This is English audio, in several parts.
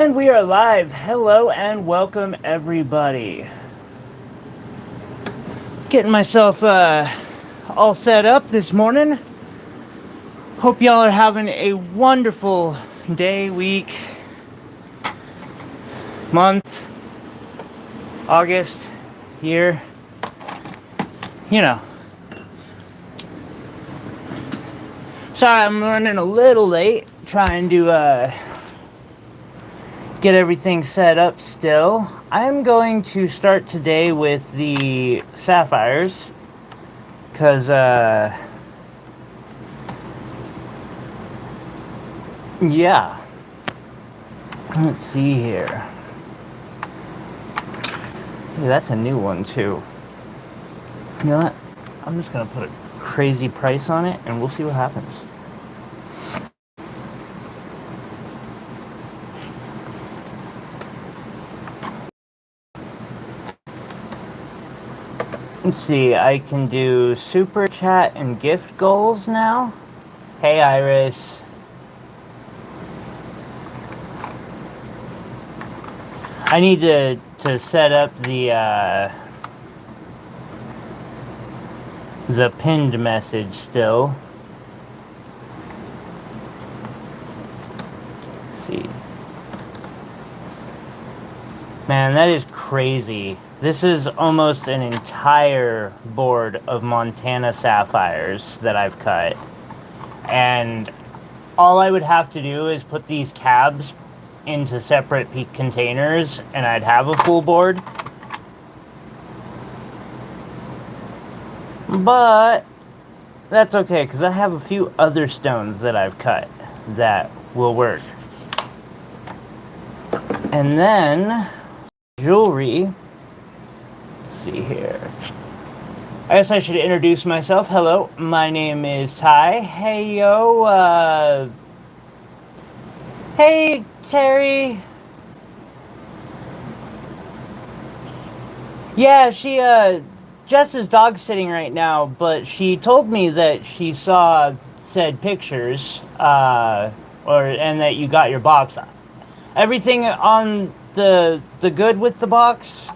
And we are live. Hello and welcome, everybody. Getting myself all set up this morning. Hope y'all are having a wonderful day, week, month, August, year. You know. Sorry, I'm running a little late. Trying to get everything set up still. I'm going to start today with the Sapphires because yeah, let's see here. Hey, that's a new one too. You know what, I'm just gonna put a crazy price on it and we'll see what happens. Let's see, I can do super chat and gift goals now. Hey Iris. I need to set up the pinned message still. Let's see. Man, that is crazy. This is almost an entire board of Montana sapphires that I've cut. And all I would have to do is put these cabs into separate containers and I'd have a full board. But that's okay because I have a few other stones that I've cut that will work. And then jewelry. Let's see here. I guess I should introduce myself. Hello, my name is Ty. Hey yo, hey Terry. Yeah, Jess's dog's sitting right now, but she told me that she saw said pictures, and that you got your box. Everything on the good with the box?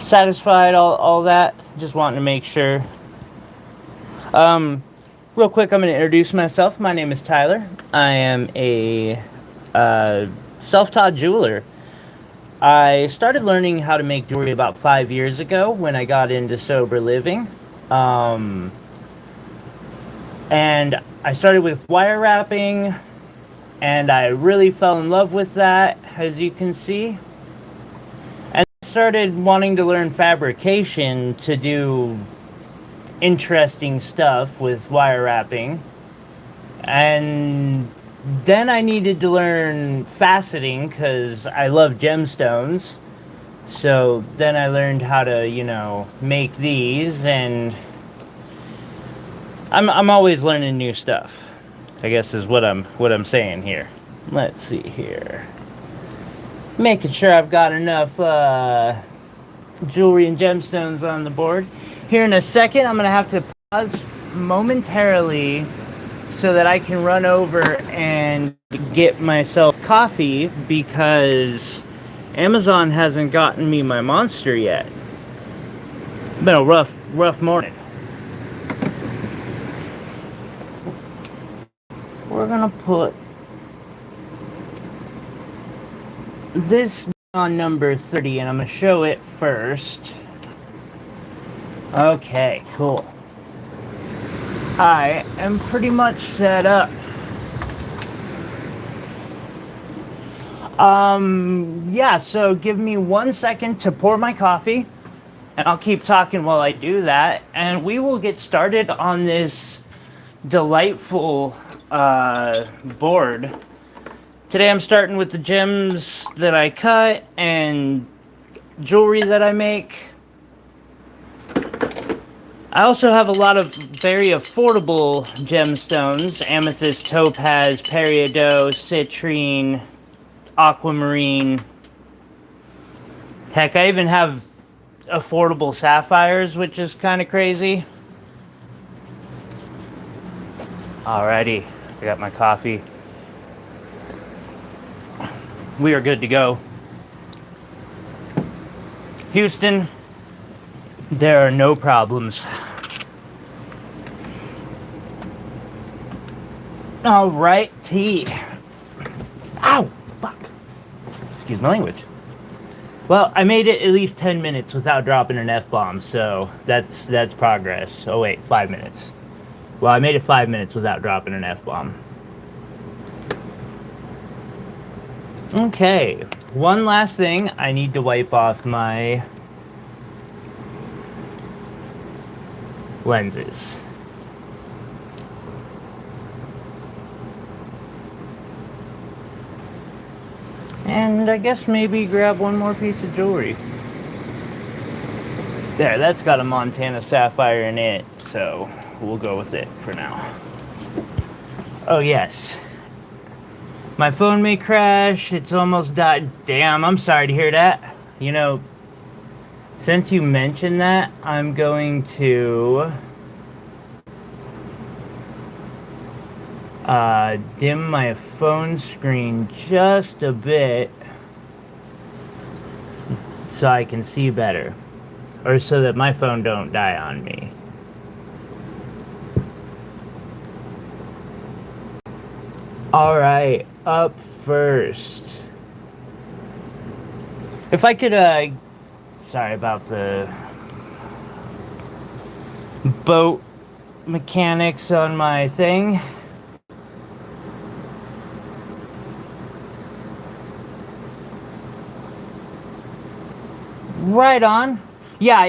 Satisfied, all that? Just wanting to make sure. Real quick, I'm going to introduce myself. My name is Tyler. I am a self-taught jeweler. I started learning how to make jewelry about 5 years ago when I got into sober living. And I started with wire wrapping, and I really fell in love with that, as you can see. And I started wanting to learn fabrication to do interesting stuff with wire wrapping. And then I needed to learn faceting because I love gemstones. So then I learned how to, make these, and I'm always learning new stuff, I guess is what I'm saying here. Let's see here. Making sure I've got enough jewelry and gemstones on the board. Here in a second, I'm gonna have to pause momentarily so that I can run over and get myself coffee because Amazon hasn't gotten me my monster yet. It's been a rough morning. We're gonna put this on number 30 and I'm gonna show it first. Okay, cool. I am pretty much set up. Yeah, so give me 1 second to pour my coffee, and I'll keep talking while I do that, and we will get started on this delightful board. Today I'm starting with the gems that I cut and jewelry that I make. I also have a lot of very affordable gemstones: amethyst, topaz, peridot, citrine, aquamarine. Heck, I even have affordable sapphires, which is kind of crazy. Alrighty, I got my coffee. we are good to go. Houston, there are no problems. All right, T. Ow, fuck. Excuse my language. Well, I made it at least 10 minutes without dropping an F-bomb, so that's progress. Oh wait, 5 minutes. Well, I made it 5 minutes without dropping an F-bomb. Okay, one last thing. I need to wipe off my lenses. And I guess maybe grab one more piece of jewelry. There, that's got a Montana Sapphire in it, so we'll go with it for now. Oh yes. My phone may crash, it's almost died. Damn, I'm sorry to hear that. You know, since you mentioned that, I'm going to dim my phone screen just a bit so I can see better, or so that my phone don't die on me. All right, up first. If I could, sorry about the boat mechanics on my thing. Right on. Yeah,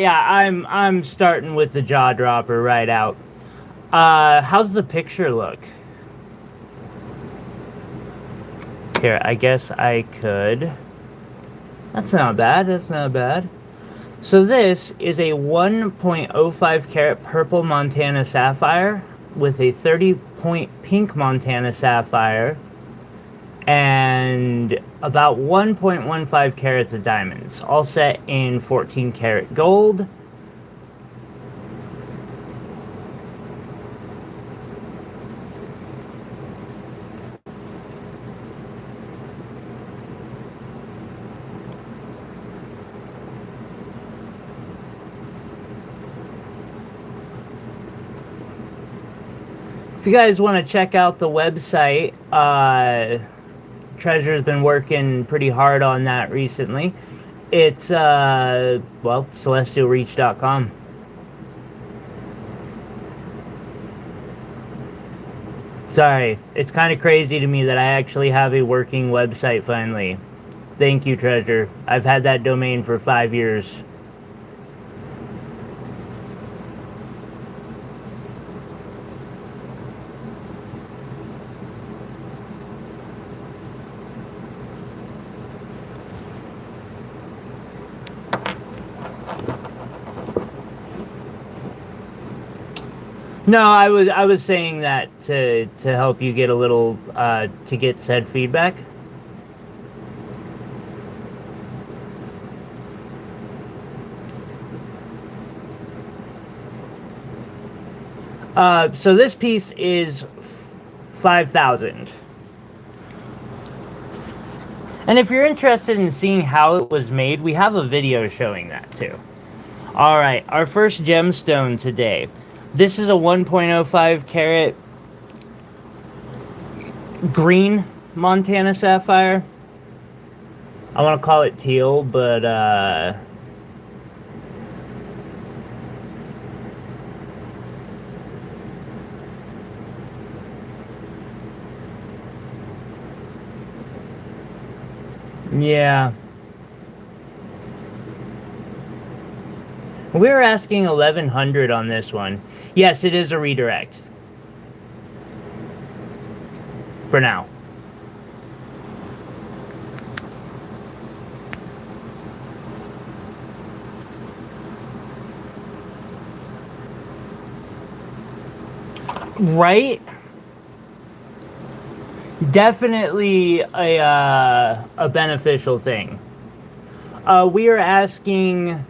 I'm starting with the jaw dropper right out. How's the picture look? Here, I guess I could. That's not bad, that's not bad. So this is a 1.05 carat purple Montana Sapphire with a 30-point pink Montana Sapphire and about 1.15 carats of diamonds, all set in 14 karat gold. If you guys want to check out the website, Treasure's been working pretty hard on that recently. It's, well, celestialreach.com. Sorry, it's kind of crazy to me that I actually have a working website finally. Thank you, Treasure. I've had that domain for 5 years. No, I was saying that to help you get a little to get said feedback. So this piece is 5,000. And if you're interested in seeing how it was made, we have a video showing that too. All right, our first gemstone today. This is a 1.05 carat green Montana Sapphire. I want to call it teal, but yeah. We're asking 1,100 on this one. Yes, it is a redirect. For now. Right? Definitely a beneficial thing. We are asking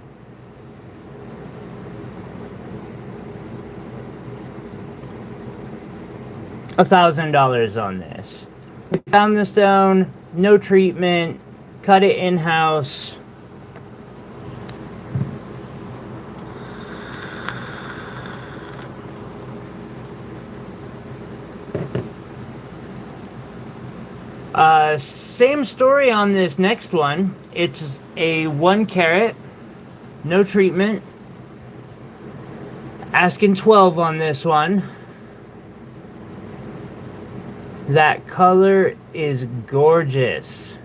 $1,000 on this. We found the stone. no treatment, cut it in-house. Same story on this next one. It's a 1 carat, no treatment. Asking 12 on this one. That color is gorgeous.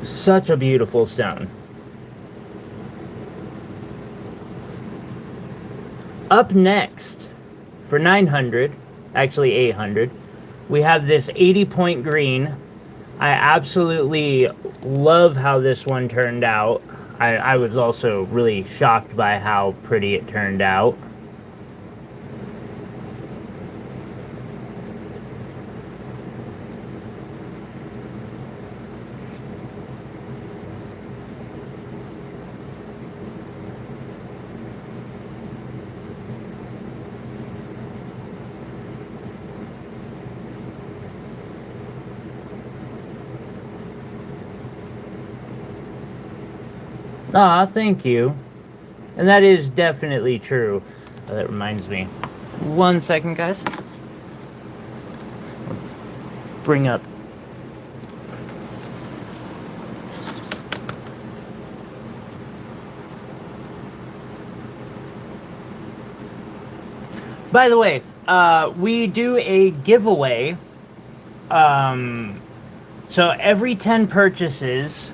Such a beautiful stone. Up next, for 900, actually 800, we have this 80-point green. I absolutely love how this one turned out. I was also really shocked by how pretty it turned out. Ah, thank you. And that is definitely true. That reminds me. 1 second, guys. Bring up. By the way, we do a giveaway. So every 10 purchases,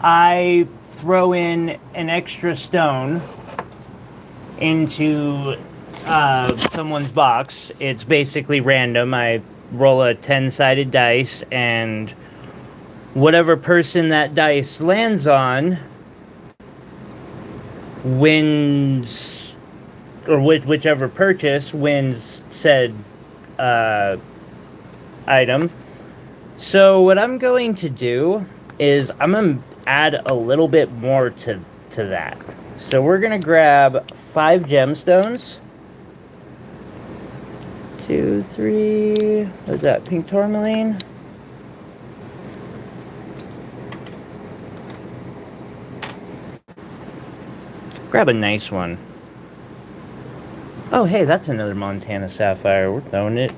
I throw in an extra stone into someone's box. It's basically random. I roll a 10-sided dice, and whatever person that dice lands on wins, or whichever purchase wins said item. So what I'm going to do is I'm going to add a little bit more to that. So we're going to grab 5 gemstones. 2, 3, what's that, pink tourmaline? Grab a nice one. Oh, hey, that's another Montana sapphire. We're throwing it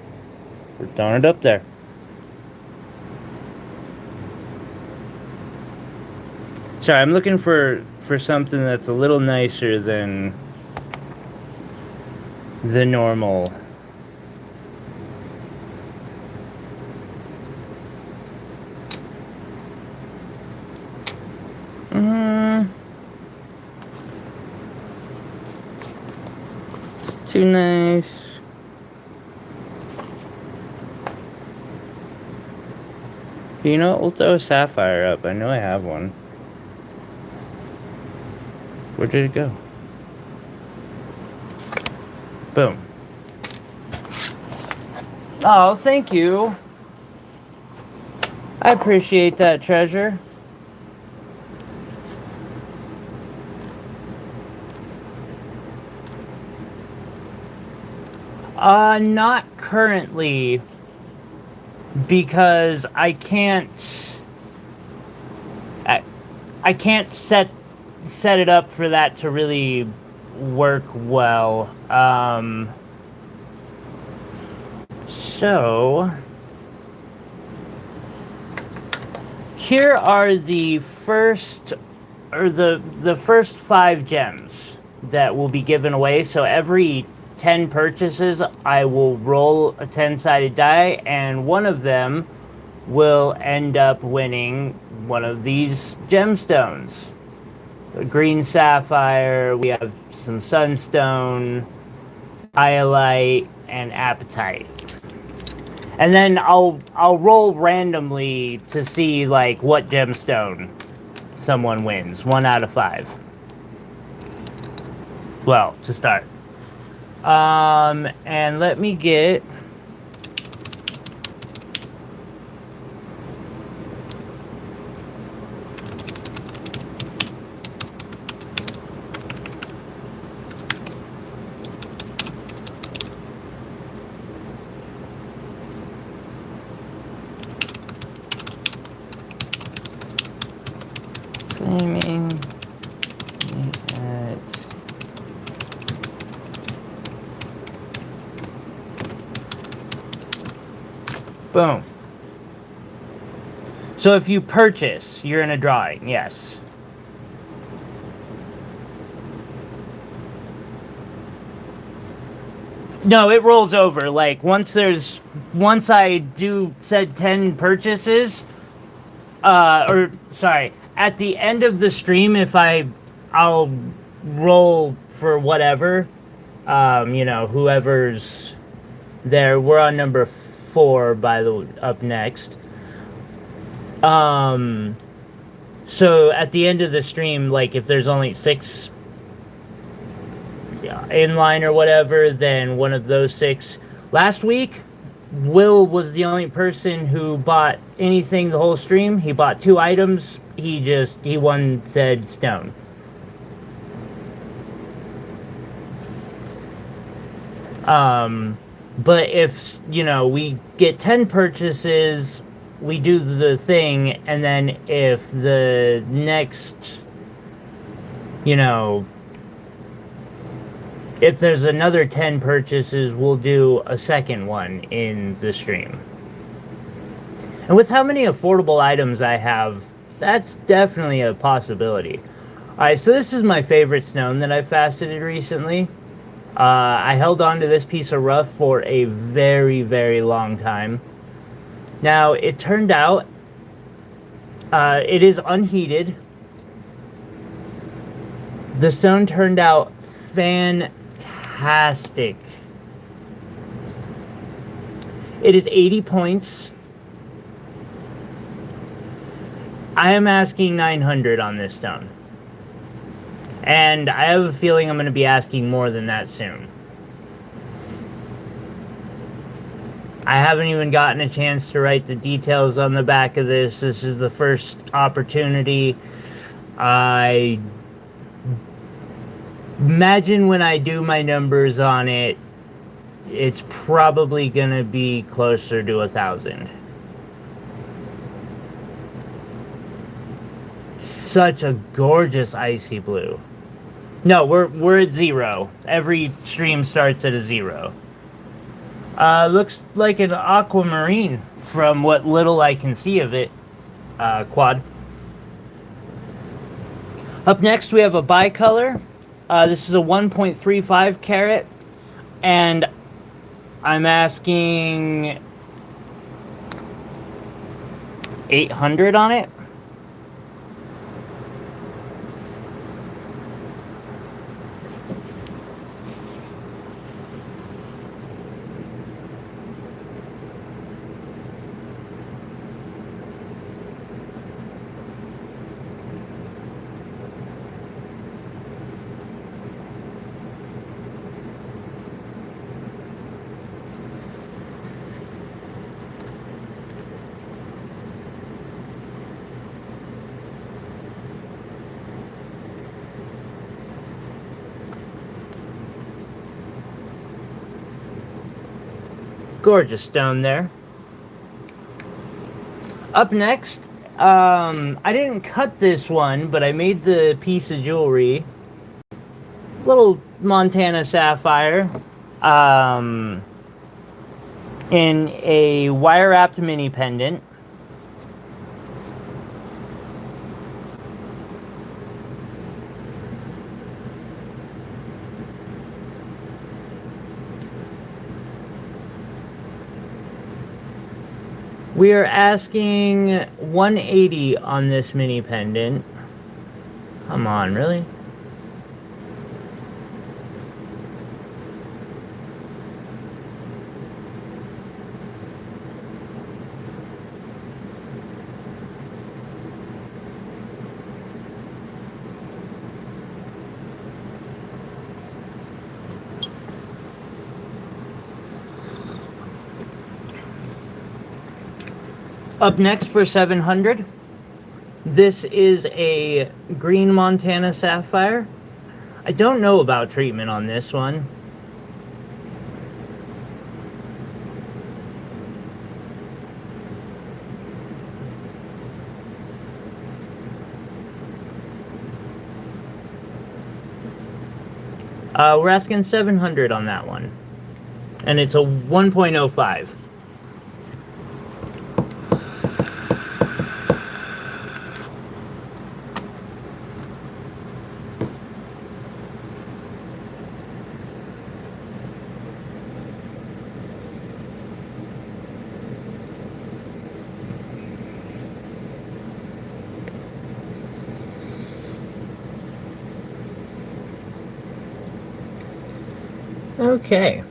up there. Sorry, I'm looking for something that's a little nicer than the normal. It's too nice. You know what? We'll throw a sapphire up. I know I have one. Where did it go? Boom. Oh, thank you. I appreciate that, treasure. Not currently, because I can't set it up for that to really work well. So here are the first, or the first 5 gems that will be given away. So every 10 purchases, I will roll a 10-sided die, and one of them will end up winning one of these gemstones. a green sapphire, we have some sunstone, iolite, and apatite. And then I'll roll randomly to see like what gemstone someone wins. 1 out of 5. Well, to start. And let me get claiming at boom. So if you purchase, you're in a drawing, yes. No, it rolls over. Like once I do said 10 purchases, or sorry, at the end of the stream, if I'll roll for whatever, you know, whoever's there. We're on number 4 by the up next. So at the end of the stream, like if there's only 6 in line or whatever, then one of those 6. Last week, Will was the only person who bought anything the whole stream. He bought 2 items. He won said stone. But if, you know, we get 10 purchases, we do the thing, and then if the next, you know, if there's another 10 purchases, we'll do a second one in the stream. And with how many affordable items I have, that's definitely a possibility. Alright, so this is my favorite stone that I faceted recently. I held on to this piece of rough for a very, very long time. Now, it turned out, it is unheated. The stone turned out fantastic. It is 80 points. I am asking 900 on this stone. And I have a feeling I'm going to be asking more than that soon. I haven't even gotten a chance to write the details on the back of this. This is the first opportunity. I imagine when I do my numbers on it, it's probably going to be closer to 1,000. Such a gorgeous icy blue. No, we're at 0. Every stream starts at a 0. Looks like an aquamarine from what little I can see of it. Quad. Up next we have a bicolor. This is a 1.35 carat, and I'm asking 800 on it. Gorgeous stone there. Up next, I didn't cut this one, but I made the piece of jewelry. Little Montana sapphire. In a wire-wrapped mini pendant. We are asking 180 on this mini pendant. Come on, really? Up next for 700, this is a green Montana Sapphire. I don't know about treatment on this one. We're asking 700 on that one. And it's a 1.05. Okay.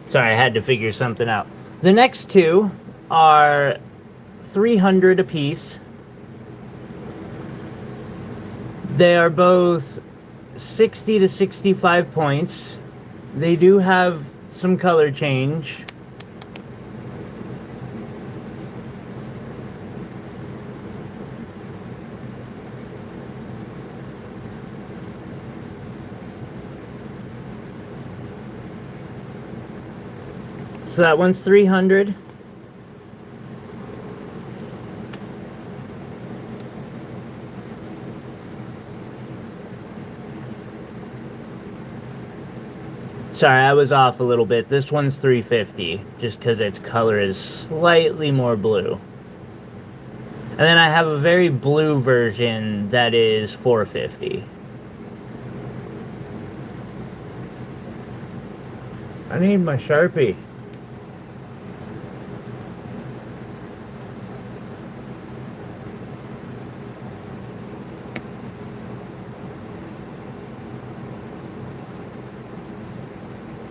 Sorry, I had to figure something out. The next two are 300 apiece. They are both 60 to 65 points. They do have some color change. So that one's 300. Sorry, I was off a little bit. This one's 350, just because its color is slightly more blue. And then I have a very blue version that is 450. I need my Sharpie.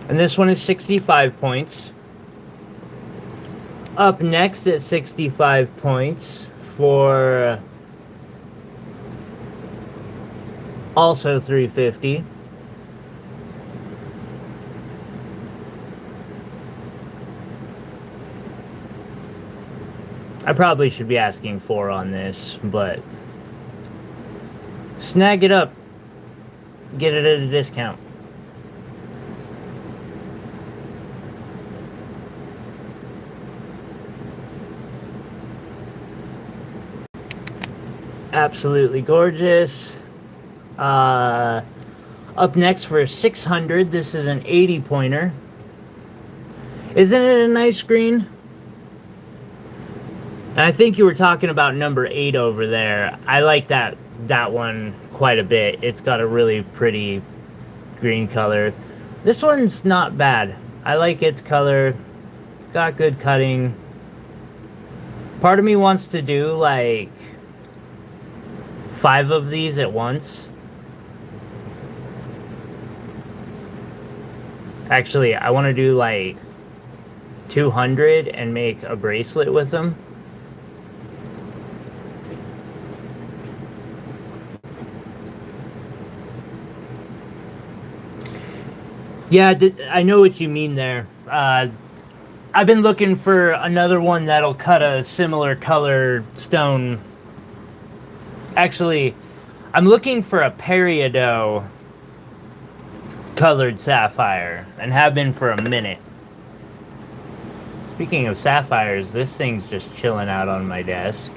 And this one is 65 points. Up next at 65 points for also 350. I probably should be asking 4 on this, but snag it up. Get it at a discount. Absolutely gorgeous. Up next for 600, this is an 80 pointer. Isn't it a nice green? And I think you were talking about number 8 over there. I like that one quite a bit. It's got a really pretty green color. This one's not bad. I like its color. It's got good cutting. Part of me wants to do like 5 of these at once. Actually, I want to do like 200 and make a bracelet with them. Yeah, I know what you mean there. I've been looking for another one that'll cut a similar color stone. Actually, I'm looking for a peridot colored sapphire, and have been for a minute. Speaking of sapphires, this thing's just chilling out on my desk.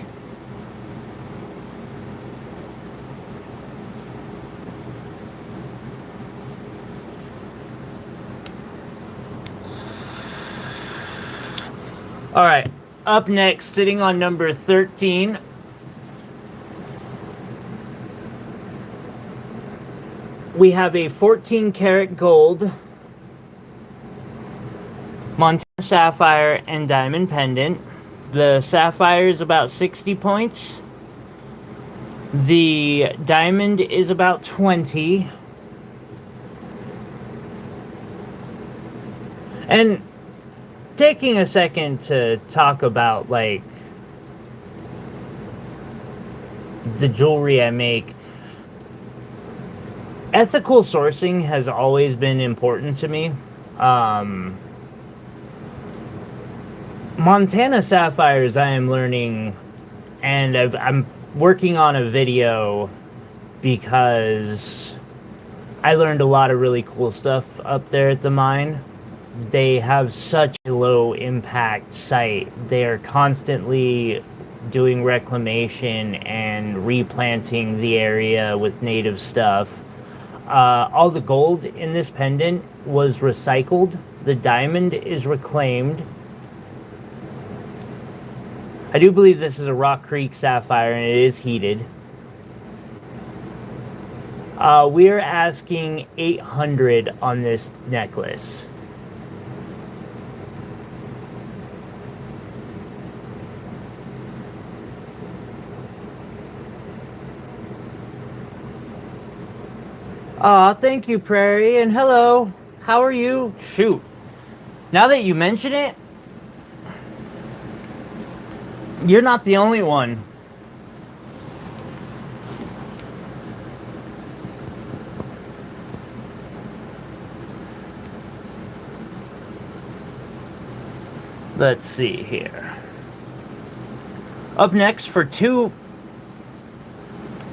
All right, up next, sitting on number 13, we have a 14 karat gold Montana Sapphire and diamond pendant. The sapphire is about 60 points. The diamond is about 20. And taking a second to talk about like the jewelry I make, ethical sourcing has always been important to me. Montana Sapphires, I am learning, and I'm working on a video because I learned a lot of really cool stuff up there at the mine. They have such a low impact site. They are constantly doing reclamation and replanting the area with native stuff. All the gold in this pendant was recycled. The diamond is reclaimed. I do believe this is a Rock Creek sapphire, and it is heated. We are asking $800 on this necklace. Aw, thank you, Prairie, and hello. How are you? Shoot. Now that you mention it, you're not the only one. Let's see here. Up next for two...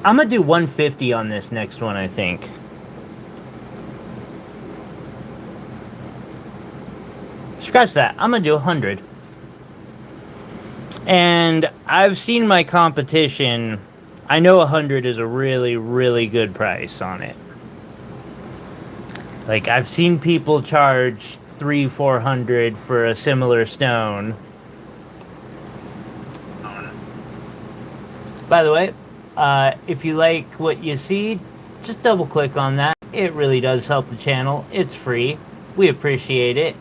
I'm gonna do 150 on this next one, I think. Scratch that. I'm gonna do 100. And I've seen my competition. I know 100 is a really, really good price on it. Like, I've seen people charge $300-400 for a similar stone. By the way, if you like what you see, just double click on that. It really does help the channel. It's free. We appreciate it.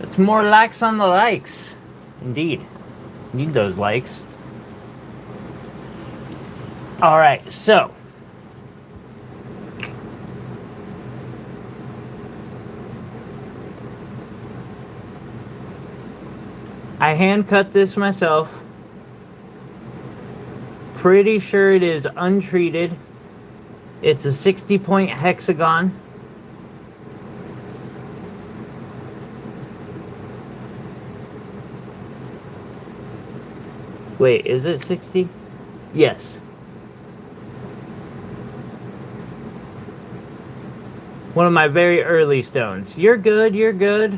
It's more likes on the likes. Indeed. Need those likes. Alright, so. I hand cut this myself. Pretty sure it is untreated. It's a 60-point hexagon. Wait, is it 60? Yes. One of my very early stones. You're good, you're good.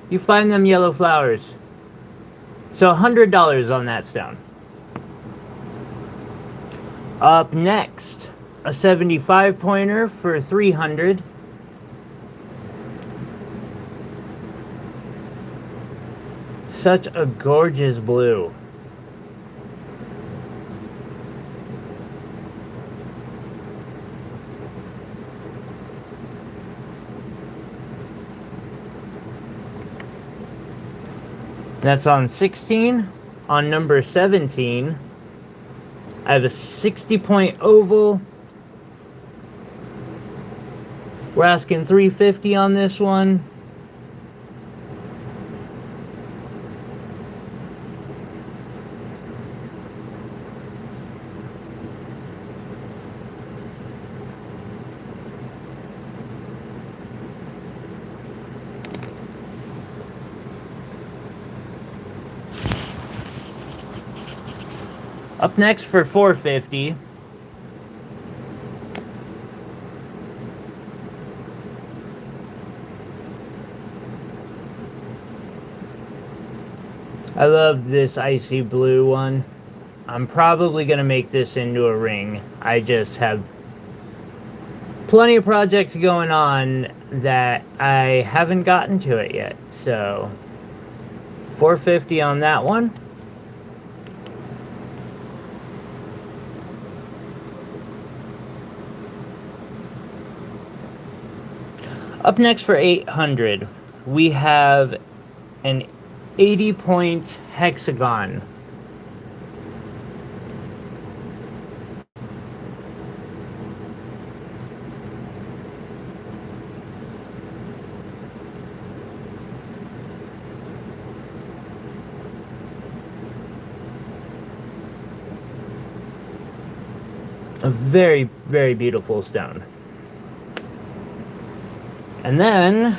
You find them yellow flowers. So $100 on that stone. Up next, a 75 pointer for 300. Such a gorgeous blue. That's on 16. On number 17, I have a 60-point oval. We're asking $350 on this one. Up next for $450. I love this icy blue one. I'm probably going to make this into a ring. I just have plenty of projects going on that I haven't gotten to it yet. So $450 on that one. Up next for $800, we have an 80-point hexagon. A very, very beautiful stone. And then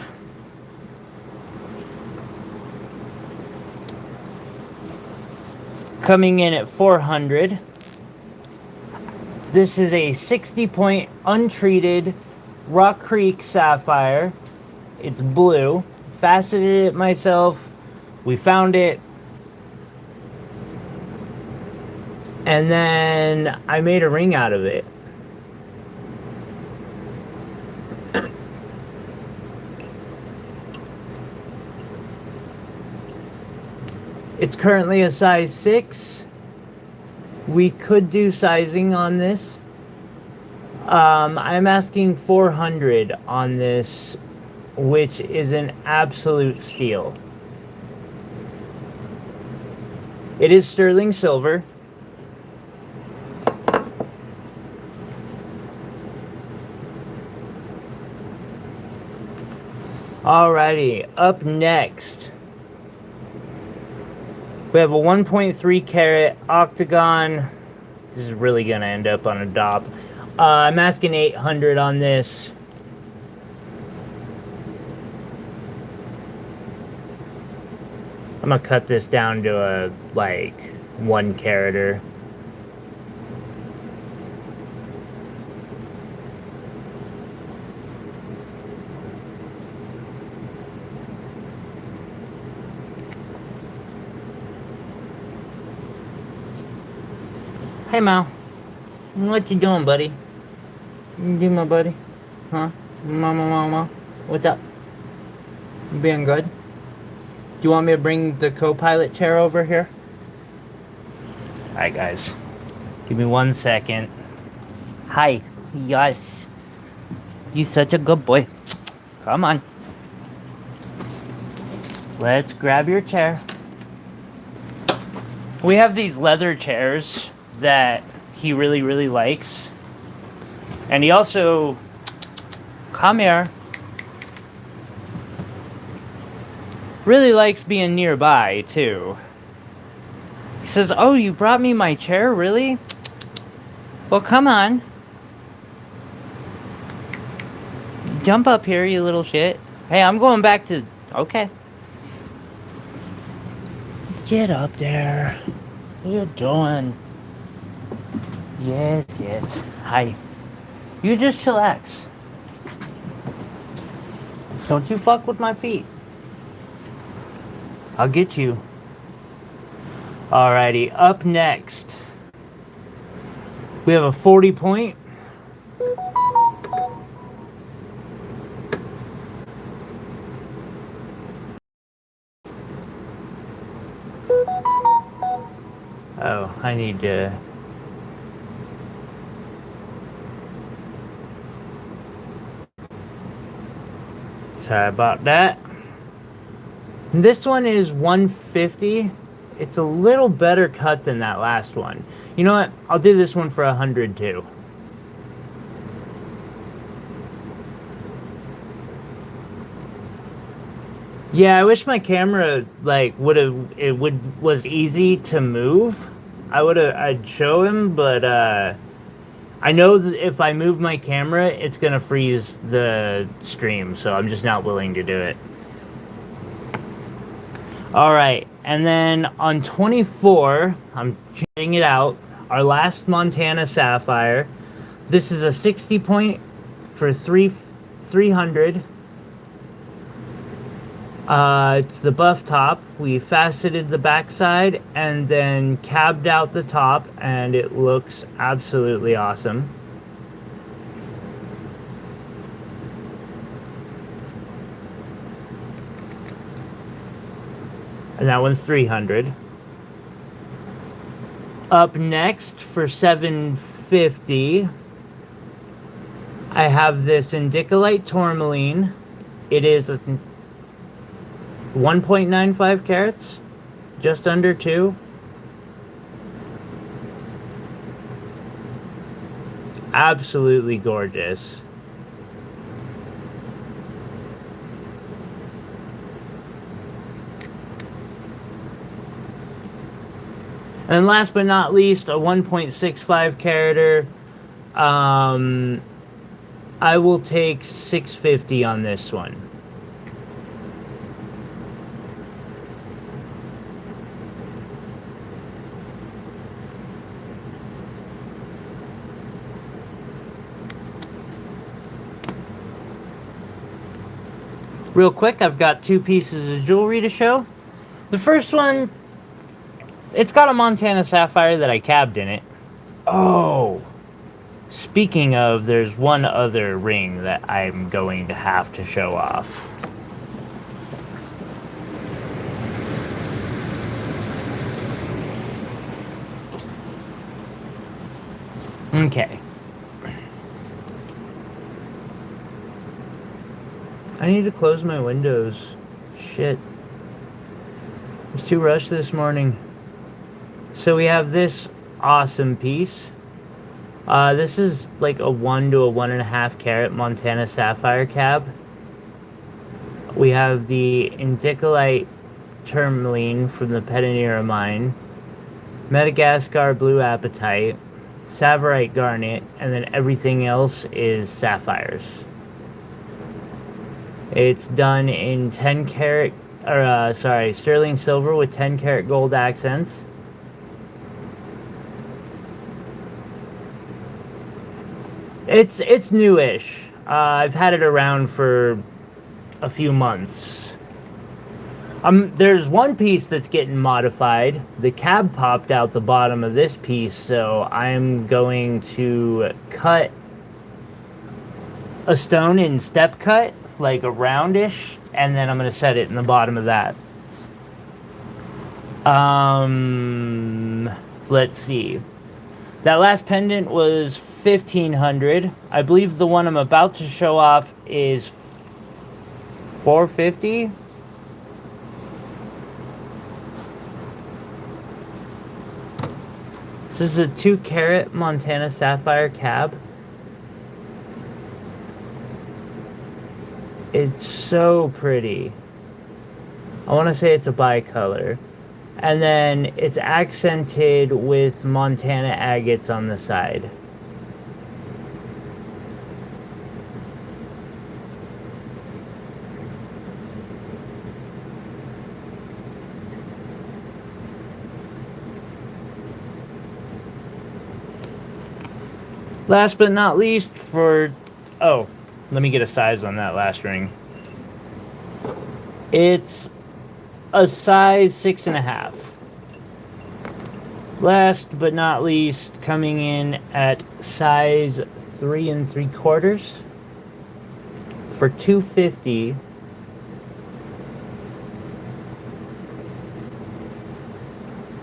coming in at 400, this is a 60-point untreated Rock Creek Sapphire. It's blue. Faceted it myself. We found it. And then I made a ring out of it. It's currently a size 6. We could do sizing on this. I'm asking 400 on this, which is an absolute steal. It is sterling silver. Alrighty, up next, we have a 1.3 carat octagon. This is really gonna end up on a dop. I'm asking 800 on this. I'm gonna cut this down to a, like, 1 carater. Hey, Mal. What you doing, buddy? You doing, my buddy? Huh? Mama. What's up? You being good? Do you want me to bring the co-pilot chair over here? Alright, guys. Give me 1 second. Hi. Yes. You such a good boy. Come on. Let's grab your chair. We have these leather chairs that he really, really likes. And he also, come here, really likes being nearby too. He says, oh, you brought me my chair, really? Well, come on. Jump up here, you little shit. Hey, I'm going back to, okay. Get up there. What are you doing? Yes. Hi. You just chillax. Don't you fuck with my feet. I'll get you. Alrighty, up next, we have a 40 point. Oh, I need to... Sorry about that. This one is 150. It's a little better cut than that last one. You know what? I'll do this one for 100 too. Yeah, I wish my camera like was easy to move. I'd show him, but I know that if I move my camera, it's gonna freeze the stream, so I'm just not willing to do it. Alright, and then on 24, I'm checking it out, our last Montana Sapphire. This is a 60 point for 300. It's the buff top. We faceted the backside and then cabbed out the top, and it looks absolutely awesome. And that one's 300. Up next for 750, I have this Indicolite tourmaline. It is a 1.95 carats, just under 2. Absolutely gorgeous. And last but not least, a 1.65 carater I will take $6.50 on this one. Real quick, I've got two pieces of jewelry to show. The first one, it's got a Montana Sapphire that I cabbed in it. Oh, speaking of, there's one other ring that I'm going to have to show off. Okay. I need to close my windows. Shit. I was too rushed this morning. So we have this awesome piece. This is like a 1 to 1.5 carat Montana Sapphire cab. We have the Indicolite Tourmaline from the Pedinera mine, Madagascar Blue Apatite, Savorite Garnet, and then everything else is Sapphires. It's done in 10 karat, sterling silver with 10 karat gold accents. It's newish. I've had it around for a few months. There's one piece that's getting modified. The cab popped out the bottom of this piece, so I'm going to cut a stone in step cut, like a roundish, and then I'm going to set it in the bottom of that. Let's see. That last pendant was $1,500. I believe the one I'm about to show off is $450. This is a 2 carat Montana Sapphire cab. It's so pretty. I want to say it's a bicolor. And then it's accented with Montana agates on the side. Last but not least oh, let me get a size on that last ring. It's a size 6.5. Last but not least, coming in at size 3 3/4 for $250.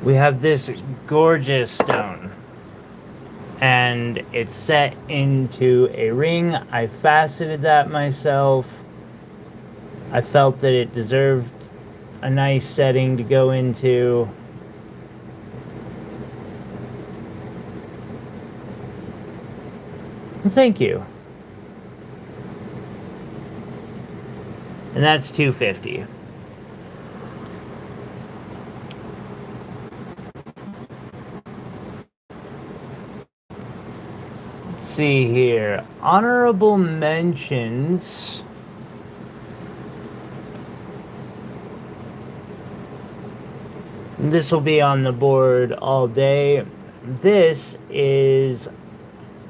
We have this gorgeous stone, and it's set into a ring. I faceted that myself. I felt that it deserved a nice setting to go into. Thank you. And that's $250. Let's see here. Honorable mentions. This will be on the board all day. This is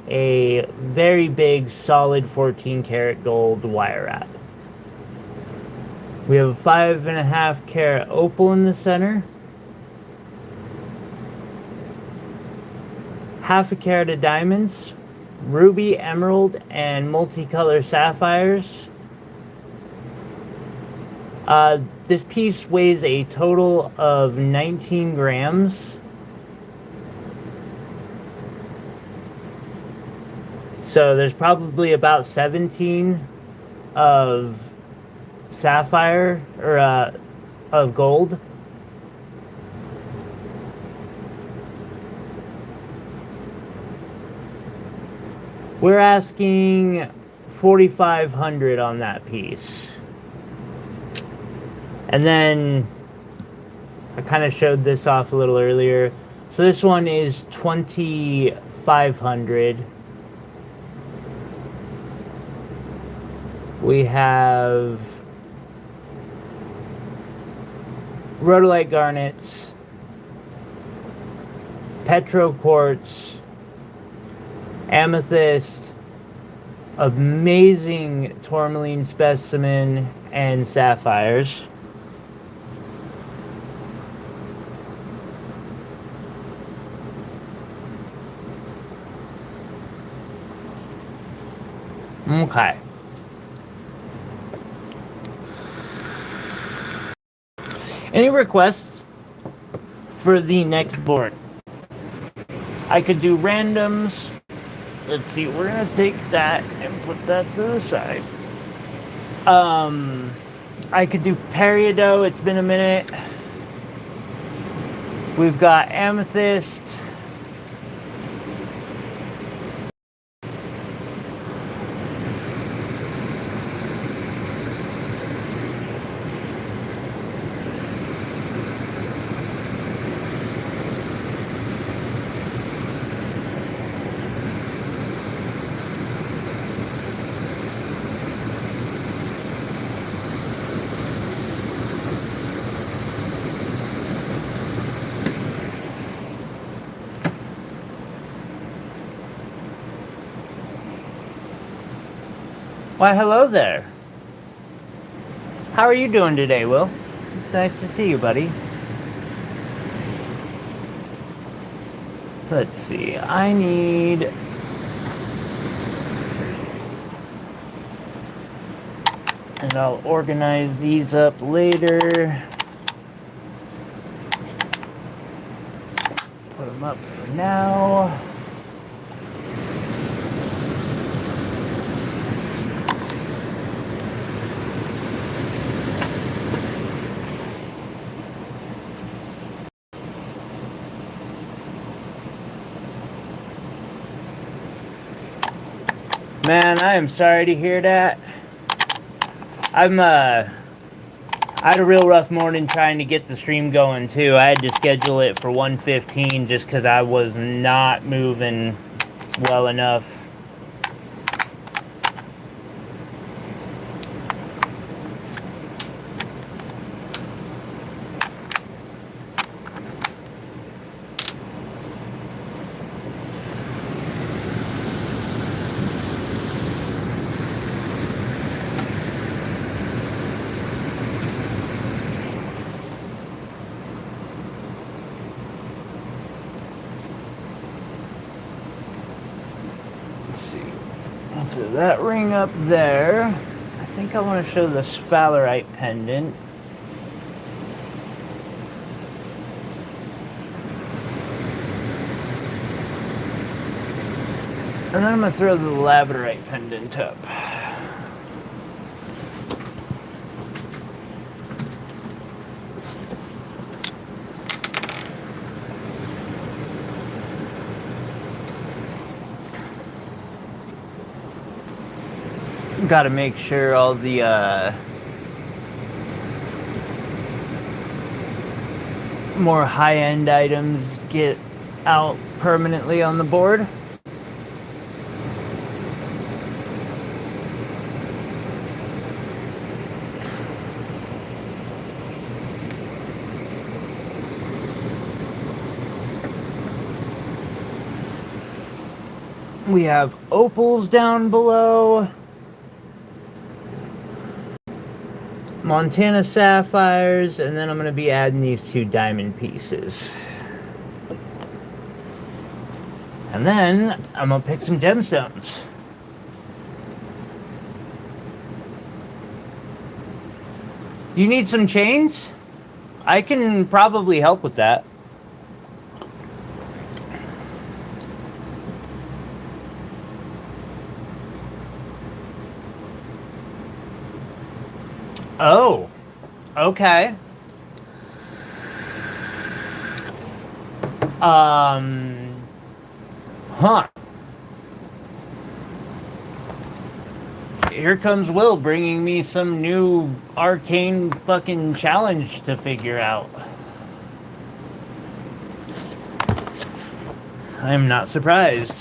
a very big, solid 14 karat gold wire wrap. We have a 5.5 carat opal in the center, 1/2 carat of diamonds, ruby, emerald, and multicolor sapphires. This piece weighs a total of 19 grams. So there's probably about 17 of sapphire, or of gold. We're asking $4,500 on that piece. And then I kind of showed this off a little earlier. So this one is $2,500. We have rhodolite garnets, petro quartz, amethyst, amazing tourmaline specimen, and sapphires. Okay. Any requests for the next board? I could do randoms. Let's see, we're gonna take that and put that to the side. I could do peridot, it's been a minute. We've got amethyst. Why, hello there. How are you doing today, Will? It's nice to see you, buddy. Let's see, I need... And I'll organize these up later. Put them up for now. Man, I am sorry to hear that. I had a real rough morning trying to get the stream going too. I had to schedule it for 1:15 just because I was not moving well enough. So that ring up there, I think I want to show the sphalerite pendant. And then I'm going to throw the labradorite pendant up. Got to make sure all the more high-end items get out permanently on the board. We have opals down below. Montana sapphires, and then I'm going to be adding these 2 diamond pieces. And then I'm going to pick some gemstones. You need some chains? I can probably help with that. Oh, okay. Huh. Here comes Will bringing me some new arcane fucking challenge to figure out. I'm not surprised.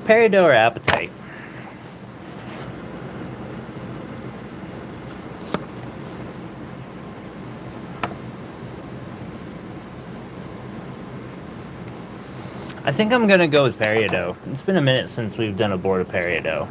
Peridot or apatite? I think I'm gonna go with peridot. It's been a minute since we've done a board of peridot.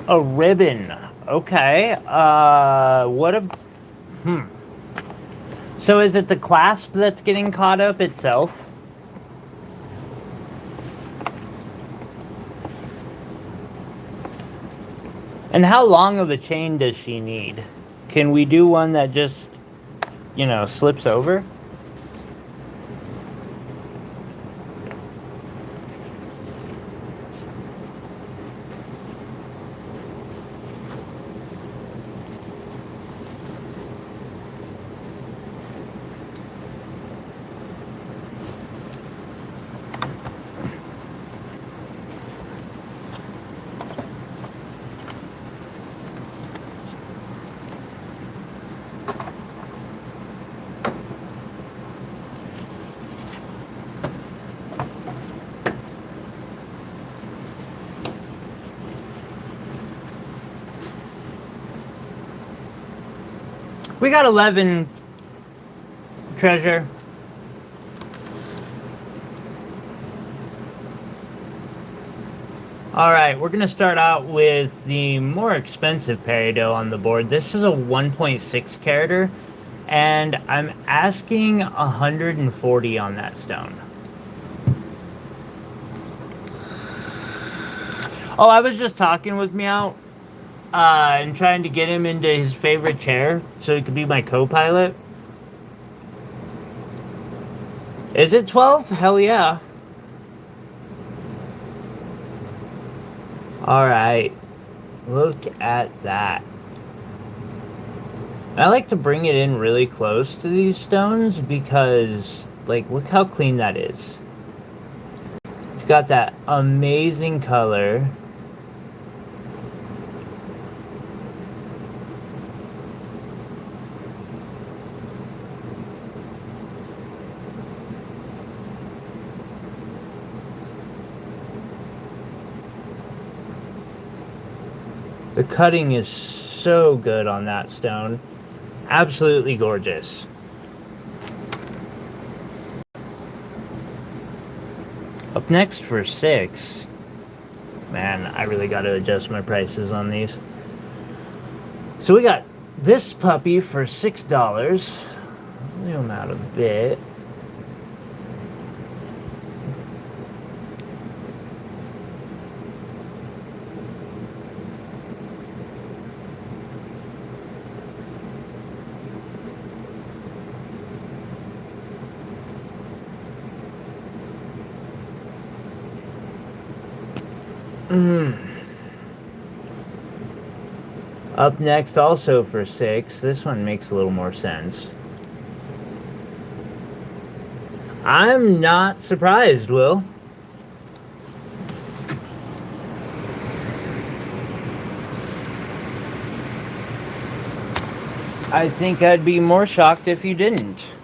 A ribbon. Okay. What a... So is it the clasp that's getting caught up itself? And how long of a chain does she need? Can we do one that just, you know, slips over? We got 11, treasure. All right, we're gonna start out with the more expensive peridot on the board. This is a 1.6 carater, and I'm asking 140 on that stone. Oh, I was just talking with Meow. And trying to get him into his favorite chair so he could be my co-pilot. Is it 12? Hell yeah. Alright. Look at that. I like to bring it in really close to these stones because, like, look how clean that is. It's got that amazing color. The cutting is so good on that stone. Absolutely gorgeous. Up next for 6. Man, I really got to adjust my prices on these. So we got this puppy for $6. Zoom out a bit. Up next, also for 6. This one makes a little more sense. I'm not surprised, Will. I think I'd be more shocked if you didn't.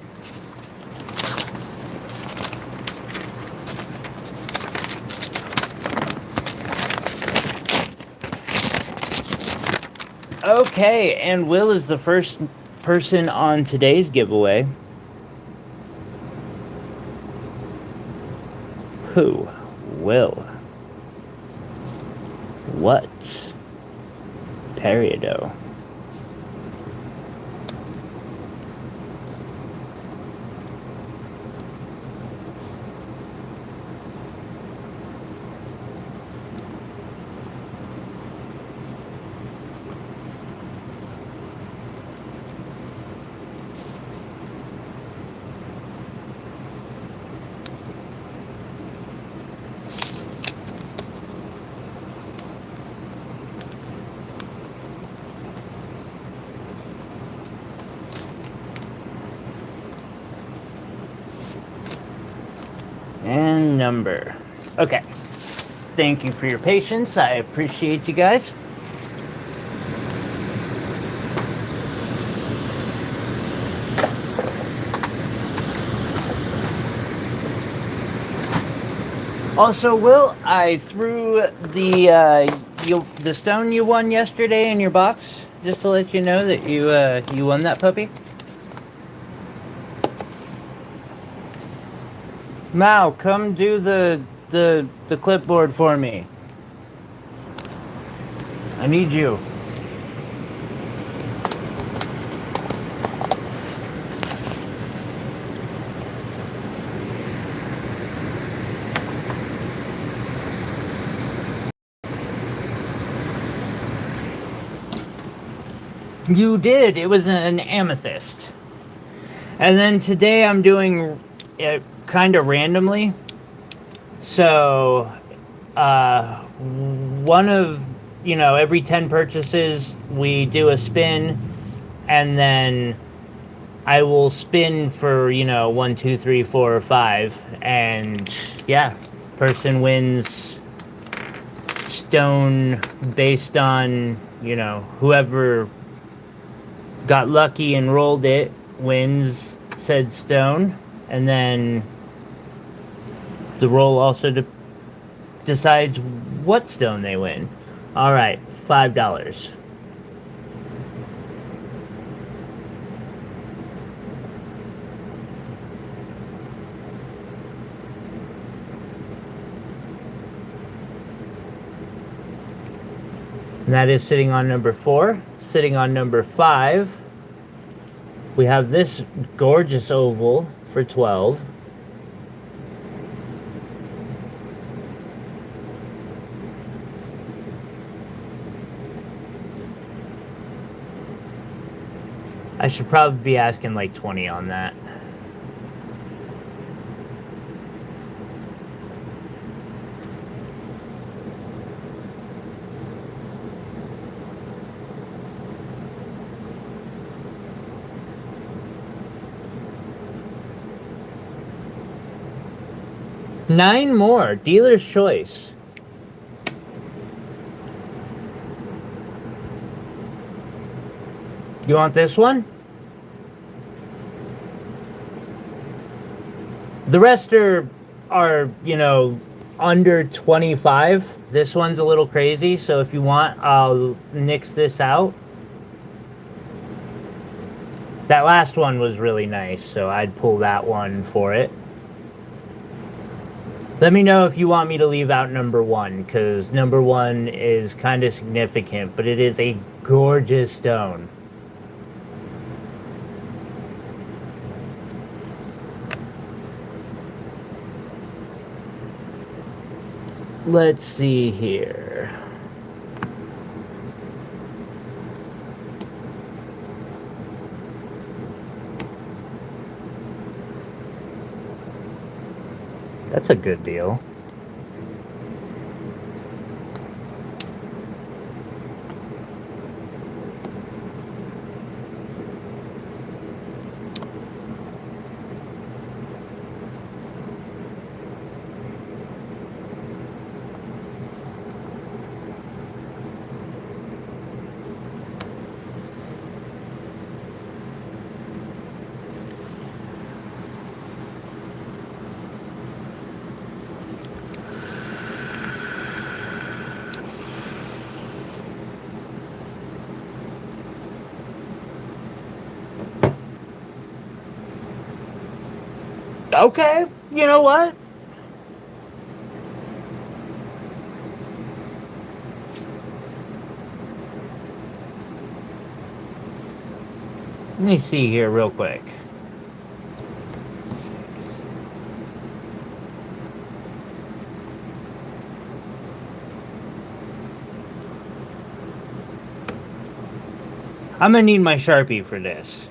Okay, and Will is the first person on today's giveaway. Who will? What? Peridot. And number. Okay. Thank you for your patience. I appreciate you guys. Also, Will, I threw the stone you won yesterday in your box, just to let you know that you won that puppy. Mao, come do the clipboard for me. I need you. You did. It was an amethyst. And then today I'm doing it kind of randomly. So, one of, every 10 purchases, we do a spin, and then I will spin for, 1, 2, 3, 4, or 5. And yeah, person wins stone based on, whoever got lucky and rolled it wins said stone, and then the roll also decides what stone they win. All right, $5. And that is sitting on number 4. Sitting on number 5, we have this gorgeous oval for 12. I should probably be asking like 20 on that. Nine more. Dealer's choice. You want this one? The rest are under 25. This one's a little crazy, so if you want, I'll nix this out. That last one was really nice, so I'd pull that one for it. Let me know if you want me to leave out number 1, because number 1 is kind of significant, but it is a gorgeous stone. Let's see here. That's a good deal. Okay, you know what? Let me see here real quick. I'm gonna need my Sharpie for this.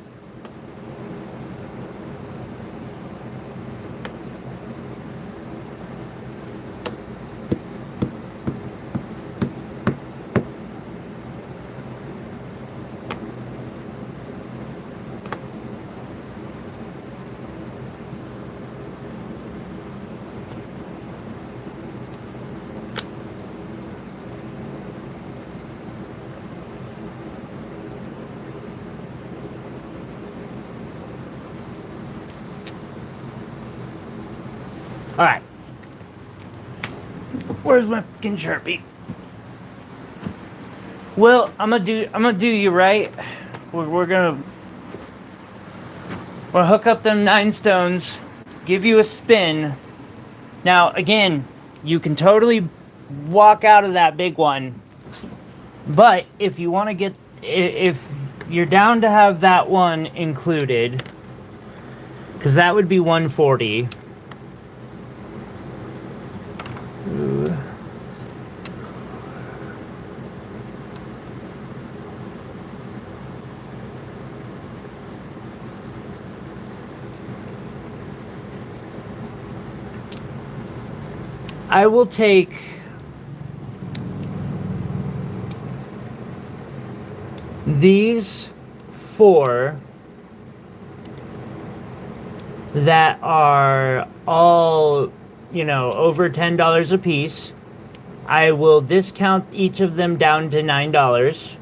Where's my fucking Sharpie? Well, I'm gonna do you right. We're gonna hook up them 9 stones, give you a spin. Now, again, you can totally walk out of that big one, but if you want to get, if you're down to have that one included, because that would be 140. I will take these 4 that are all, you know, over $10 a piece. I will discount each of them down to $9.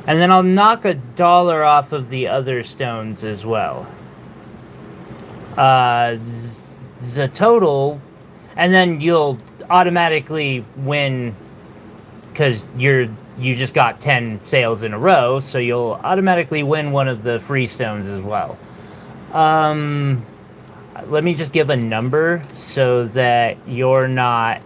And then I'll knock $1 off of the other stones as well. The total, and then you'll automatically win because you just got 10 sales in a row, so you'll automatically win one of the free stones as well. Let me just give a number so that you're not...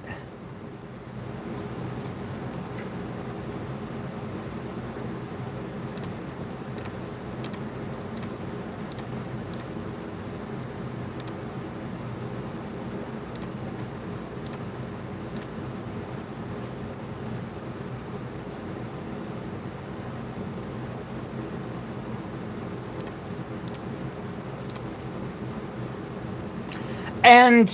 And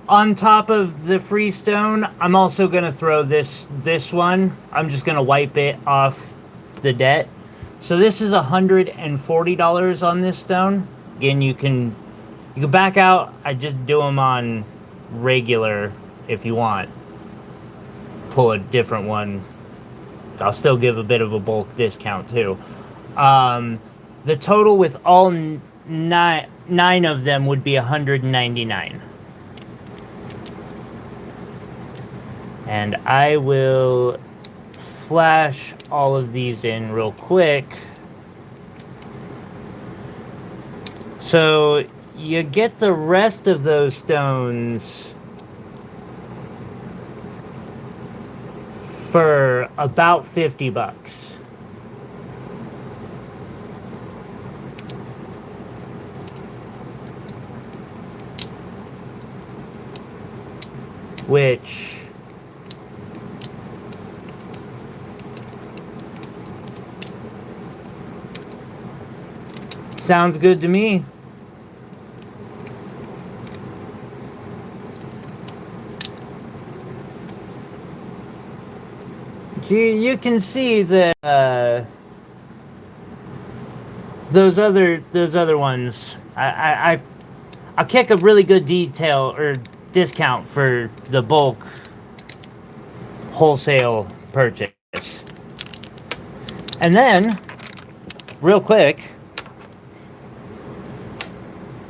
on top of the free stone, I'm also going to throw this one. I'm just going to wipe it off the debt. So this is $140 on this stone. Again, you can back out. I just do them on regular if you want. Pull a different one. I'll still give a bit of a bulk discount too. The total with all nine of them would be $199. And I will flash all of these in real quick. So you get the rest of those stones for about $50. Which sounds good to me. You can see that those other ones. I'll kick a really good detail or discount for the bulk wholesale purchase. And then, real quick,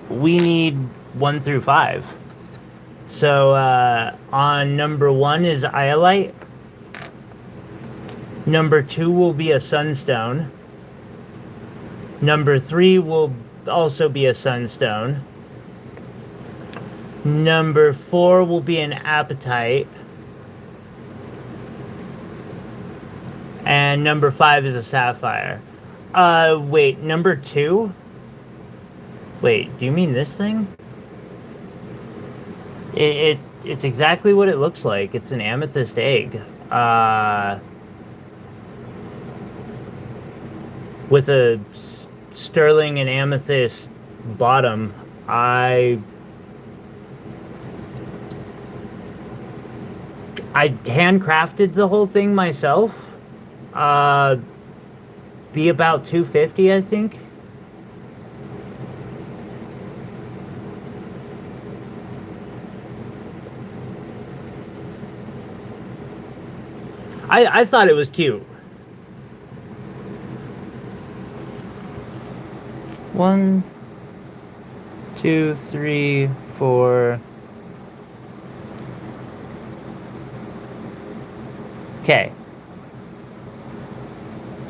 we need 1 through 5. So on number 1 is iolite. Number 2 will be a sunstone. Number 3 will also be a sunstone. Number 4 will be an apatite. And number 5 is a sapphire. Wait, number 2? Wait, do you mean this thing? It's exactly what it looks like. It's an amethyst egg. With a sterling and amethyst bottom. I handcrafted the whole thing myself. Be about $250, I think. I thought it was cute. 1, 2, 3, 4. Okay.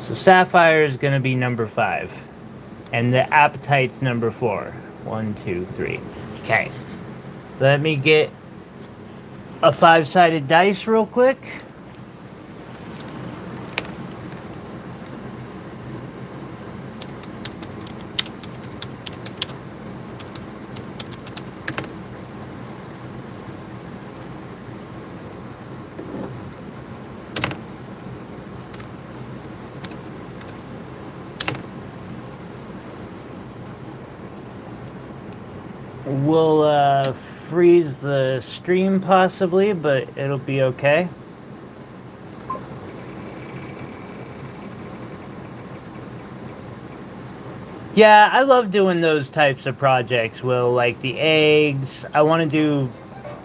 So Sapphire is going to be number 5. And the Appetite's number 4. 1, 2, 3. Okay. Let me get a 5-sided dice real quick. We'll freeze the stream possibly, but it'll be okay. Yeah, I love doing those types of projects, Will, like the eggs. I want to do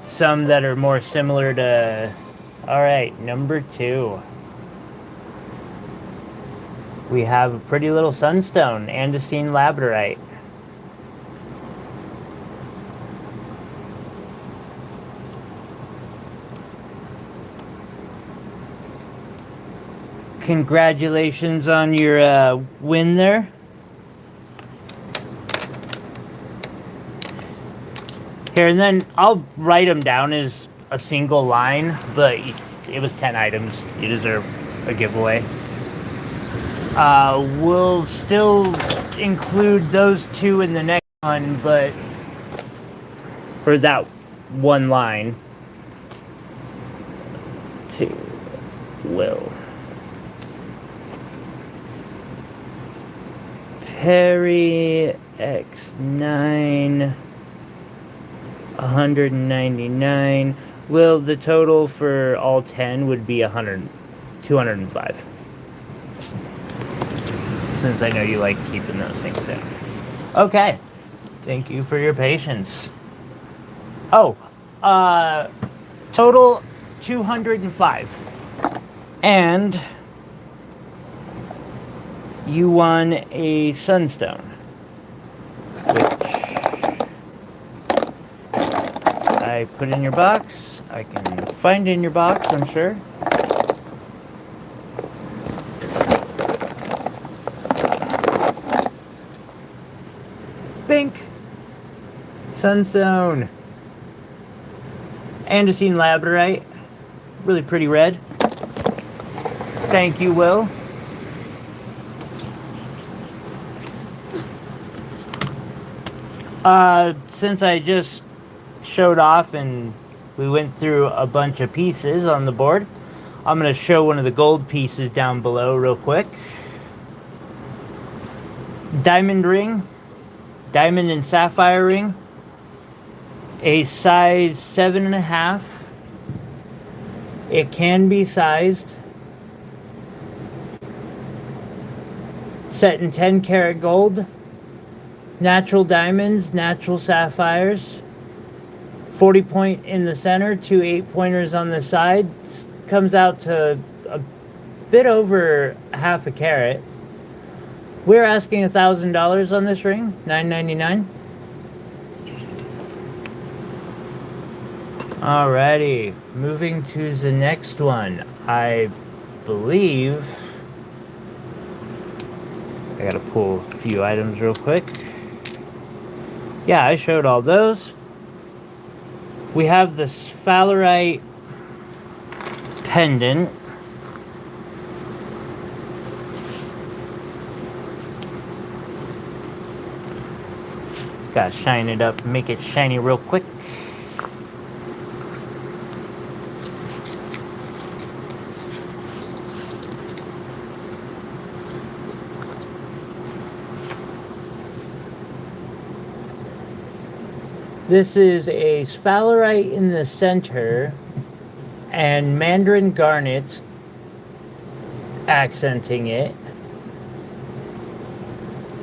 some that are more similar to... Alright, number 2. We have a pretty little sunstone, andesine labradorite. Congratulations on your win there. Here, and then I'll write them down as a single line, but it was 10 items. You deserve a giveaway. We'll still include those 2 in the next one, but for that one line. 2, Will. Perry X9 199. Will, the total for all 10 would be 205. Since I know you like keeping those things in. Okay. Thank you for your patience. Oh, total 205. And you won a sunstone, which I put in your box. I can find in your box, I'm sure. Bink! Sunstone. Andesine labradorite. Really pretty red. Thank you, Will. Since I just showed off and we went through a bunch of pieces on the board, I'm going to show one of the gold pieces down below real quick. Diamond ring, diamond and sapphire ring, a size 7.5. It can be sized. Set in 10 karat gold. Natural diamonds, natural sapphires. 40 point in the center, 2 8-pointers on the sides. Comes out to a bit over half a carat. We're asking $1,000 on this ring, $9.99. Alrighty, moving to the next one. I believe I gotta pull a few items real quick. Yeah, I showed all those. We have the sphalerite pendant. Gotta shine it up, make it shiny real quick. This is a sphalerite in the center and mandarin garnets accenting it.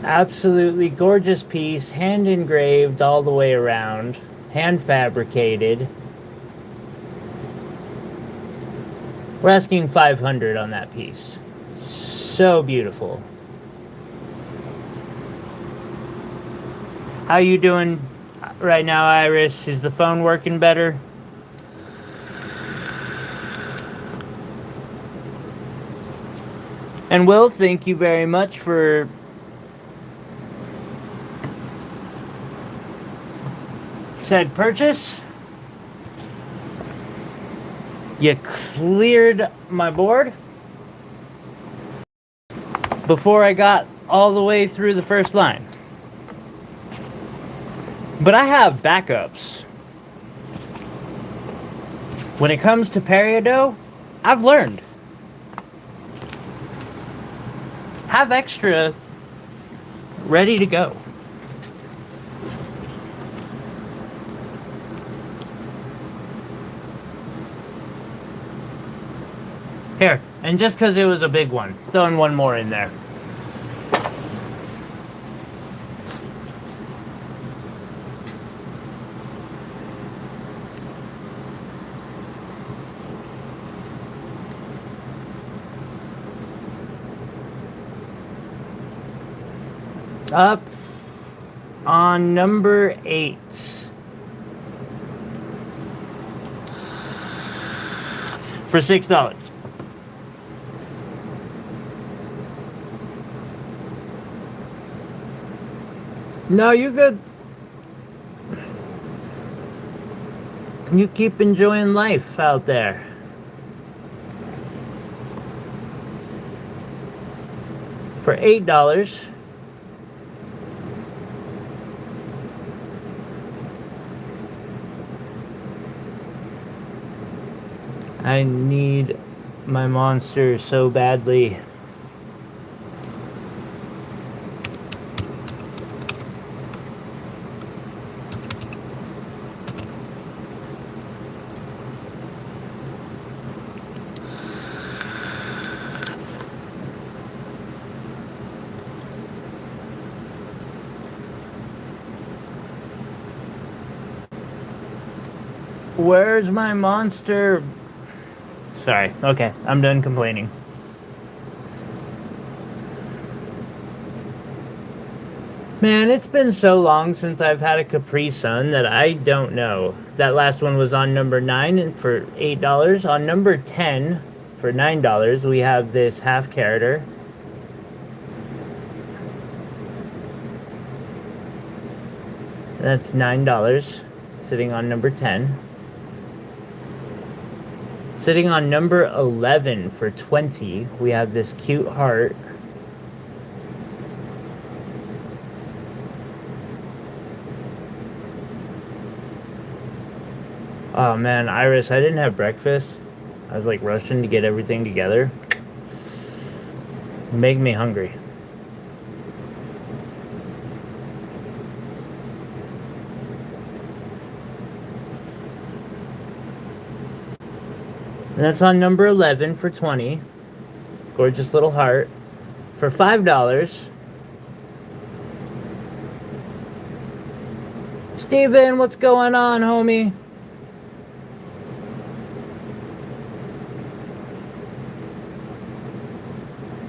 Absolutely gorgeous piece, hand engraved all the way around, hand fabricated. We're asking 500 on that piece. So beautiful. How you doing right now, Iris? Is the phone working better? And Will, thank you very much for said purchase. You cleared my board before I got all the way through the first line. But I have backups. When it comes to peridot, I've learned. Have extra ready to go. Here, and just because it was a big one, throwing one more in there. Up on number 8. For $6. No, you good. You keep enjoying life out there. For $8. I need my monster so badly. Where's my monster? Sorry. Okay, I'm done complaining. Man, it's been so long since I've had a Capri Sun that I don't know. That last one was on number 9 for $8. On number 10 for $9, we have this half character. That's $9, sitting on number 10. Sitting on number 11 for 20, we have this cute heart. Oh man, Iris, I didn't have breakfast. I was like rushing to get everything together. Make me hungry. And that's on number 11 for 20. Gorgeous little heart. For $5. Steven, what's going on, homie?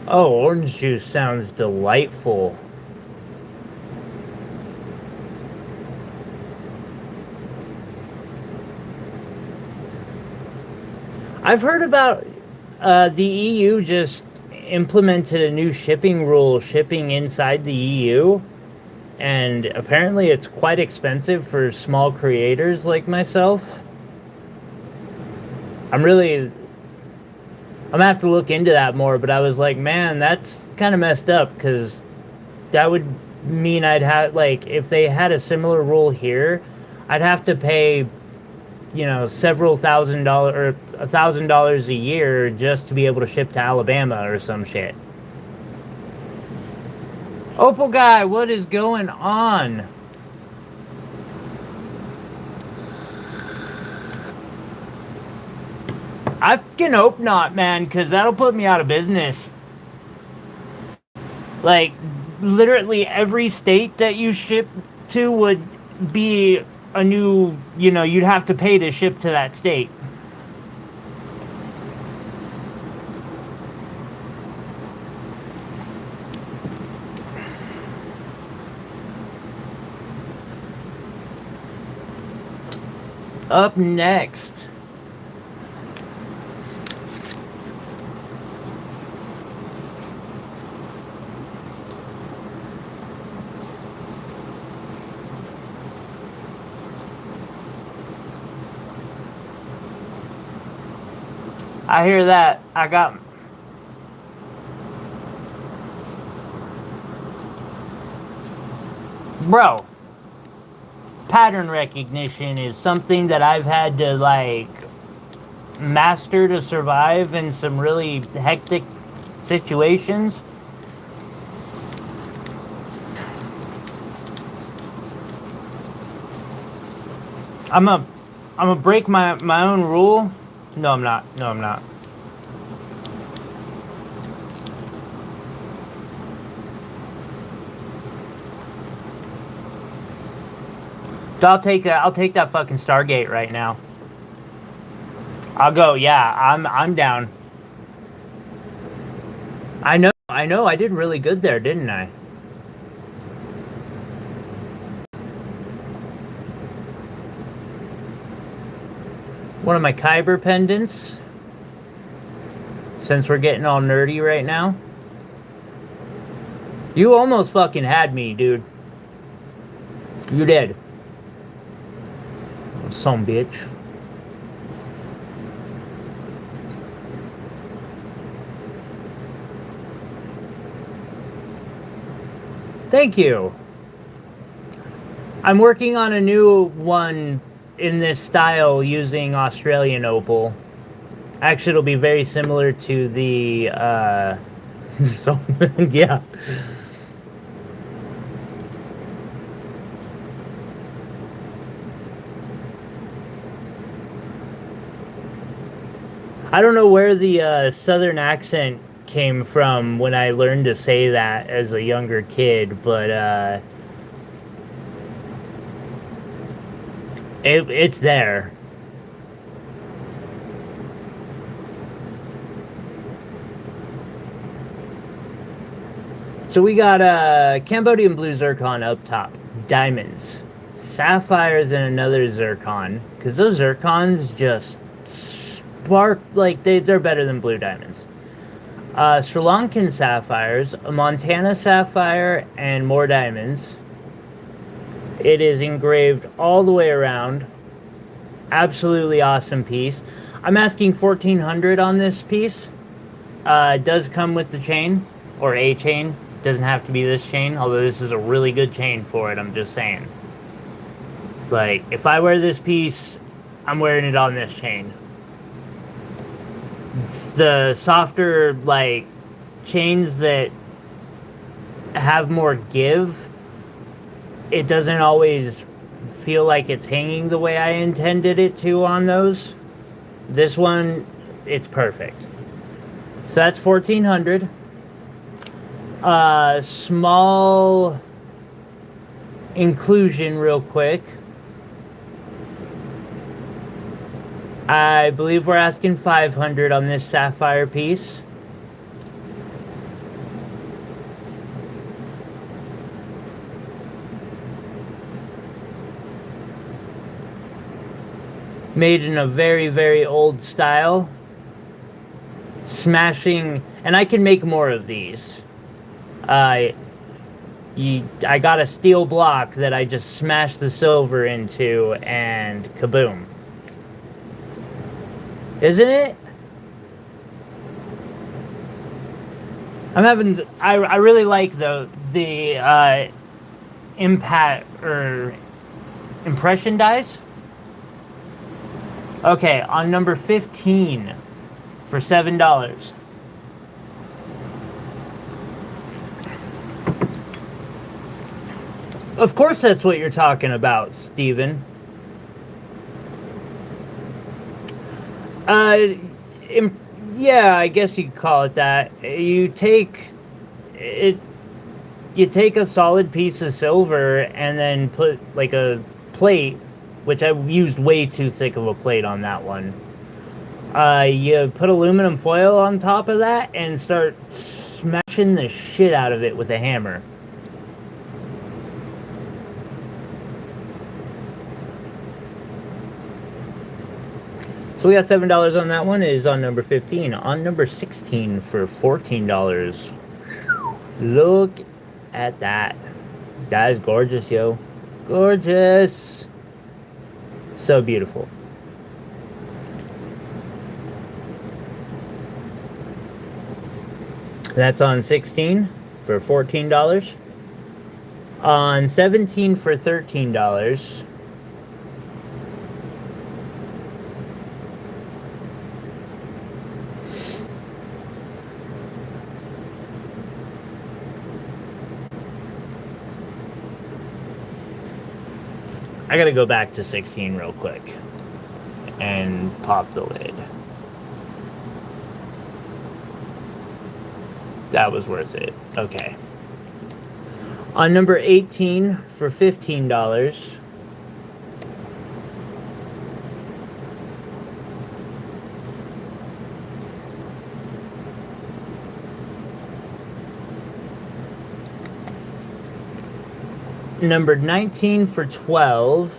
Oh, orange juice sounds delightful. I've heard about the EU just implemented a new shipping rule, shipping inside the EU, and apparently it's quite expensive for small creators like myself. I'm gonna have to look into that more, but I was like, man, that's kind of messed up, because that would mean I'd have, like, if they had a similar rule here, I'd have to pay, you know, several $1,000 or $1,000 a year just to be able to ship to Alabama or some shit. Opal guy, what is going on? I fucking hope not, man, because that'll put me out of business. Like, literally every state that you ship to would be a new, you know, you'd have to pay to ship to that state. Up next, I hear that. I got... Bro, pattern recognition is something that I've had to, like, master to survive in some really hectic situations. I'm gonna break my own rule. No, I'm not. No, I'm not. I'll take that. I'll take that fucking Stargate right now. I'll go. Yeah, I'm down. I know. I did really good there, didn't I? One of my Kyber pendants. Since we're getting all nerdy right now. You almost fucking had me, dude. You did. Some bitch. Thank you. I'm working on a new one in this style using Australian opal. Actually, it'll be very similar to the so yeah. I don't know where the southern accent came from when I learned to say that as a younger kid, but it's there. So we got Cambodian blue zircon up top, diamonds, sapphires, and another zircon, because those zircons just spark, like they're better than blue diamonds. Sri Lankan sapphires, a Montana sapphire, and more diamonds. It is engraved all the way around. Absolutely awesome piece. I'm asking $1,400 on this piece. It does come with the chain, or a chain. Doesn't have to be this chain, although this is a really good chain for it, I'm just saying. Like, if I wear this piece, I'm wearing it on this chain. It's the softer, like, chains that have more give. It doesn't always feel like it's hanging the way I intended it to on those. This one, it's perfect. So that's $1,400. Small inclusion real quick. I believe we're asking $500 on this sapphire piece. Made in a very, very old style. Smashing, and I can make more of these. I got a steel block that I just smashed the silver into, and kaboom. Isn't it? I really like the impact or impression dies. Okay, on number 15 for $7. Of course that's what you're talking about, Steven. Yeah, I guess you could call it that. You take a solid piece of silver and then put like a plate, which I used way too thick of a plate on that one. You put aluminum foil on top of that and start smashing the shit out of it with a hammer. So we got $7 on that one. It is on number 15. On number 16 for $14. Look at that. That is gorgeous, yo. Gorgeous. So beautiful. That's on 16 for $14. On 17 for $13. I gotta go back to 16 real quick and pop the lid. That was worth it. Okay. On number 18 for $15. Number 19 for $12.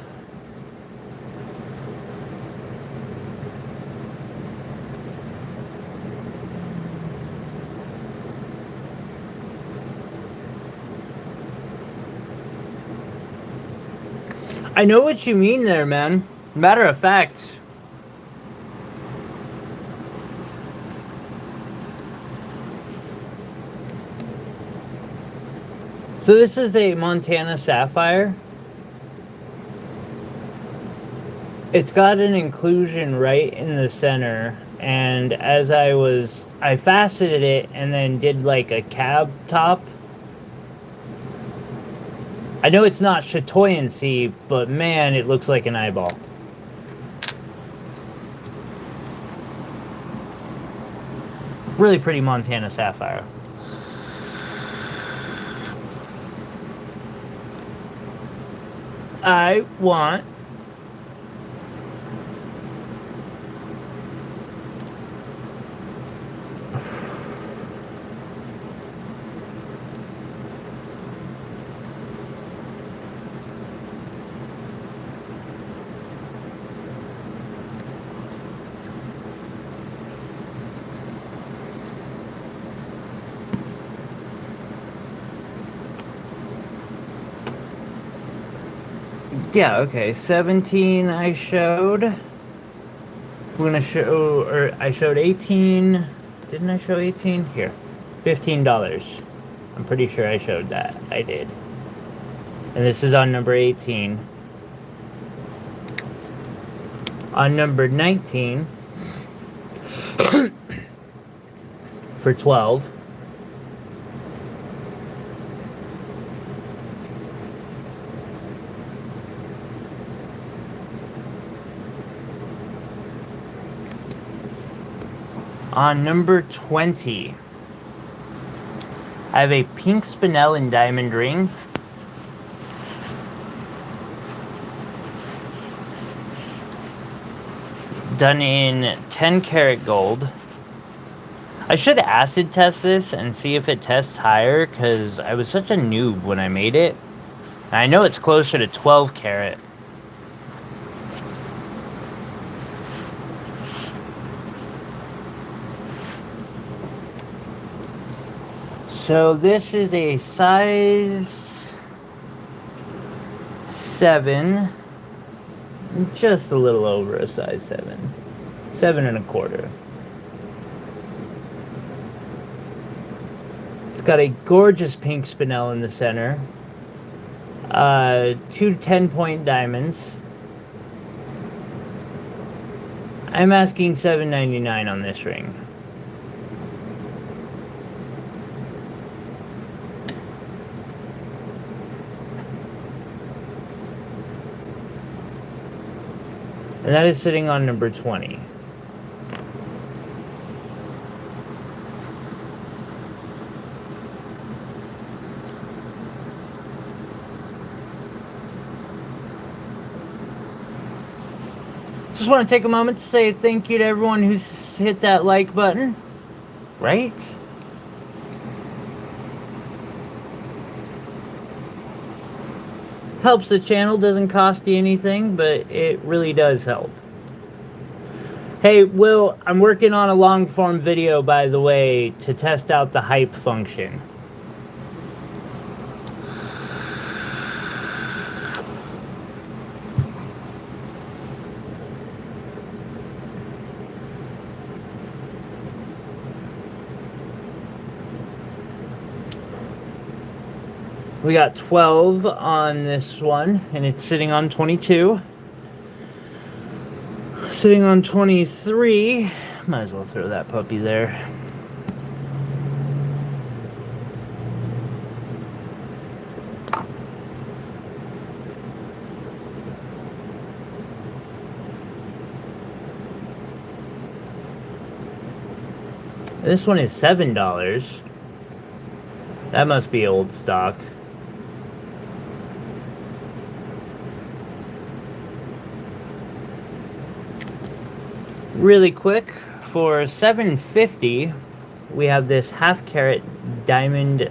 I know what you mean there, man. Matter of fact, so this is a Montana Sapphire. It's got an inclusion right in the center, and as I faceted it and then did like a cab top. I know it's not chatoyancy, but man, it looks like an eyeball. Really pretty Montana Sapphire. I want yeah, okay, 17 I showed. We're gonna show, or I showed 18. Didn't I show 18? Here, $15. I'm pretty sure I showed that. I did. And this is on number 18. On number 19 for 12. On number 20, I have a pink spinel and diamond ring. Done in 10 karat gold. I should acid test this and see if it tests higher, because I was such a noob when I made it. And I know it's closer to 12 karat. So this is a size 7, just a little over a size 7, 7 1/4. It's got a gorgeous pink spinel in the center, 2 10-point diamonds. I'm asking $7.99 on this ring. And that is sitting on number 20. Just want to take a moment to say thank you to everyone who's hit that like button. Right? Helps the channel, doesn't cost you anything, but it really does help. Hey, Will, I'm working on a long form video, by the way, to test out the hype function. We got 12 on this one, and it's sitting on 22. Sitting on 23. Might as well throw that puppy there. This one is $7. That must be old stock. Really quick, for $7.50, we have this half-carat diamond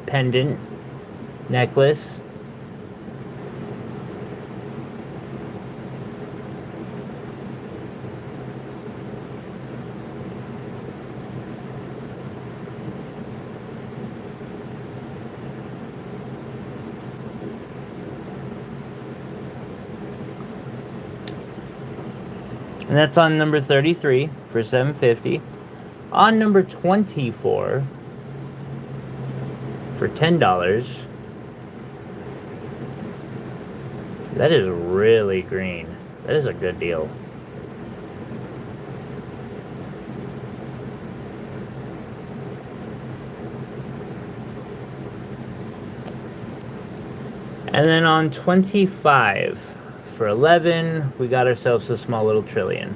pendant necklace. And that's on number 33 for $7.50. On number 24 for $10. That is really green. That is a good deal. And then on 25 for 11, we got ourselves a small little trillion.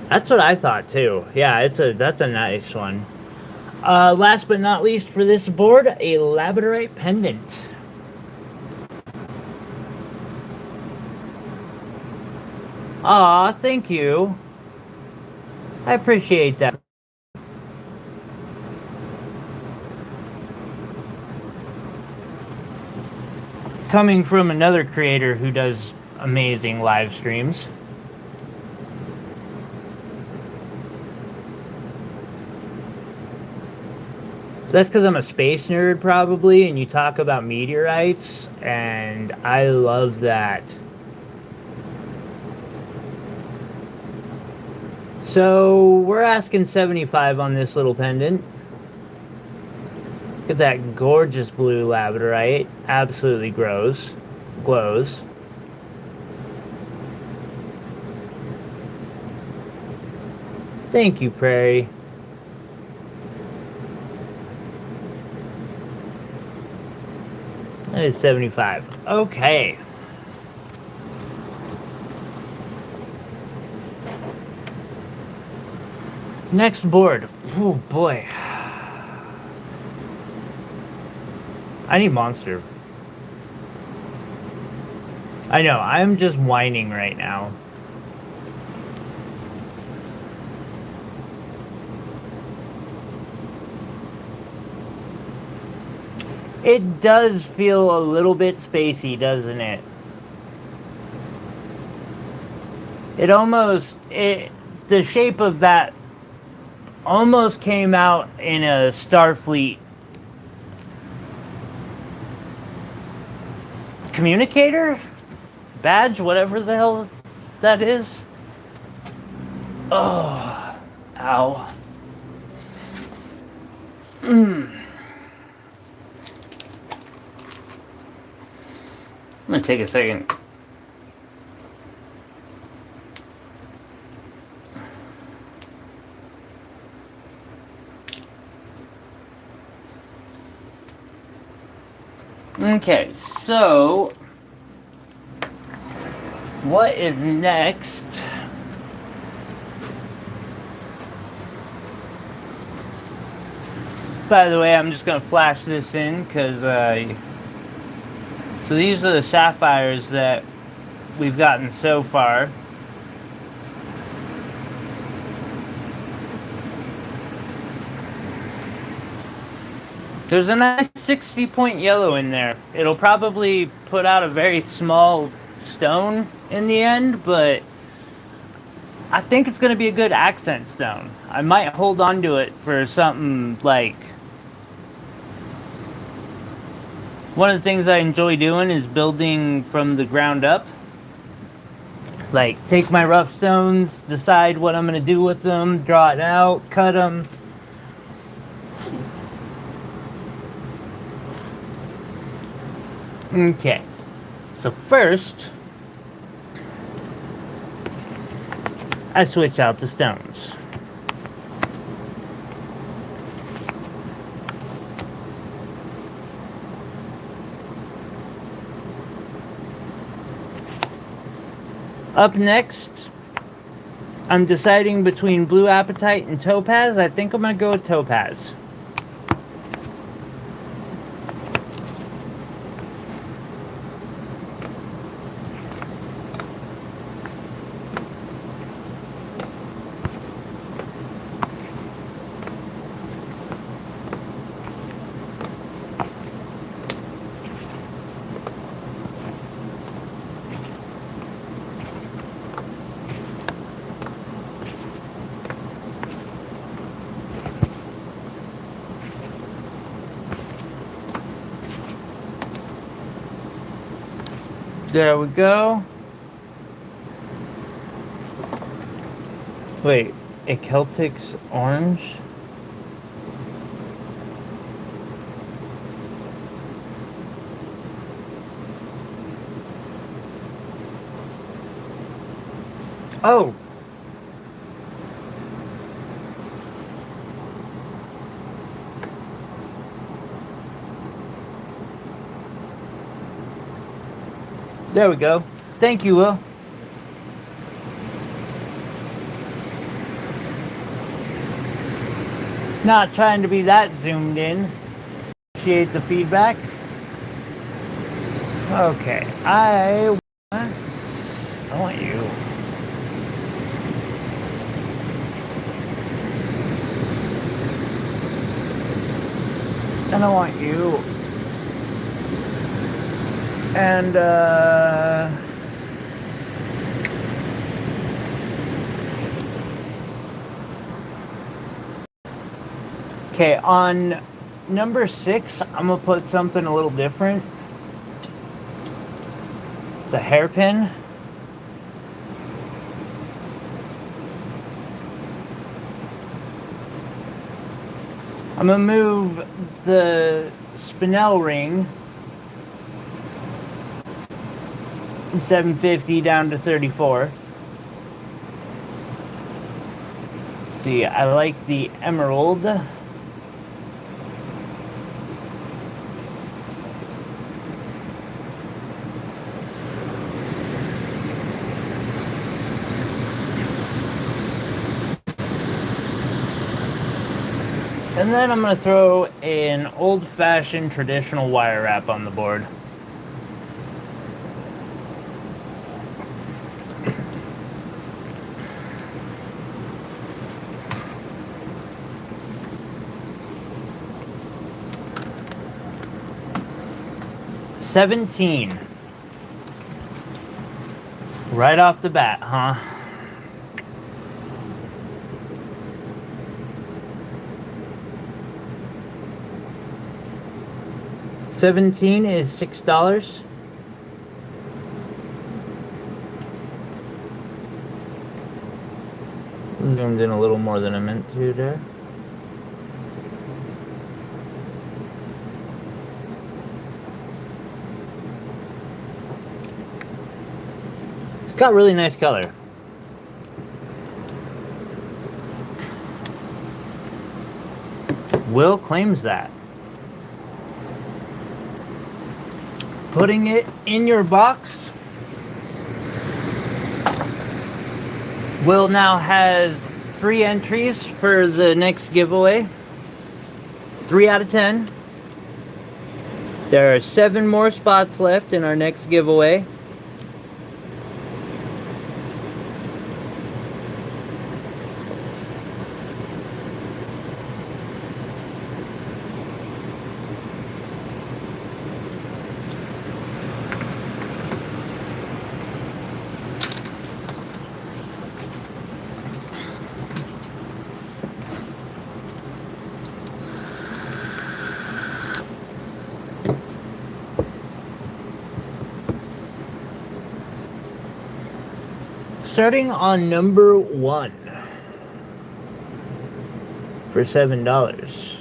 That's what I thought too. Yeah, that's a nice one. Last but not least for this board, a labradorite pendant. Aw, thank you. I appreciate that. Coming from another creator who does amazing live streams. That's because I'm a space nerd, probably, and you talk about meteorites, and I love that. So we're asking 75 on this little pendant. Look at that gorgeous blue labradorite. Absolutely glows. Thank you, Prairie. That is 75. Okay. Next board. Oh boy. I need monster. I know, I'm just whining right now. It does feel a little bit spacey, doesn't it? The shape of that almost came out in a Starfleet communicator? Badge? Whatever the hell that is. Oh. Ow. I'm gonna take a second. Okay, so what is next? By the way, I'm just gonna flash this in because so these are the sapphires that we've gotten so far. There's a nice 60-point yellow in there. It'll probably put out a very small stone in the end, but I think it's going to be a good accent stone. I might hold on to it for something like... One of the things I enjoy doing is building from the ground up. Like, take my rough stones, decide what I'm going to do with them, draw it out, cut them. Okay, so first, I switch out the stones. Up next, I'm deciding between blue apatite and topaz. I think I'm going to go with topaz. There we go. Wait, a Celtic's orange? Oh! There we go. Thank you, Will. Not trying to be that zoomed in. Appreciate the feedback. Okay, I want you. And I want you. And, okay, on number 6, I'm going to put something a little different. It's a hairpin. I'm going to move the spinel ring 750 down to 34. See, I like the emerald. And then I'm going to throw an old-fashioned traditional wire wrap on the board. $17. Right off the bat, huh? $17 is $6. Zoomed in a little more than I meant to there. It's got really nice color. Will claims that. Putting it in your box. Will now has 3 entries for the next giveaway. 3 out of 10. There are 7 more spots left in our next giveaway. Starting on number 1 for $7.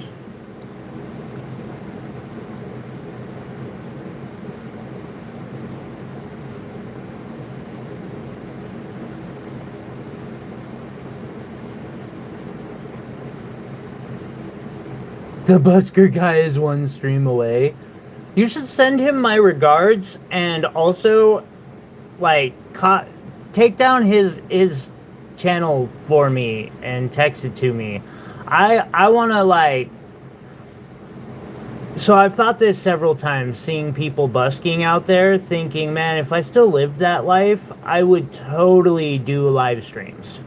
The busker guy is 1 stream away. You should send him my regards, and also, like, take down his channel for me and text it to me. I want to, like... So I've thought this several times, seeing people busking out there, thinking, man, if I still lived that life, I would totally do live streams.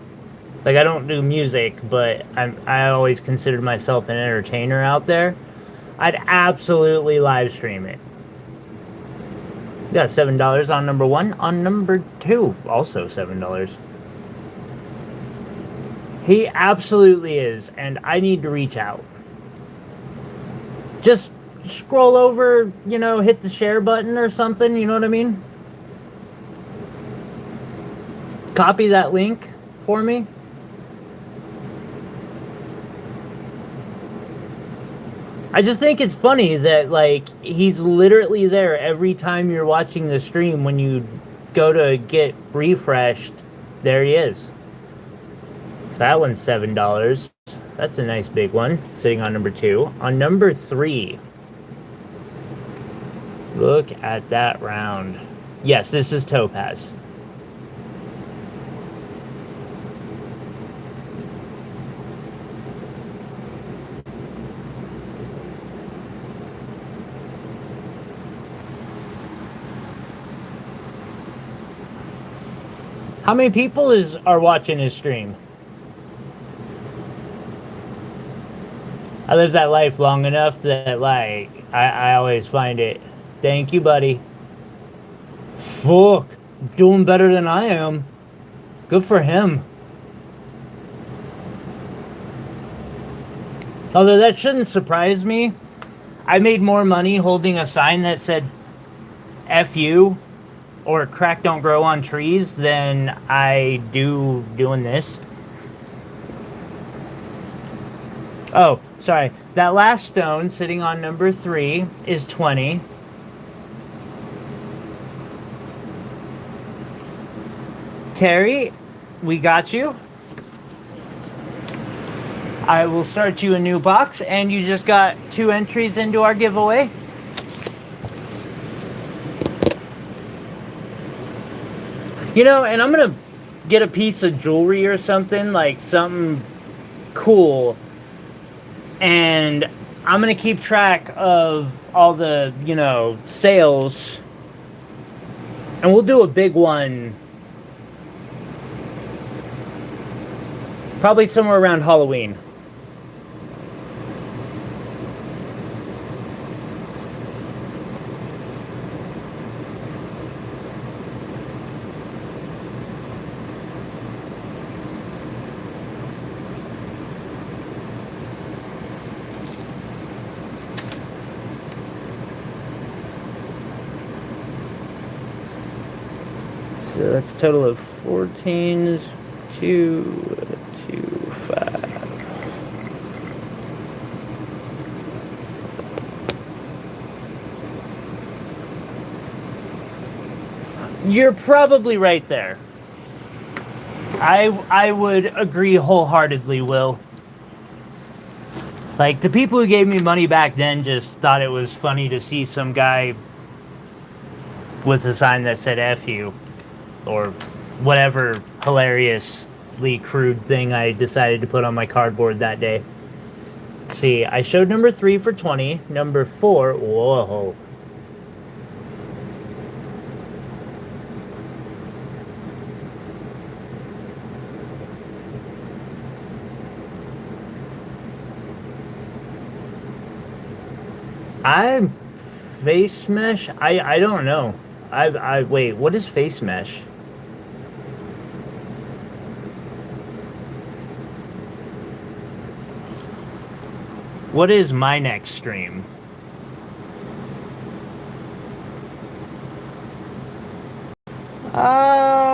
Like, I don't do music, but I always considered myself an entertainer out there. I'd absolutely live stream it. Got $7 on number 1. On number 2, also $7. He absolutely is, and I need to reach out. Just scroll over, you know, hit the share button or something, you know what I mean? Copy that link for me. I just think it's funny that, like, he's literally there every time you're watching the stream. When you go to get refreshed, there he is. So that one's $7. That's a nice big one, sitting on number 2. On number 3, look at that round. Yes, this is topaz. How many people are watching his stream? I lived that life long enough that, like, I always find it. Thank you, buddy. Fuck. Doing better than I am. Good for him. Although that shouldn't surprise me. I made more money holding a sign that said F you or crack don't grow on trees than I do doing this. Oh, sorry. That last stone sitting on number 3 is 20. Terry, we got you. I will start you a new box, and you just got 2 entries into our giveaway. You know, and I'm gonna get a piece of jewelry or something, like something cool, and I'm gonna keep track of all the, you know, sales, and we'll do a big one probably somewhere around Halloween. So that's a total of 14, 2, 2, 5. You're probably right there. I would agree wholeheartedly, Will. Like, the people who gave me money back then just thought it was funny to see some guy with a sign that said F you, or whatever hilariously crude thing I decided to put on my cardboard that day. See, I showed number 3 for 20, number 4, whoa. I'm face mesh? I don't know. Wait, what is face mesh? What is my next stream?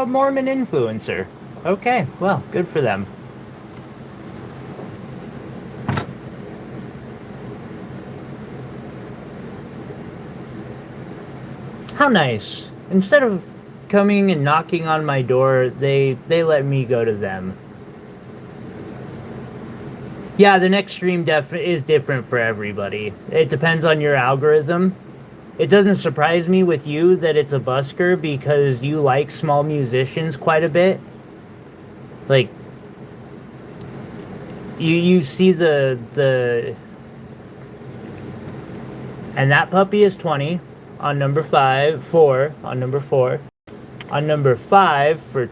a Mormon influencer. Okay, well, good for them. How nice. Instead of coming and knocking on my door, they let me go to them. Yeah, the next stream is different for everybody. It depends on your algorithm. It doesn't surprise me with you that it's a busker because you like small musicians quite a bit. Like, you see the and that puppy is 20 on number 4 on number 4 on number 5 for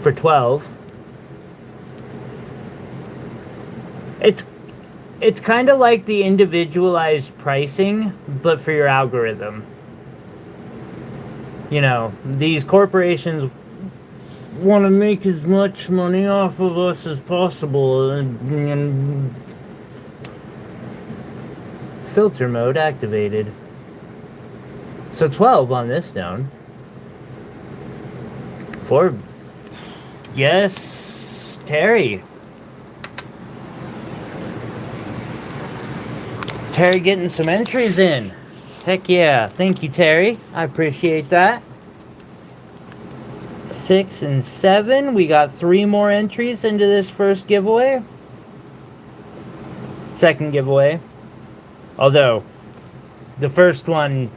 $12. It's kind of like the individualized pricing, but for your algorithm. You know, these corporations want to make as much money off of us as possible, and filter mode activated. So 12 on this stone. 4. Yes, Terry. Terry getting some entries in. Heck yeah. Thank you, Terry. I appreciate that. 6 and 7. We got 3 more entries into this first giveaway. Second giveaway. Although, the first one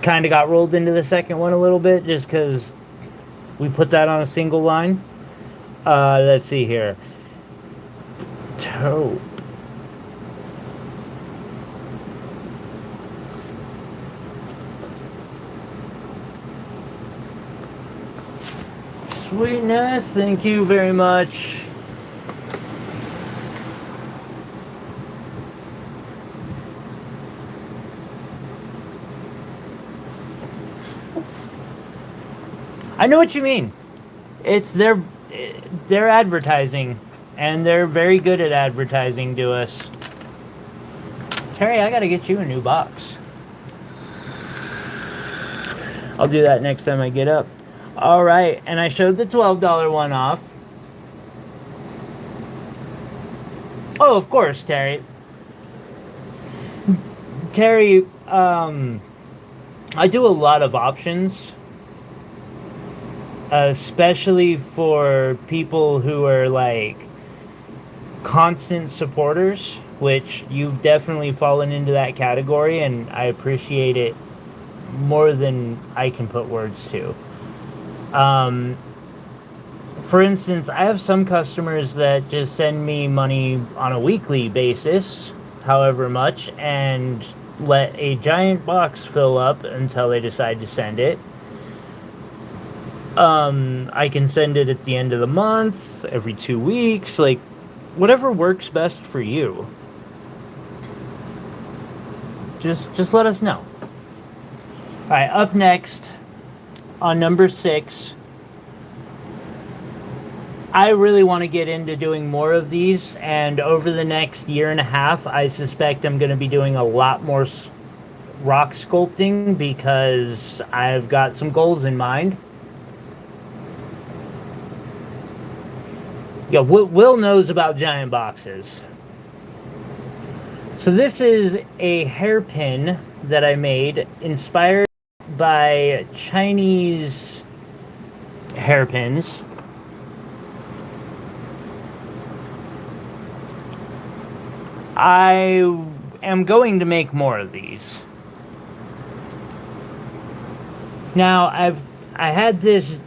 kind of got rolled into the second one a little bit just because we put that on a single line. Let's see here. Taupe. Sweetness, thank you very much. I know what you mean. It's their advertising, and they're very good at advertising to us. Terry, I gotta get you a new box. I'll do that next time I get up. All right, and I showed the $12 one off. Oh, of course, Terry. Terry, I do a lot of options, especially for people who are like constant supporters, which you've definitely fallen into that category, and I appreciate it more than I can put words to. For instance, I have some customers that just send me money on a weekly basis, however much, and let a giant box fill up until they decide to send it. I can send it at the end of the month, every 2 weeks, like whatever works best for you. Just let us know. All right, up next on number 6, I really want to get into doing more of these, and over the next year and a half, I suspect I'm going to be doing a lot more rock sculpting because I've got some goals in mind. Yeah, Will knows about giant boxes. So this is a hairpin that I made, inspired by Chinese hairpins. I am going to make more of these. Now, I had this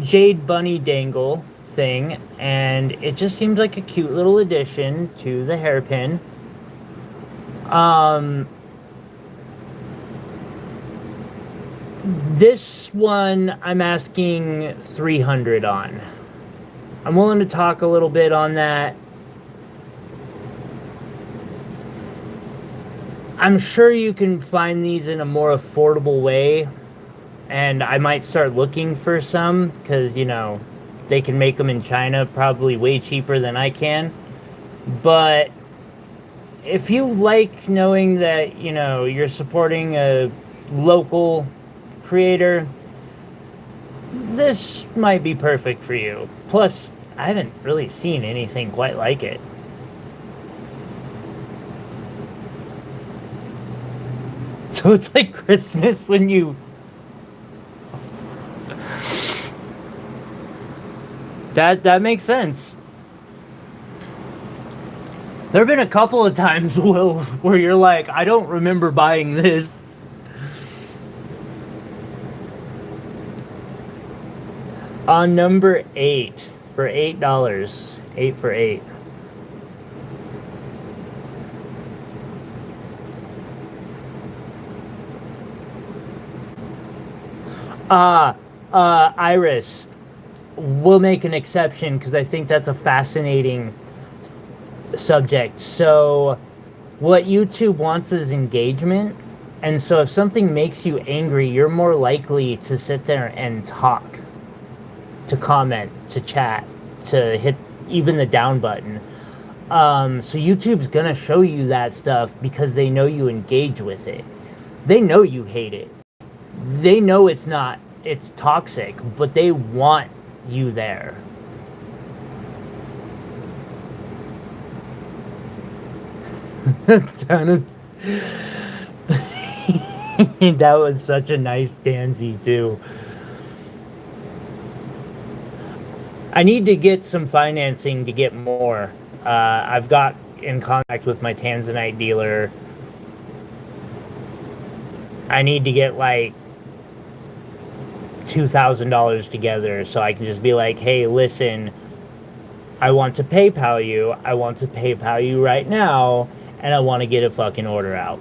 jade bunny dangle thing, and it just seems like a cute little addition to the hairpin. This one I'm asking $300 on. I'm willing to talk a little bit on that. I'm sure you can find these in a more affordable way, and I might start looking for some because, you know, they can make them in China probably way cheaper than I can. But if you like knowing that, you know, you're supporting a local creator, this might be perfect for you. Plus, I haven't really seen anything quite like it. So it's like Christmas when you... That makes sense. There have been a couple of times, Will, where you're like, I don't remember buying this. On number 8 for $8. 8 for 8. Iris. We'll make an exception because I think that's a fascinating subject. So what YouTube wants is engagement, and so if something makes you angry, you're more likely to sit there and talk, to comment, to chat, to hit even the down button. So YouTube's gonna show you that stuff because they know you engage with it. They know you hate it. They know it's toxic, but they want you there. That was such a nice Danzy too. I need to get some financing to get more. I've got in contact with my Tanzanite dealer. I need to get like $2,000 together so I can just be like, hey, listen, I want to PayPal you. I want to PayPal you right now, and I want to get a fucking order out.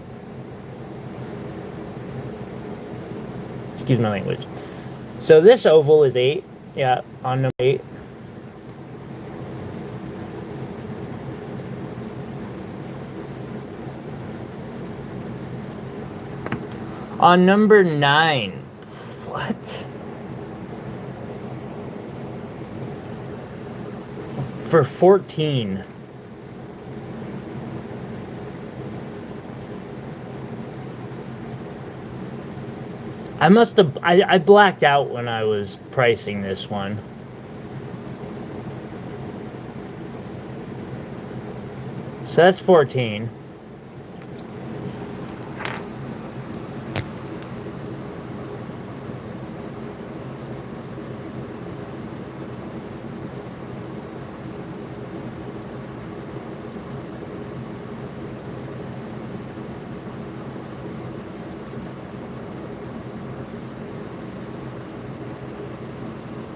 Excuse my language. So this oval is 8. Yeah, on number 8. On number 9. What? For 14. I blacked out when I was pricing this one. So that's 14.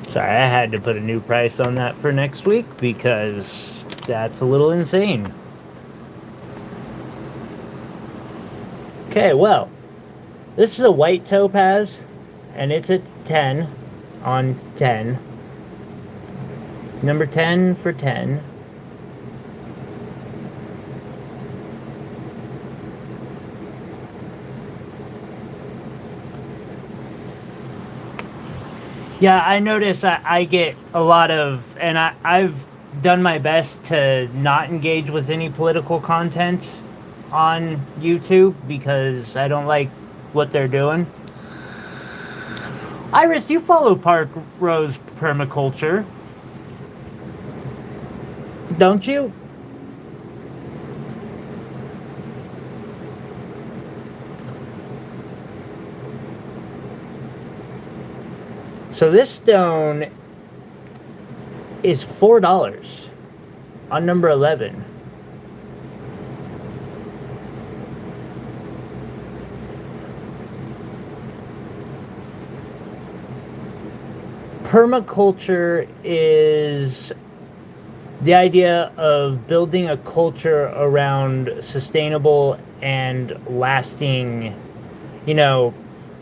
Sorry, I had to put a new price on that for next week because that's a little insane. Okay, well, this is a white topaz, and it's a 10 on 10. Number 10 for 10. Yeah, I notice I get a lot of, and I've done my best to not engage with any political content on YouTube because I don't like what they're doing. Iris, you follow Park Rose Permaculture, don't you? So this stone is $4 on number 11. Permaculture is the idea of building a culture around sustainable and lasting,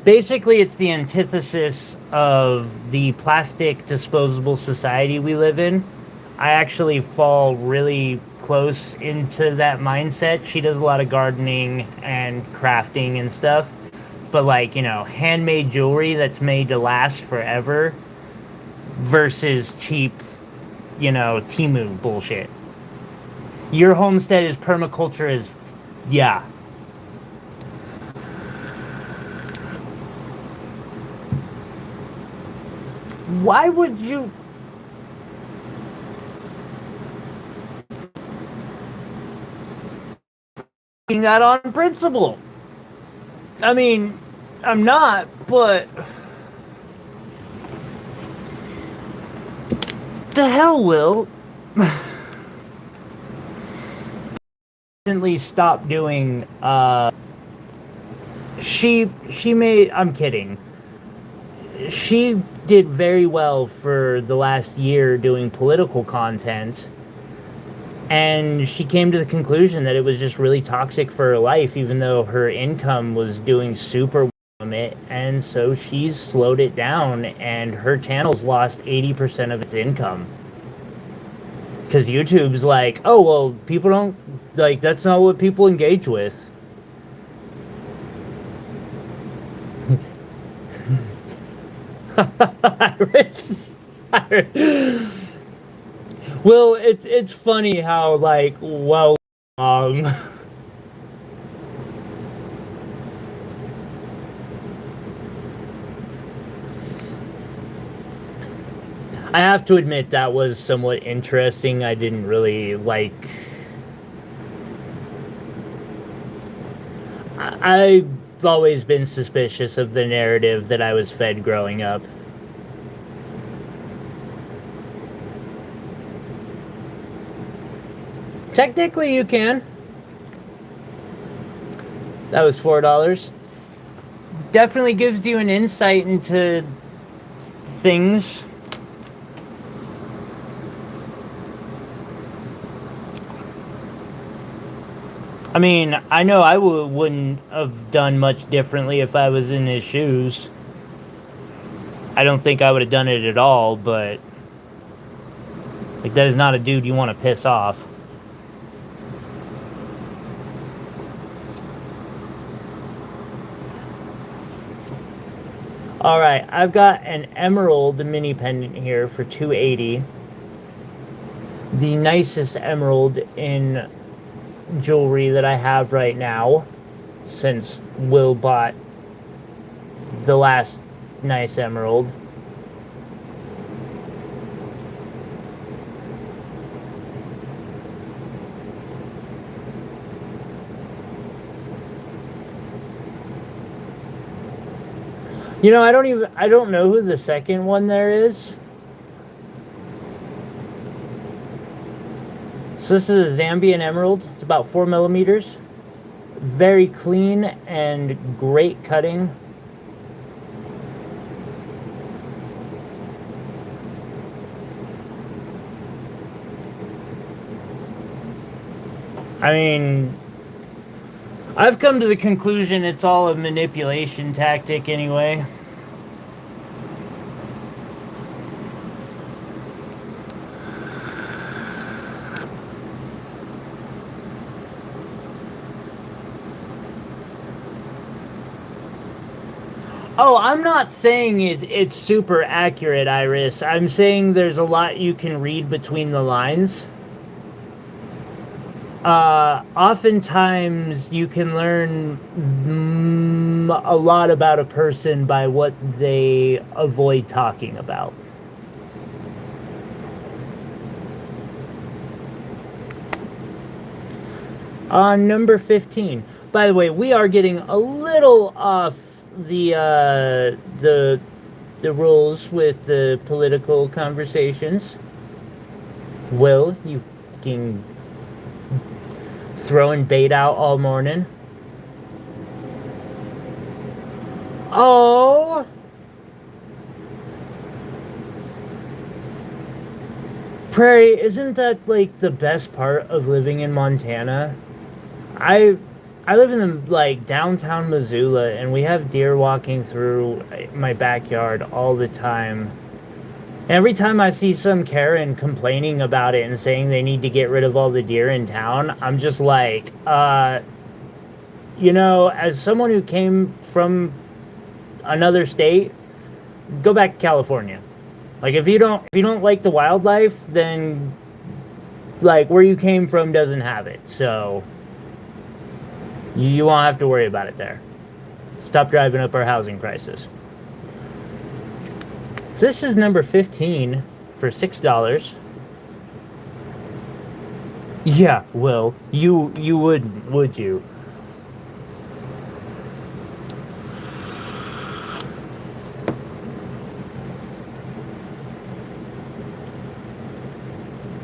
basically it's the antithesis of the plastic disposable society we live in. I actually fall really close into that mindset. She does a lot of gardening and crafting and stuff, but handmade jewelry that's made to last forever versus cheap, Temu bullshit. Your homestead is permaculture is, yeah. Why would you? That on principle. I mean, I'm not, but the hell, Will. Recently stopped doing. She made. I'm kidding. She did very well for the last year doing political content. And she came to the conclusion that it was just really toxic for her life, even though her income was doing super well from it. And so she's slowed it down, and her channel's lost 80% of its income. Because YouTube's like, oh, well, people don't, like, that's not what people engage with. Iris. Well, it's funny how, like, well, I have to admit that was somewhat interesting. I didn't really like. I've always been suspicious of the narrative that I was fed growing up. Technically, you can. That was $4. Definitely gives you an insight into things. I mean, I know I wouldn't have done much differently if I was in his shoes. I don't think I would have done it at all, but like, that is not a dude you want to piss off. Alright, I've got an emerald mini pendant here for $2.80. The nicest emerald in jewelry that I have right now, since Will bought the last nice emerald. You know, I don't know who the second one there is. So this is a Zambian emerald. It's about 4 millimeters. Very clean and great cutting. I mean, I've come to the conclusion it's all a manipulation tactic anyway. Oh, I'm not saying it's super accurate, Iris. I'm saying there's a lot you can read between the lines. Oftentimes you can learn a lot about a person by what they avoid talking about. Number 15. By the way, we are getting a little off the rules with the political conversations. Will, you fucking throwing bait out all morning. Oh! Prairie, isn't that like the best part of living in Montana? I live in the, like, downtown Missoula, and we have deer walking through my backyard all the time. Every time I see some Karen complaining about it and saying they need to get rid of all the deer in town, I'm just like, you know, as someone who came from another state, go back to California. Like, if you don't like the wildlife, then like where you came from doesn't have it, so you won't have to worry about it there. Stop driving up our housing prices. So this is number 15 for $6. Yeah, Will, you would you?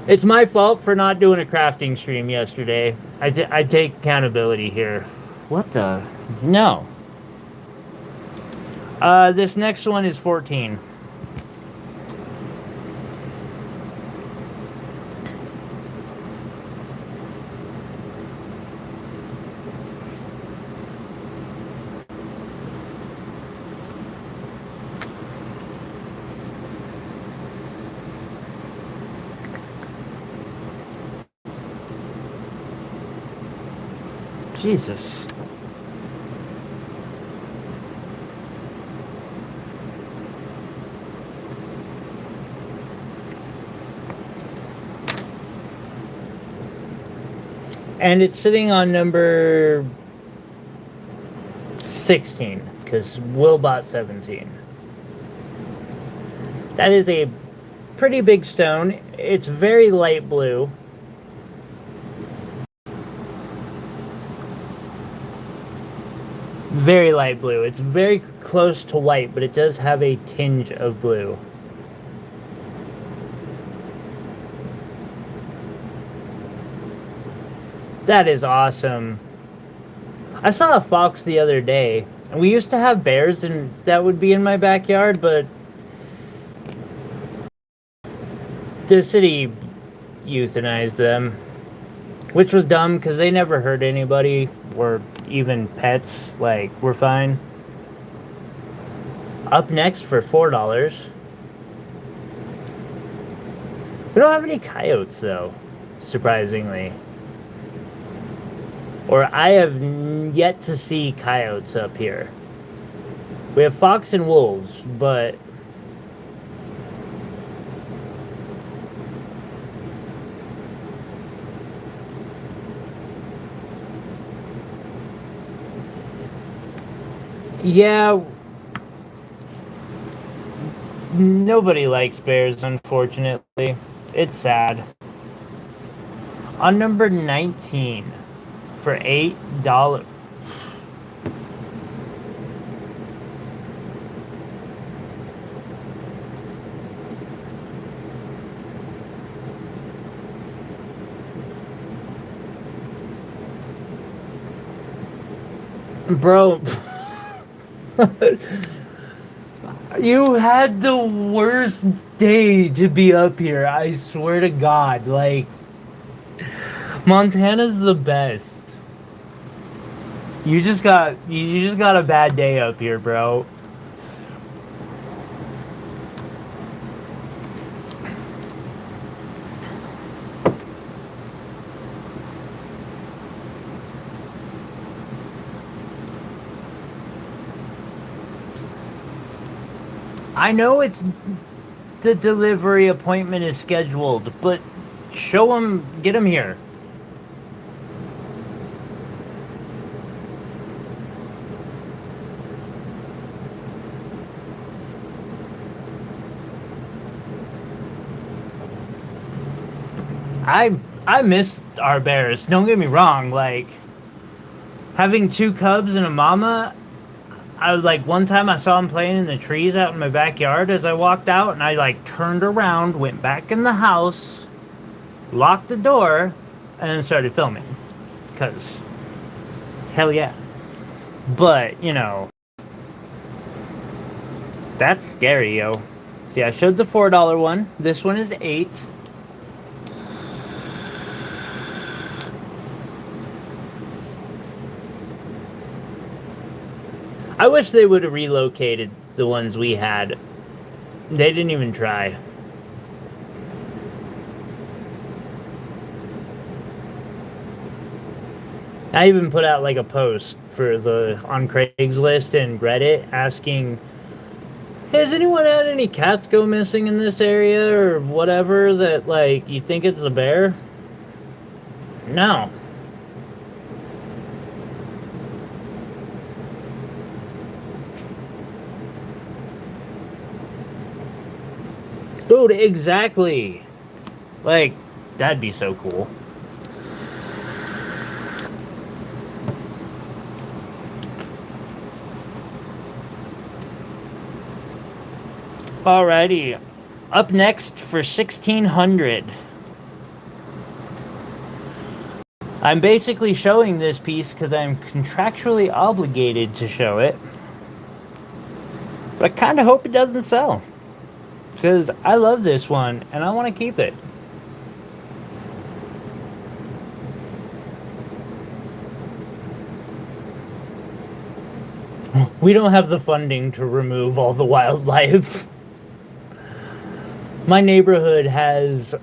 It's my fault for not doing a crafting stream yesterday. I take accountability here. What the? No. This next one is 14. Jesus. And it's sitting on number 16, because Will bought 17. That is a pretty big stone. It's very light blue. Very light blue. It's very close to white, but it does have a tinge of blue. That is awesome. I saw a fox the other day. And we used to have bears and that would be in my backyard, but the city euthanized them. Which was dumb because they never hurt anybody or even pets. Like, we're fine. Up next for $4. We don't have any coyotes though, surprisingly. Or I have yet to see coyotes up here. We have fox and wolves, but yeah, nobody likes bears, unfortunately. It's sad. On number 19 for $8. Bro, you had the worst day to be up here, I swear to God. Like, Montana's the best. You just got a bad day up here, bro. I know it's the delivery appointment is scheduled, but show them, get them here. I miss our bears. Don't get me wrong. Like, having 2 cubs and a mama, I was like, one time I saw them playing in the trees out in my backyard as I walked out, and I like turned around, went back in the house, locked the door, and then started filming. Because, hell yeah. But, you know, that's scary, yo. See, I showed the $4 one. This one is $8. I wish they would have relocated the ones we had. They didn't even try. I even put out like a post for on Craigslist and Reddit asking, has anyone had any cats go missing in this area or whatever that like you think it's the bear? No. Dude, exactly. Like, that'd be so cool. Alrighty. Up next for 1600. I'm basically showing this piece because I'm contractually obligated to show it. But I kind of hope it doesn't sell. Because I love this one and I want to keep it. We don't have the funding to remove all the wildlife. My neighborhood has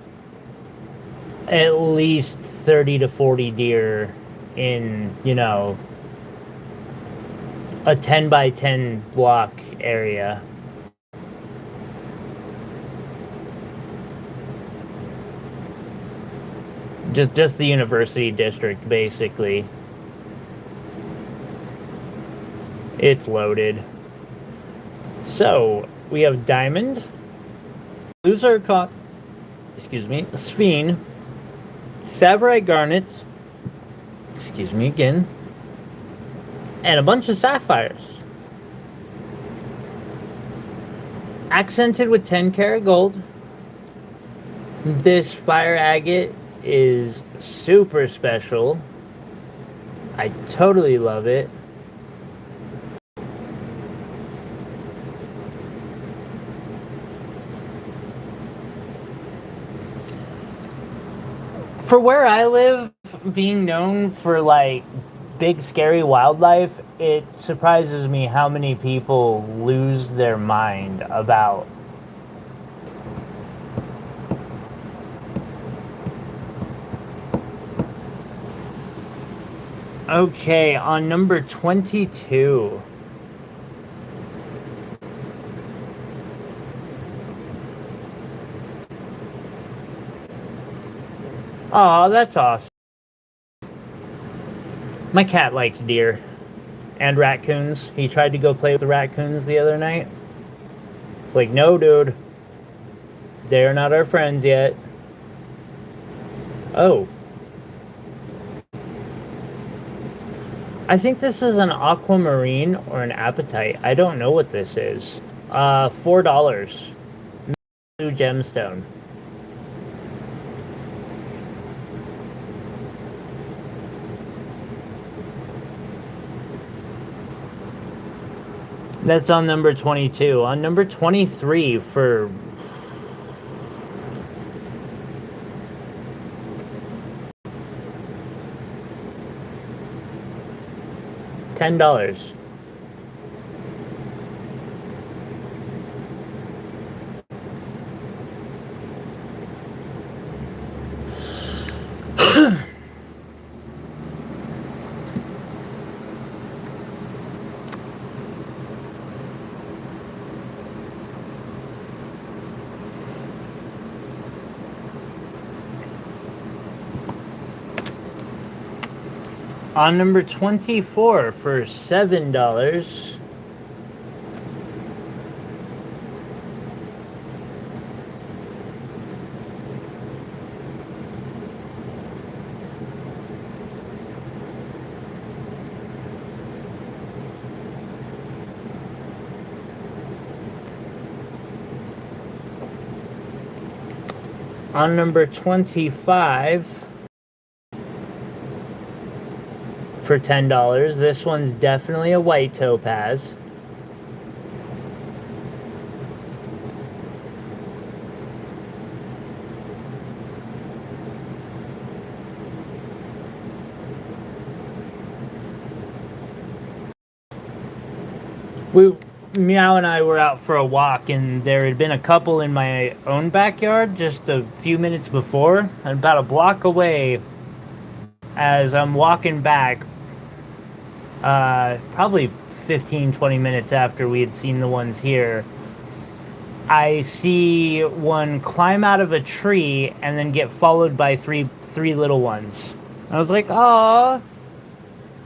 at least 30 to 40 deer in, you know, a 10 by 10 block area. Just the university district, basically. It's loaded. So, we have diamond, blue zircon, excuse me, sphene, saphire garnets, excuse me again, and a bunch of sapphires. Accented with 10 karat gold. This fire agate is super special. I totally love it. For where I live, being known for like big scary wildlife, it surprises me how many people lose their mind about okay, on number 22. Oh, that's awesome. My cat likes deer and raccoons. He tried to go play with the raccoons the other night. It's like, no, dude. They're not our friends yet. Oh. I think this is an aquamarine or an apatite. I don't know what this is. $4. Blue gemstone. That's on number 22. On number 23 for $10. On number 24 for $7. On number 25 for $10. This one's definitely a white topaz. Meow and I were out for a walk, and there had been a couple in my own backyard just a few minutes before, and about a block away as I'm walking back, probably 15-20 minutes after we had seen the ones here, I see one climb out of a tree and then get followed by three little ones. I was like, "Aw,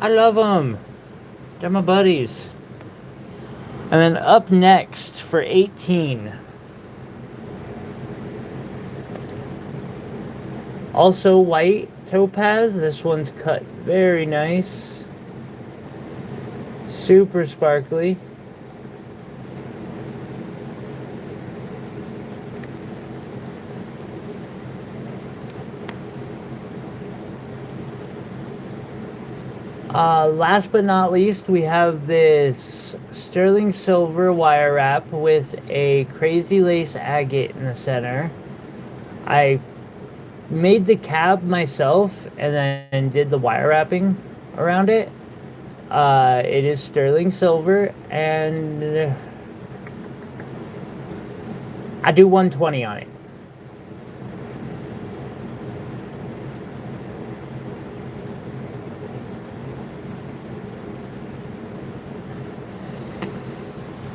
I love them. They're my buddies." And then up next for 18. Also white topaz. This one's cut very nice. Super sparkly. Last but not least, we have this sterling silver wire wrap with a crazy lace agate in the center. I made the cap myself and then did the wire wrapping around it. It is sterling silver, and I do 120 on it.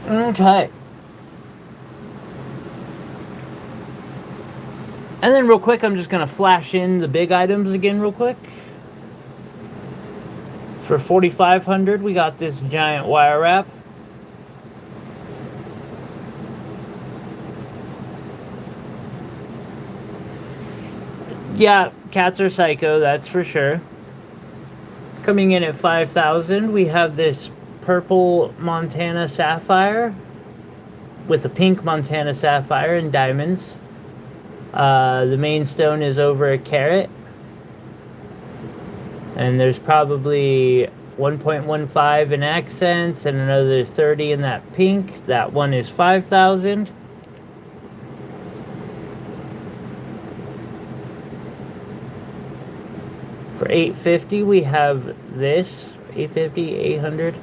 Okay. And then real quick, I'm just going to flash in the big items again real quick. For 4,500, we got this giant wire wrap. Yeah, cats are psycho, that's for sure. Coming in at 5,000, we have this purple Montana Sapphire with a pink Montana Sapphire and diamonds. The main stone is over a carat. And there's probably 1.15 in accents and another 30 in that pink. That one is 5,000. For 850, we have this. 850, 800.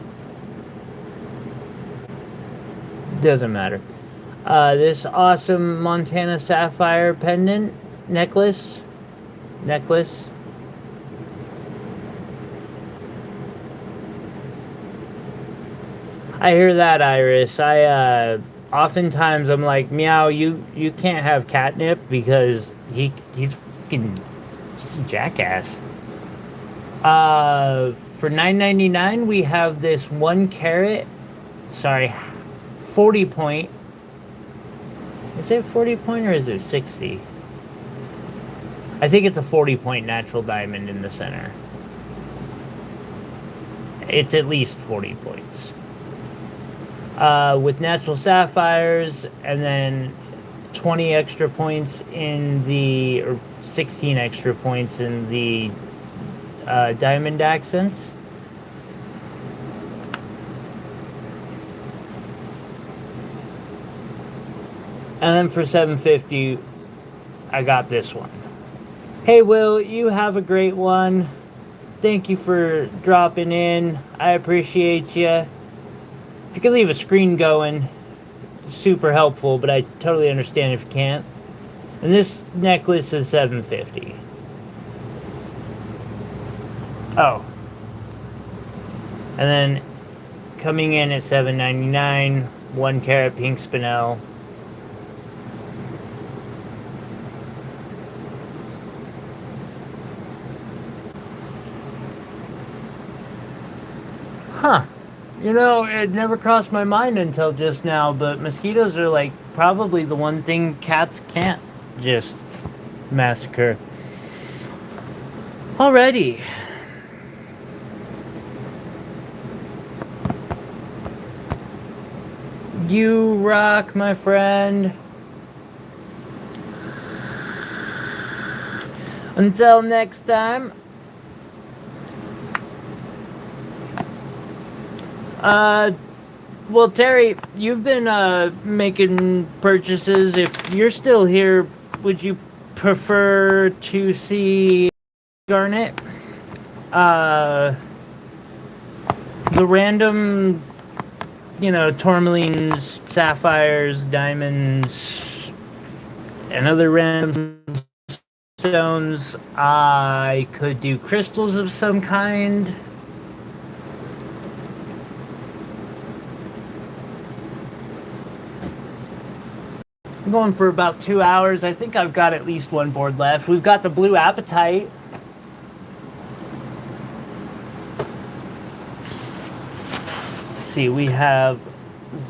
Doesn't matter. This awesome Montana Sapphire pendant necklace. I hear that, Iris. Oftentimes I'm like, meow, you can't have catnip because he's fucking just a jackass. For $9.99 we have this 1 carat, 40 point. Is it 40 point or is it 60? I think it's a 40 point natural diamond in the center. It's at least 40 points. With natural sapphires, and then 20 extra points in the, or 16 extra points in the diamond accents. And then for $7.50, I got this one. Hey, Will, you have a great one. Thank you for dropping in. I appreciate you. If you could leave a screen going, super helpful, but I totally understand if you can't. And this necklace is $7.50. Oh. And then coming in at $7.99, 1 carat pink spinel. Huh. You know, it never crossed my mind until just now, but mosquitoes are like probably the one thing cats can't just massacre. Alrighty. You rock, my friend. Until next time. Well, Terry, you've been making purchases. If you're still here, would you prefer to see garnet? The random, tourmalines, sapphires, diamonds, and other random stones. I could do crystals of some kind. I'm going for about 2 hours. I think I've got at least one board left. We've got the blue apatite. see, we have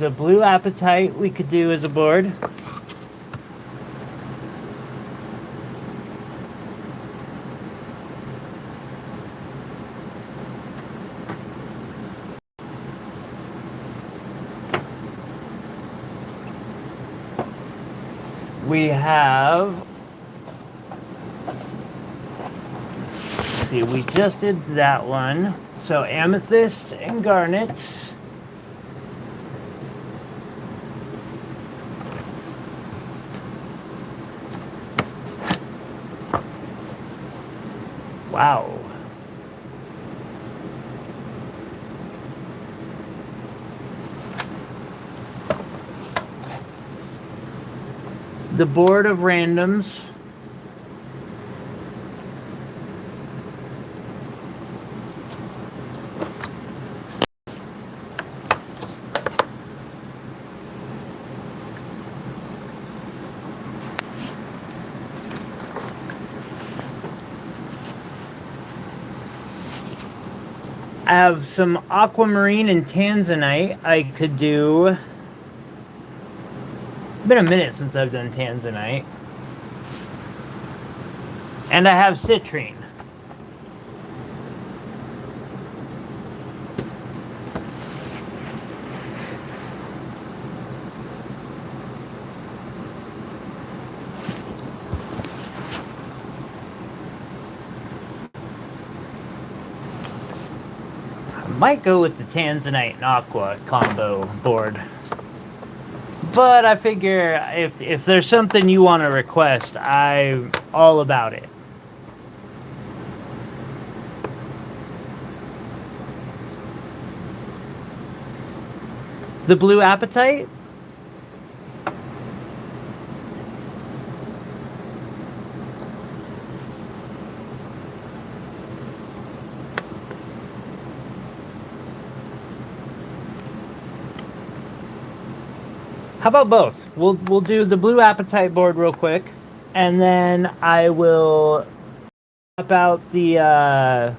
the blue apatite we could do as a board. We have, let's see, we just did that one. So amethyst and garnets. Wow. The board of randoms. I have some aquamarine and tanzanite I could do. It's been a minute since I've done tanzanite. And I have citrine. Might go with the tanzanite and aqua combo board, but I figure if there's something you want to request, I'm all about it. The blue apatite. How about both? We'll do the blue apatite board real quick, and then I will about the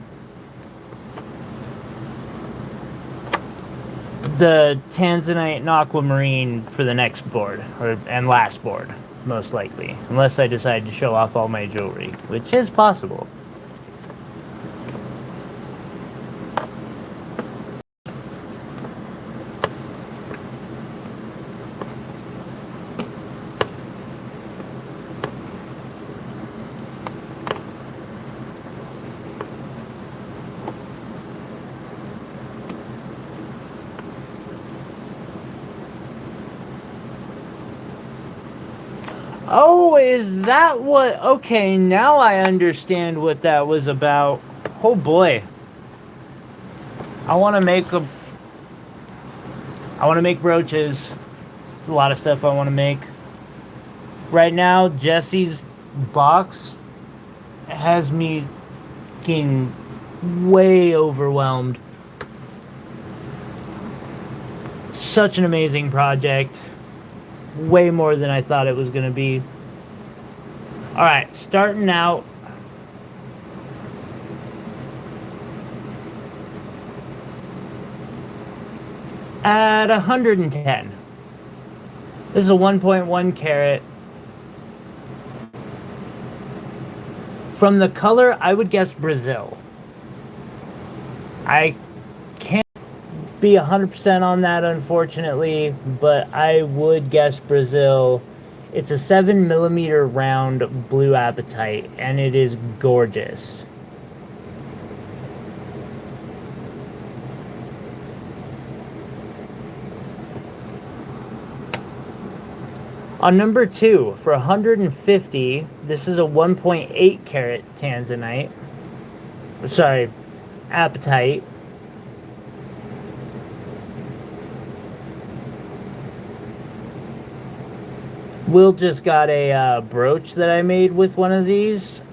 tanzanite and aquamarine for the next board, and last board, most likely, unless I decide to show off all my jewelry, which is possible. Oh, is that what? Okay, now I understand what that was about. Oh boy. I want to make brooches. A lot of stuff I want to make. Right now, Jesse's box has me getting way overwhelmed. Such an amazing project. Way more than I thought it was going to be. Alright, starting out. At 110. This is a 1.1 carat. From the color, I would guess Brazil. I can't be 100% on that, unfortunately, but I would guess Brazil. It's a 7mm round blue apatite, and it is gorgeous. On number 2, for 150, this is a 1.8 carat tanzanite. Sorry, apatite. Will just got a brooch that I made with one of these.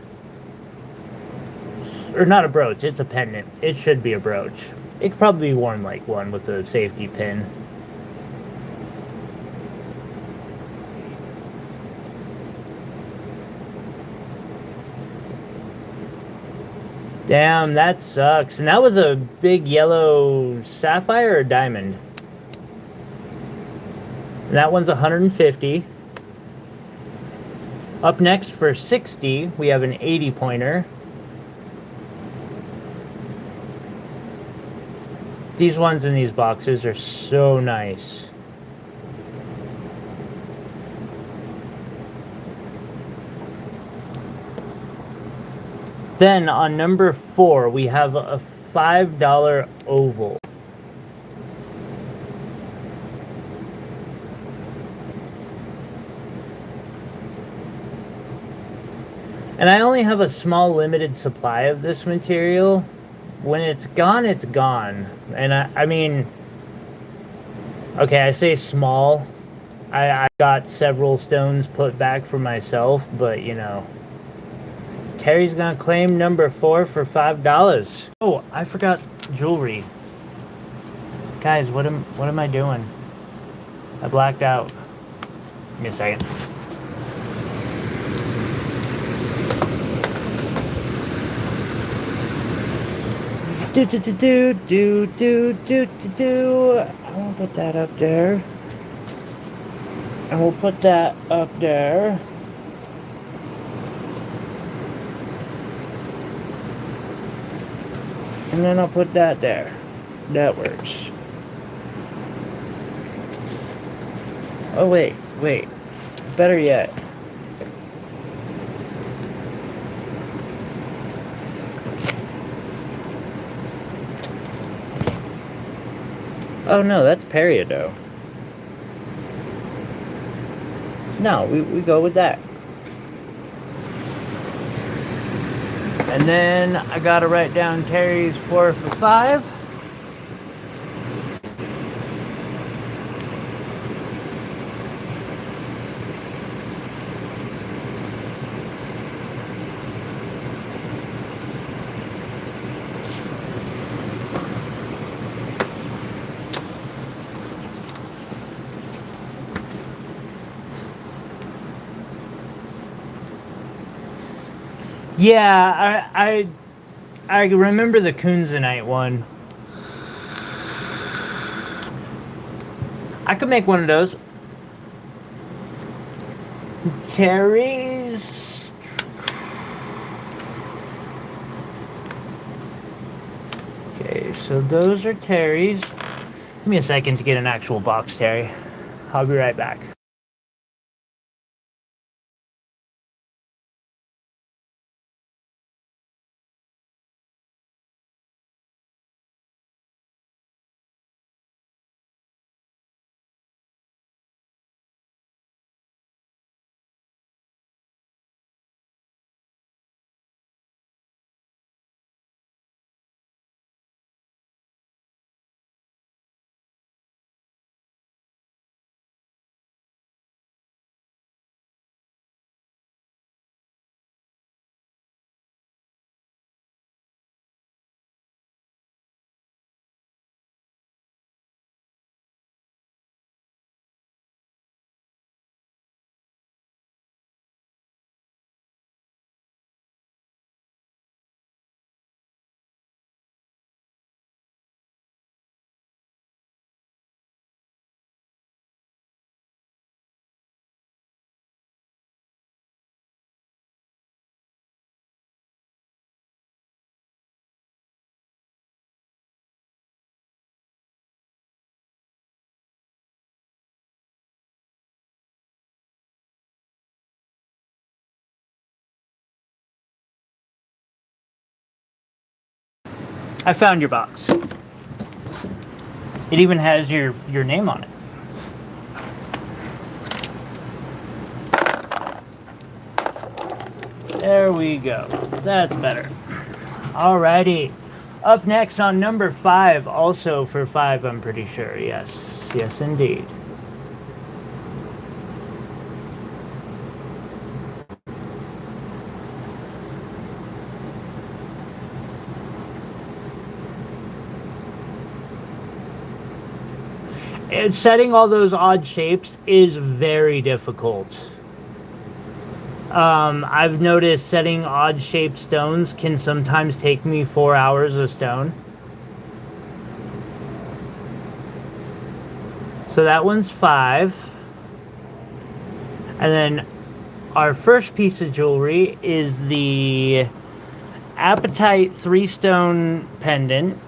Or not a brooch, it's a pendant. It should be a brooch. It could probably be worn like one with a safety pin. Damn, that sucks. And that was a big yellow sapphire or diamond? And that one's 150. Up next for 60, we have an 80 pointer. These ones in these boxes are so nice. Then on number 4, we have a $5 oval. And I only have a small limited supply of this material. When it's gone, it's gone. And I mean, okay, I say small. I got several stones put back for myself, but you know, Terry's gonna claim number 4 for $5. Oh, I forgot jewelry. Guys, what am I doing? I blacked out. Give me a second. I will put that up there. And we'll put that up there. And then I'll put that there. That works. Oh, wait. Better yet. Oh, no, that's peridot. No, we go with that. And then I gotta write down Terry's 4 for 5. Yeah, I remember the Kunzanite one. I could make one of those. Terry's. Okay, so those are Terry's. Give me a second to get an actual box, Terry. I'll be right back. I found your box. It even has your name on it. There we go. That's better. Alrighty. Up next on number 5, also for 5, I'm pretty sure. Yes, indeed. Setting all those odd shapes is very difficult. I've noticed setting odd shaped stones can sometimes take me 4 hours a stone. So that one's 5. And then our first piece of jewelry is the Apatite 3-stone pendant.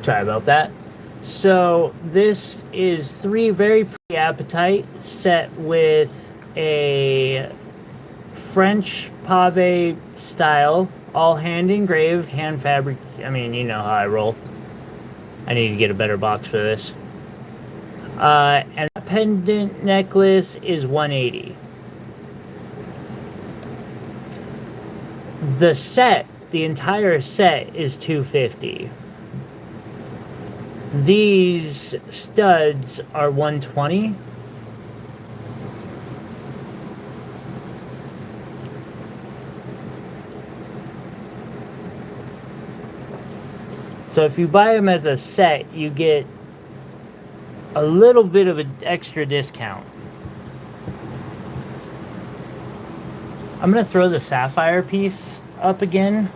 Sorry about that. So this is 3 very pretty apatite set with a French pave style, all hand engraved, hand fabric. I mean, you know how I roll. I need to get a better box for this. And the pendant necklace is $180. The set, the entire set, is $250. These studs are $120. So if you buy them as a set, you get a little bit of an extra discount. I'm going to throw the sapphire piece up again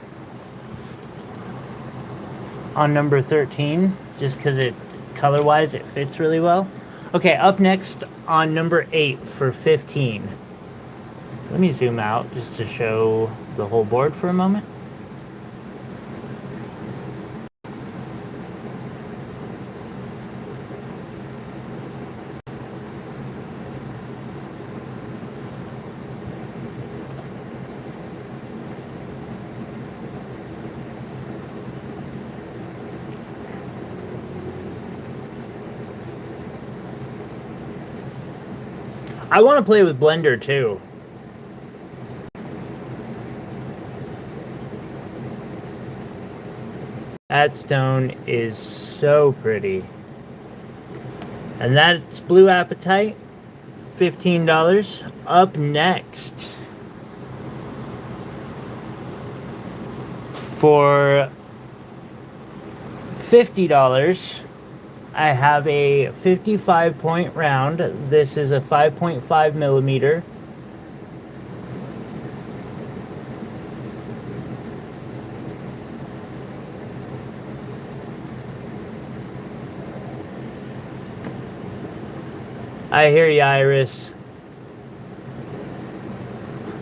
on number 13, just because it color-wise it fits really well. Okay, up next on number 8 for 15. Let me zoom out just to show the whole board for a moment. I want to play with Blender too. That stone is so pretty. And that's blue apatite, $15. Up next, for $50, I have a 55 point round. This is a 5.5 millimeter. I hear you, Iris.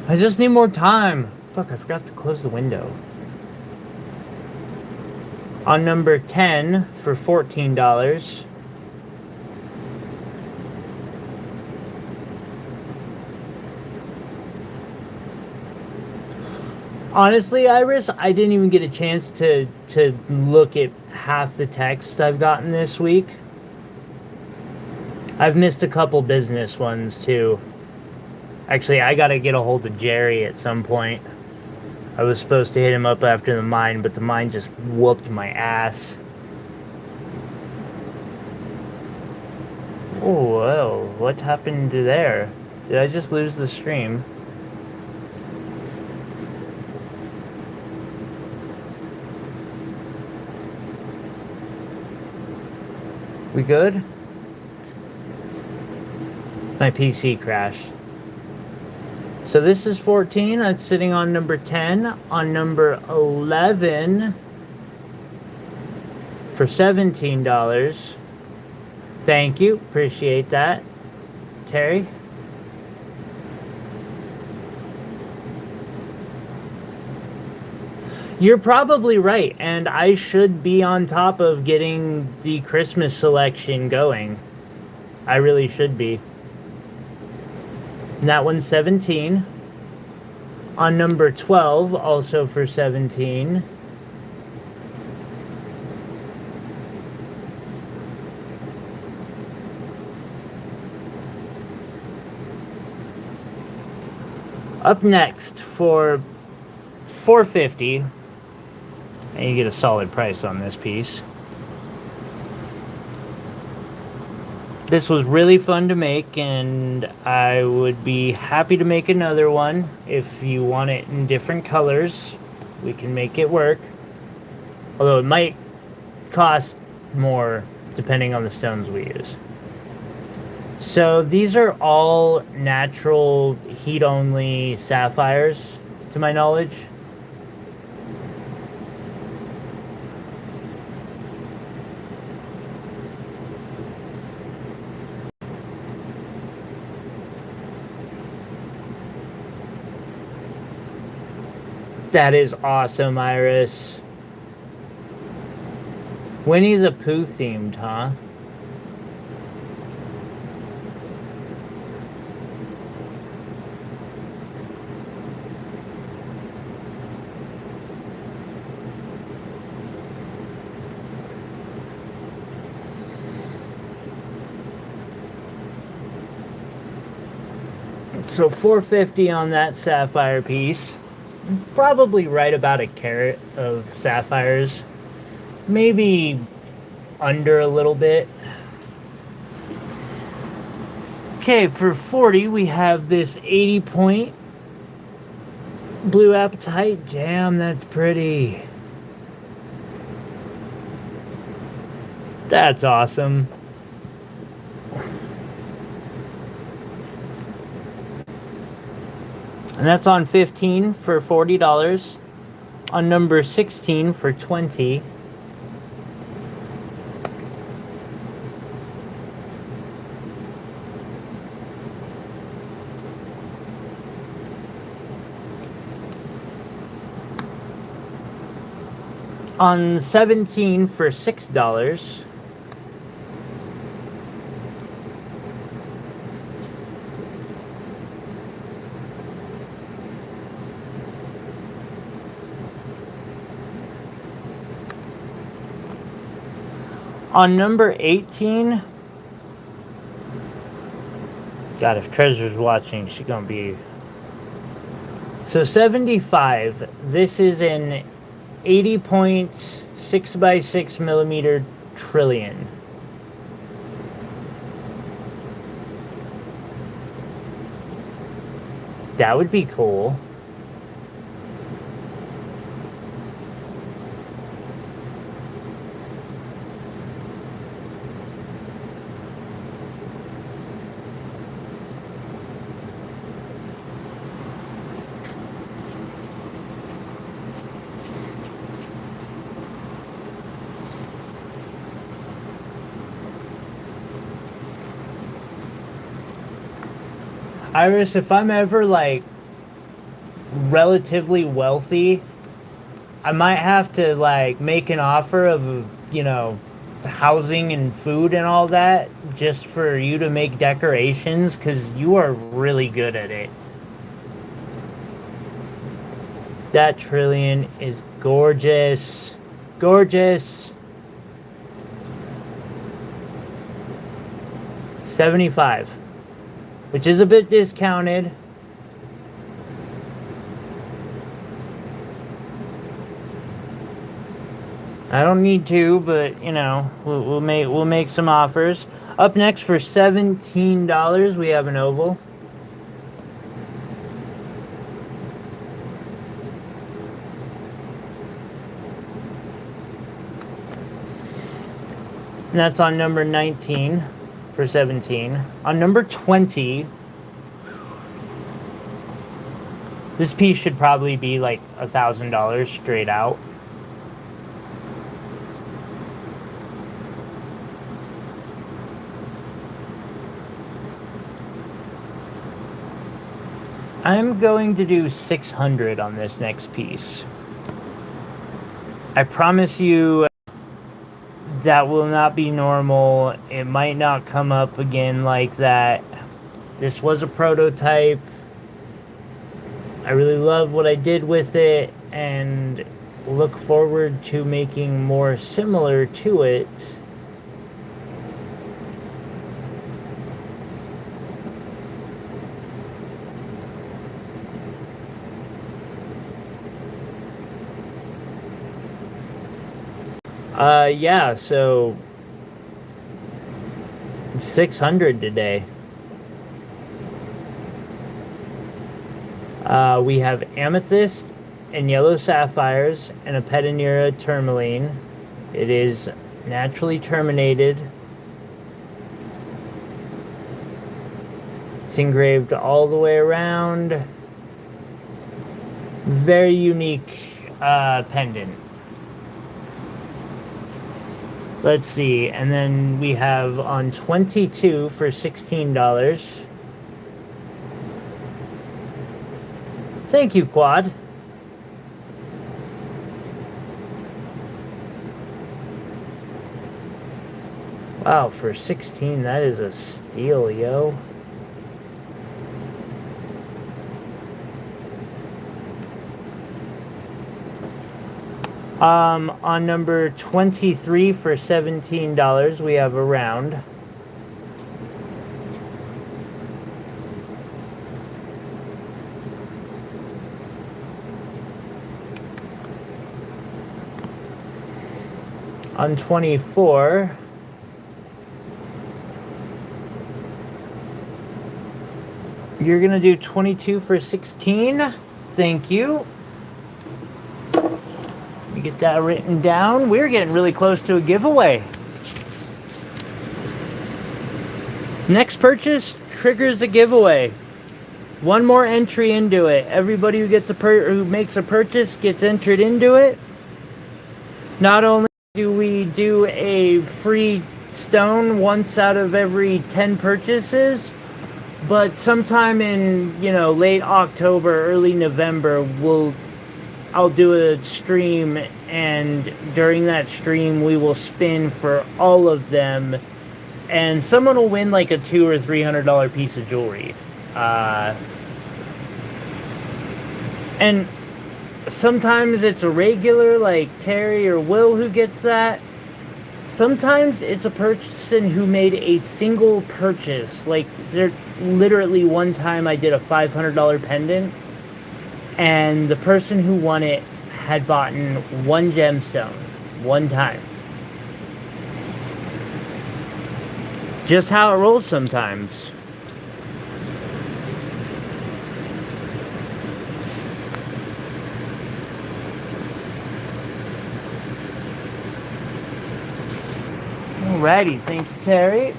I just need more time. Fuck, I forgot to close the window. On number 10 for $14. Honestly, Iris, I didn't even get a chance to look at half the text I've gotten this week. I've missed a couple business ones too. Actually, I gotta get a hold of Jerry at some point. I was supposed to hit him up after the mine, but the mine just whooped my ass. Oh, well, what happened to there? Did I just lose the stream? We good? My PC crashed. So this is 14. That's sitting on number 10. On number 11 for $17. Thank you. Appreciate that, Terry. You're probably right, and I should be on top of getting the Christmas selection going. I really should be. And that one's 17. On number 12, also for 17. Up next for $4.50, and you get a solid price on this piece. This was really fun to make, and I would be happy to make another one. If you want it in different colors, we can make it work. Although it might cost more depending on the stones we use. So these are all natural heat-only sapphires, to my knowledge. That is awesome, Iris. Winnie the Pooh themed, huh? So $4.50 on that sapphire piece. Probably right about a carat of sapphires. Maybe under a little bit. Okay, for 40 we have this 80 point blue apatite. Damn, that's pretty. That's awesome. And that's on 15 for $40. On number 16 for 20. On 17 for $6. On number 18, God, if Treasure's watching, she's gonna be. So 75. This is an 80.6 by 6 millimeter trillion. That would be cool. Iris, if I'm ever like relatively wealthy, I might have to like make an offer of, you know, housing and food and all that just for you to make decorations, because you are really good at it. That trillion is gorgeous. Gorgeous. 75. Which is a bit discounted. I don't need to, but you know, we'll make some offers. Up next for $17, we have an oval. And that's on number 19 for 17. On number 20, this piece should probably be like $1,000 straight out. I'm going to do 600 on this next piece. I promise you that will not be normal. It might not come up again like that. This was a prototype. I really love what I did with it and look forward to making more similar to it. Yeah, so 600 today. We have amethyst and yellow sapphires and a pedinera tourmaline. It is naturally terminated. It's engraved all the way around. Very unique pendant. Let's see, and then we have on 22 for $16. Thank you, Quad. Wow, for 16, that is a steal, yo. On number 23 for $17, we have a round. On 24, you're gonna do 22 for 16. Thank you. Get that written down. We're getting really close to a giveaway. Next purchase triggers a giveaway. One more entry into it. Everybody who gets who makes a purchase gets entered into it. Not only do we do a free stone once out of every 10 purchases, but sometime in, late October, early November, I'll do a stream, and during that stream we will spin for all of them, and someone will win like a $200 or $300 piece of jewelry. And sometimes it's a regular like Terry or Will who gets that. Sometimes it's a person who made a single purchase. Like, literally one time I did a $500 pendant, and the person who won it had bought one gemstone, one time. Just how it rolls sometimes. Alrighty, thank you, Terry.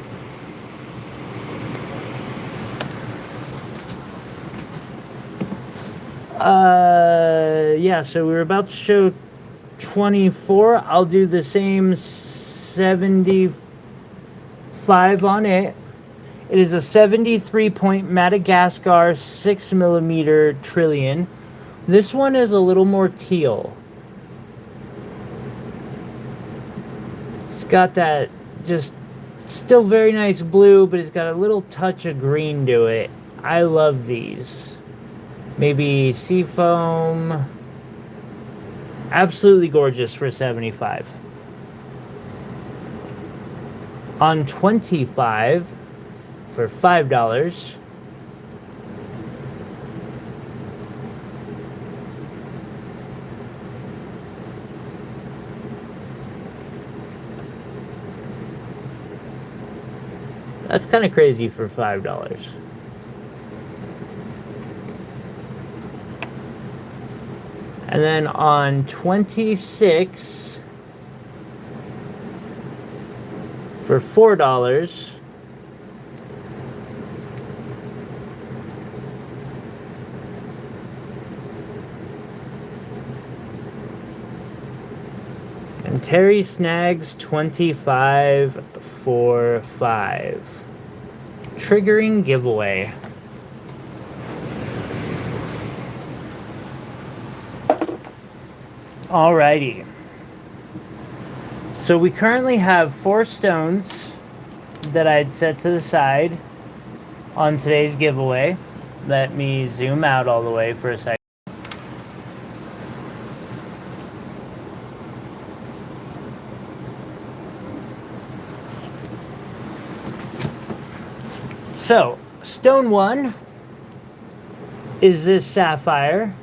Yeah, so we were about to show 24. I'll do the same 75 on it. It is a 73-point Madagascar 6mm trillion. This one is a little more teal. It's got that just still very nice blue, but it's got a little touch of green to it. I love these. Maybe seafoam. Absolutely gorgeous for 75. On 25 for $5. That's kind of crazy for $5. And then on 26 for $4. And Terry snags 25 for $5. Triggering giveaway. Alrighty. So we currently have 4 stones that I'd set to the side on today's giveaway. Let me zoom out all the way for a second. So, stone 1 is this sapphire.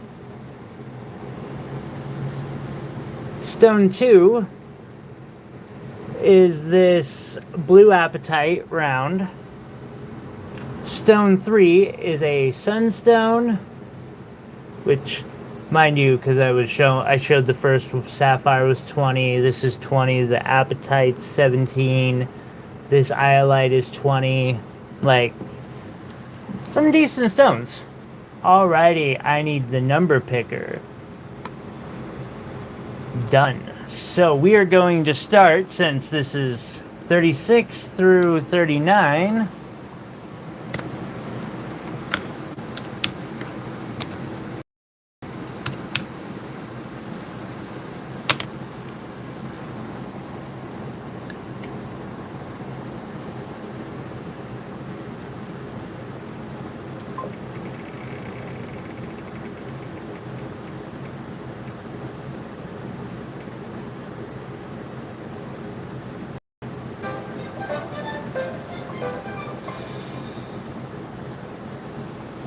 Stone 2 is this blue apatite round. Stone 3 is a sunstone, which, mind you, because I showed the first sapphire was 20. This is 20. The apatite's 17. This iolite is 20. Like, some decent stones. Alrighty, I need the number picker. Done. So we are going to start, since this is 36 through 39.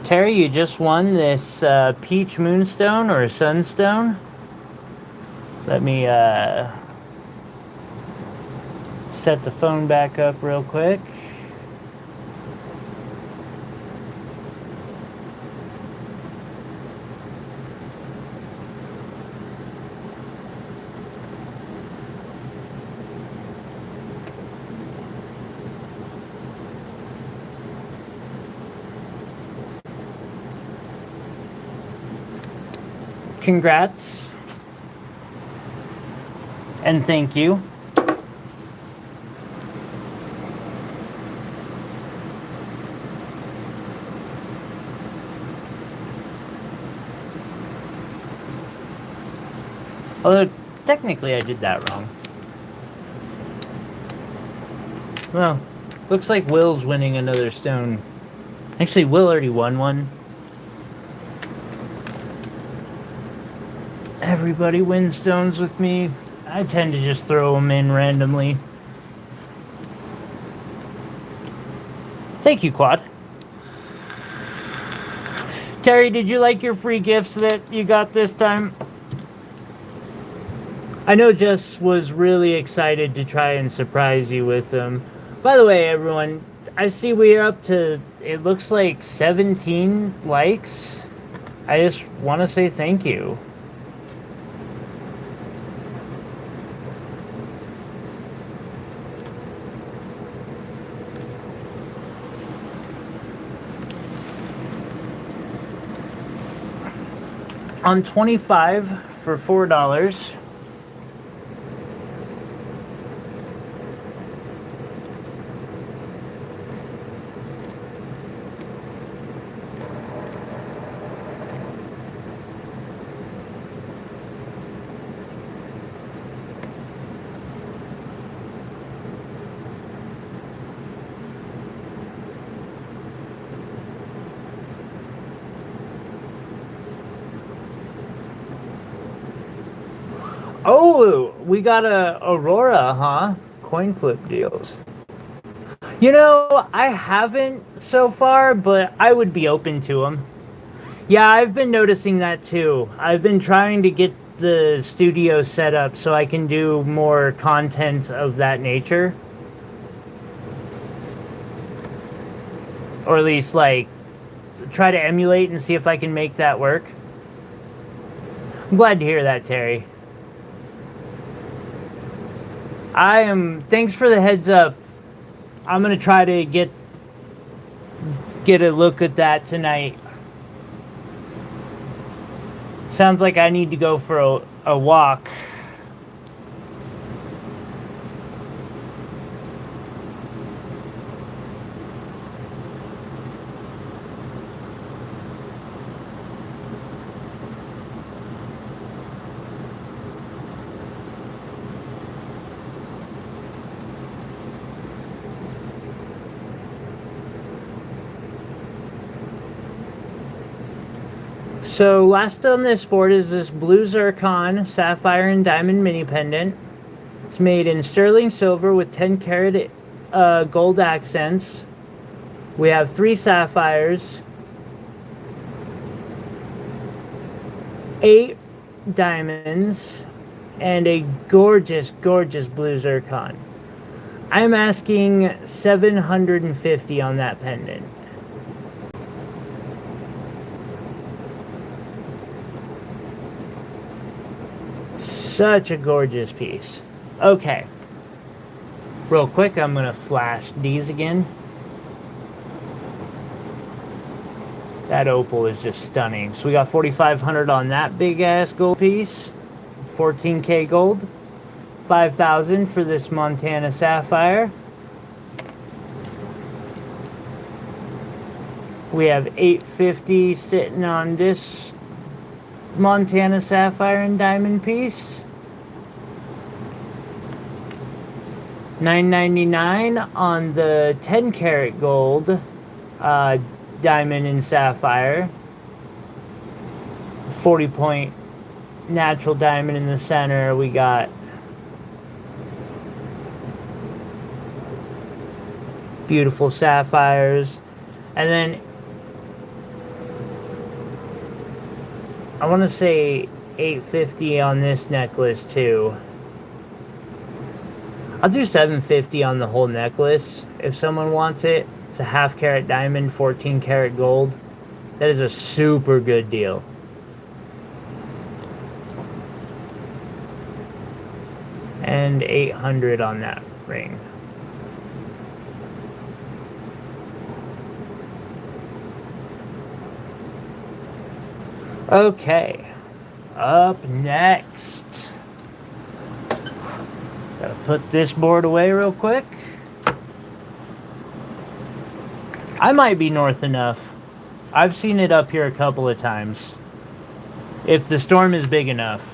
Terry, you just won this peach moonstone or sunstone. Let me set the phone back up real quick. Congrats. And thank you. Although, technically I did that wrong. Well, looks like Will's winning another stone. Actually, Will already won one. Everybody wins stones with me. I tend to just throw them in randomly. Thank you, Quad. Terry, did you like your free gifts that you got this time? I know Jess was really excited to try and surprise you with them. By the way, everyone, I see we are up to, it looks like 17 likes. I just want to say thank you. On 25 for $4. Oh, we got a Aurora, huh? Coin flip deals. You know, I haven't so far, but I would be open to them. Yeah, I've been noticing that too. I've been trying to get the studio set up so I can do more content of that nature. Or at least, like, try to emulate and see if I can make that work. I'm glad to hear that, Terry. Thanks for the heads up. I'm gonna try to get a look at that tonight. Sounds like I need to go for a walk. So last on this board is this blue zircon sapphire and diamond mini pendant. It's made in sterling silver with 10 karat gold accents. We have 3 sapphires, 8 diamonds, and a gorgeous, gorgeous blue zircon. I'm asking $750 on that pendant. Such a gorgeous piece. Okay. Real quick, I'm going to flash these again. That opal is just stunning. So we got $4,500 on that big ass gold piece. 14K gold. $5,000 for this Montana Sapphire. We have $850 sitting on this Montana Sapphire and diamond piece. $9.99 on the 10 karat gold diamond and sapphire. 40 point natural diamond in the center. We got beautiful sapphires. And then I want to say $850 on this necklace too. I'll do $750 on the whole necklace if someone wants it. It's a half carat diamond, 14 karat gold. That is a super good deal. And $800 on that ring. Okay, up next. Gotta put this board away real quick. I might be north enough. I've seen it up here a couple of times. If the storm is big enough.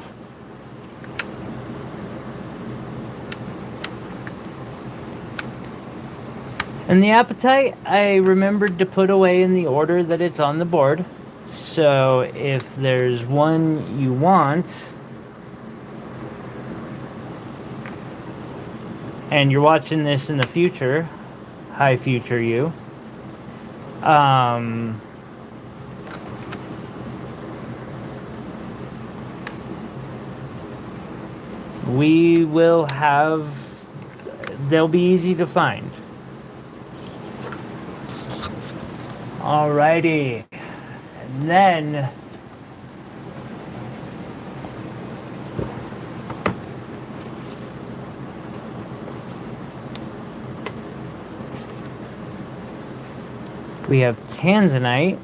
And the apatite, I remembered to put away in the order that it's on the board. So if there's one you want, and you're watching this in the future, hi future you, we will have, they'll be easy to find. Alrighty. And then we have tanzanite.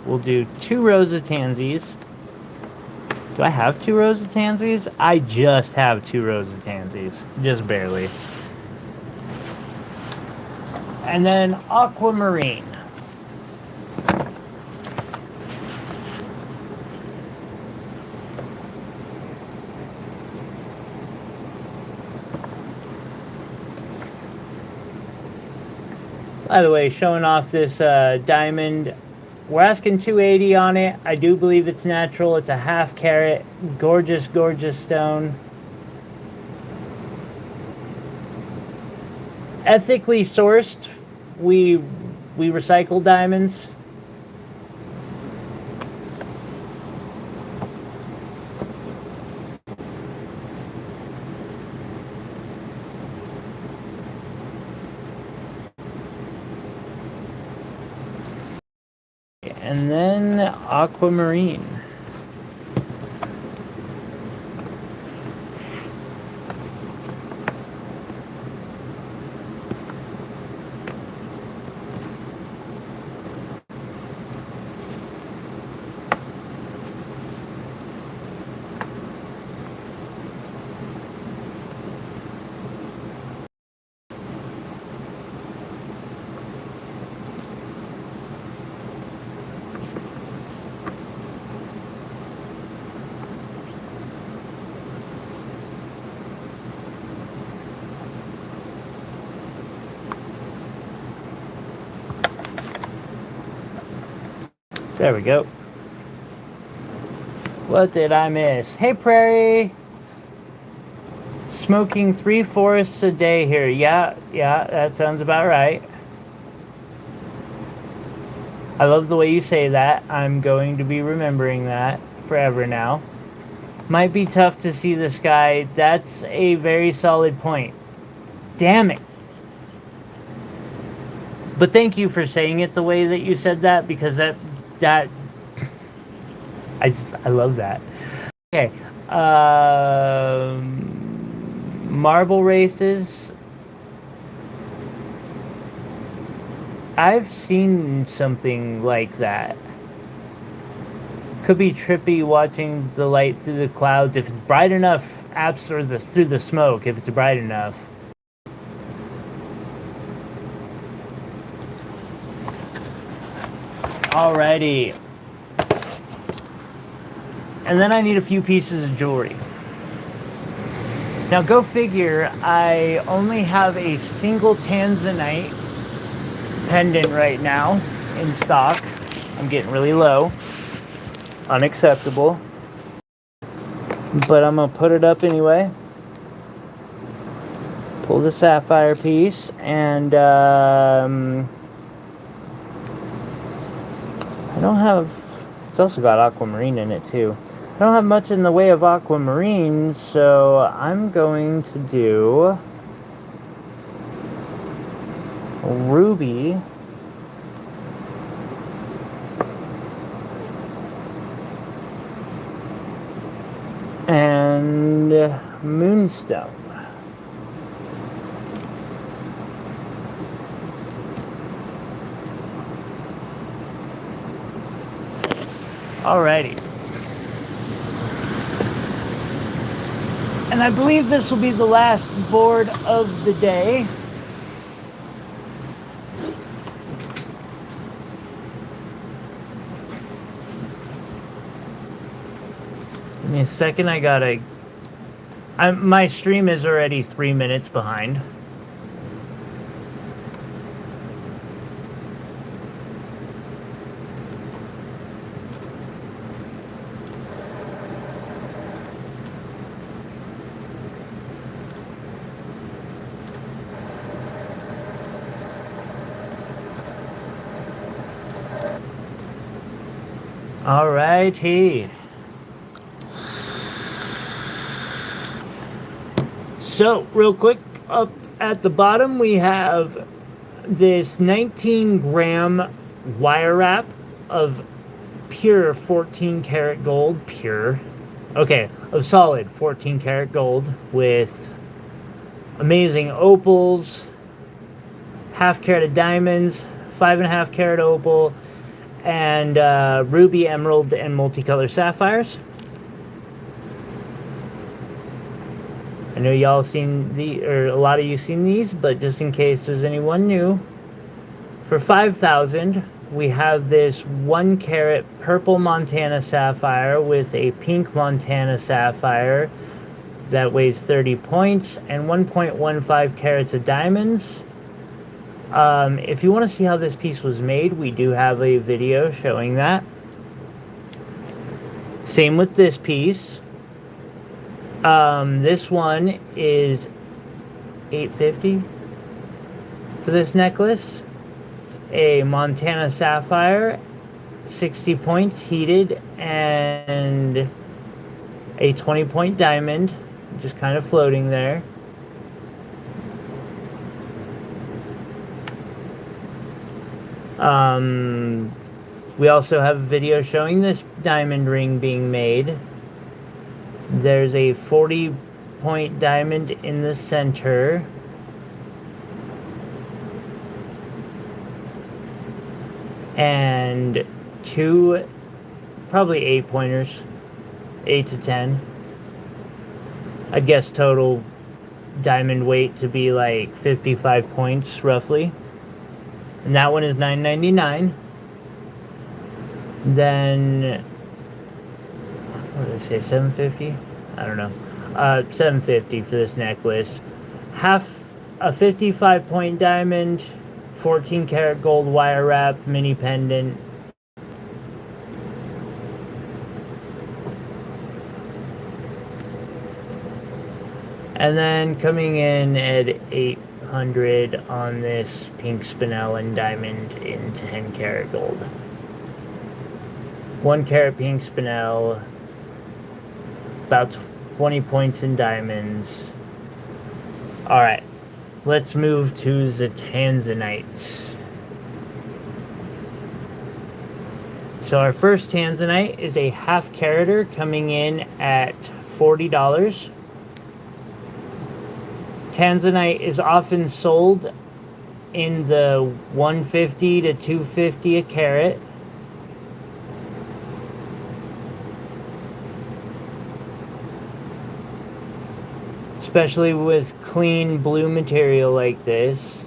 We'll do 2 rows of tansies. Do I have 2 rows of tansies? I just have 2 rows of tansies. Just barely. And then aquamarine. By the way, showing off this diamond, we're asking $280 on it. I do believe it's natural. It's a half carat, gorgeous, gorgeous stone. Ethically sourced. We recycle diamonds. And then aquamarine. There we go. What did I miss? Hey, Prairie! Smoking 3 forests a day here. Yeah, that sounds about right. I love the way you say that. I'm going to be remembering that forever now. Might be tough to see the sky. That's a very solid point. Damn it. But thank you for saying it the way that you said that, because that I love that. Okay. Marble races. I've seen something like that. Could be trippy watching the light through the clouds if it's bright enough. Or through the smoke if it's bright enough. Alrighty. And then I need a few pieces of jewelry. Now go figure, I only have a single tanzanite pendant right now in stock. I'm getting really low. Unacceptable. But I'm gonna put it up anyway. Pull the sapphire piece, and I don't have, it's also got aquamarine in it too. I don't have much in the way of aquamarine, so I'm going to do ruby and moonstone. Alrighty. And I believe this will be the last board of the day. Give me a second, my stream is already 3 minutes behind. Alrighty. So, real quick, up at the bottom we have this 19-gram wire wrap of pure 14 karat gold. Of solid 14 karat gold with amazing opals, half carat of diamonds, 5.5 carat opal, and ruby, emerald, and multicolor sapphires. I know y'all seen a lot of you seen these, but just in case there's anyone new, for $5,000 we have this 1 carat purple Montana sapphire with a pink Montana sapphire that weighs 30 points and 1.15 carats of diamonds. If you want to see how this piece was made, we do have a video showing that. Same with this piece. This one is $850 for this necklace. It's a Montana sapphire, 60 points heated, and a 20-point diamond, just kind of floating there. We also have a video showing this diamond ring being made. There's a 40-point diamond in the center. And two, probably 8-pointers, 8 to 10. I guess total diamond weight to be like 55 points roughly. And that one is $9.99. Then, what did I say, $750? I don't know. $750 for this necklace. Half a 55-point diamond, 14 karat gold wire wrap, mini pendant. And then coming in at $800 on this pink spinel diamond in 10 karat gold. 1 carat pink spinel, about 20 points in diamonds. Alright, let's move to the tanzanite. So our first tanzanite is a half carater coming in at $40. Tanzanite is often sold in the $150 to $250 a carat. Especially with clean blue material like this.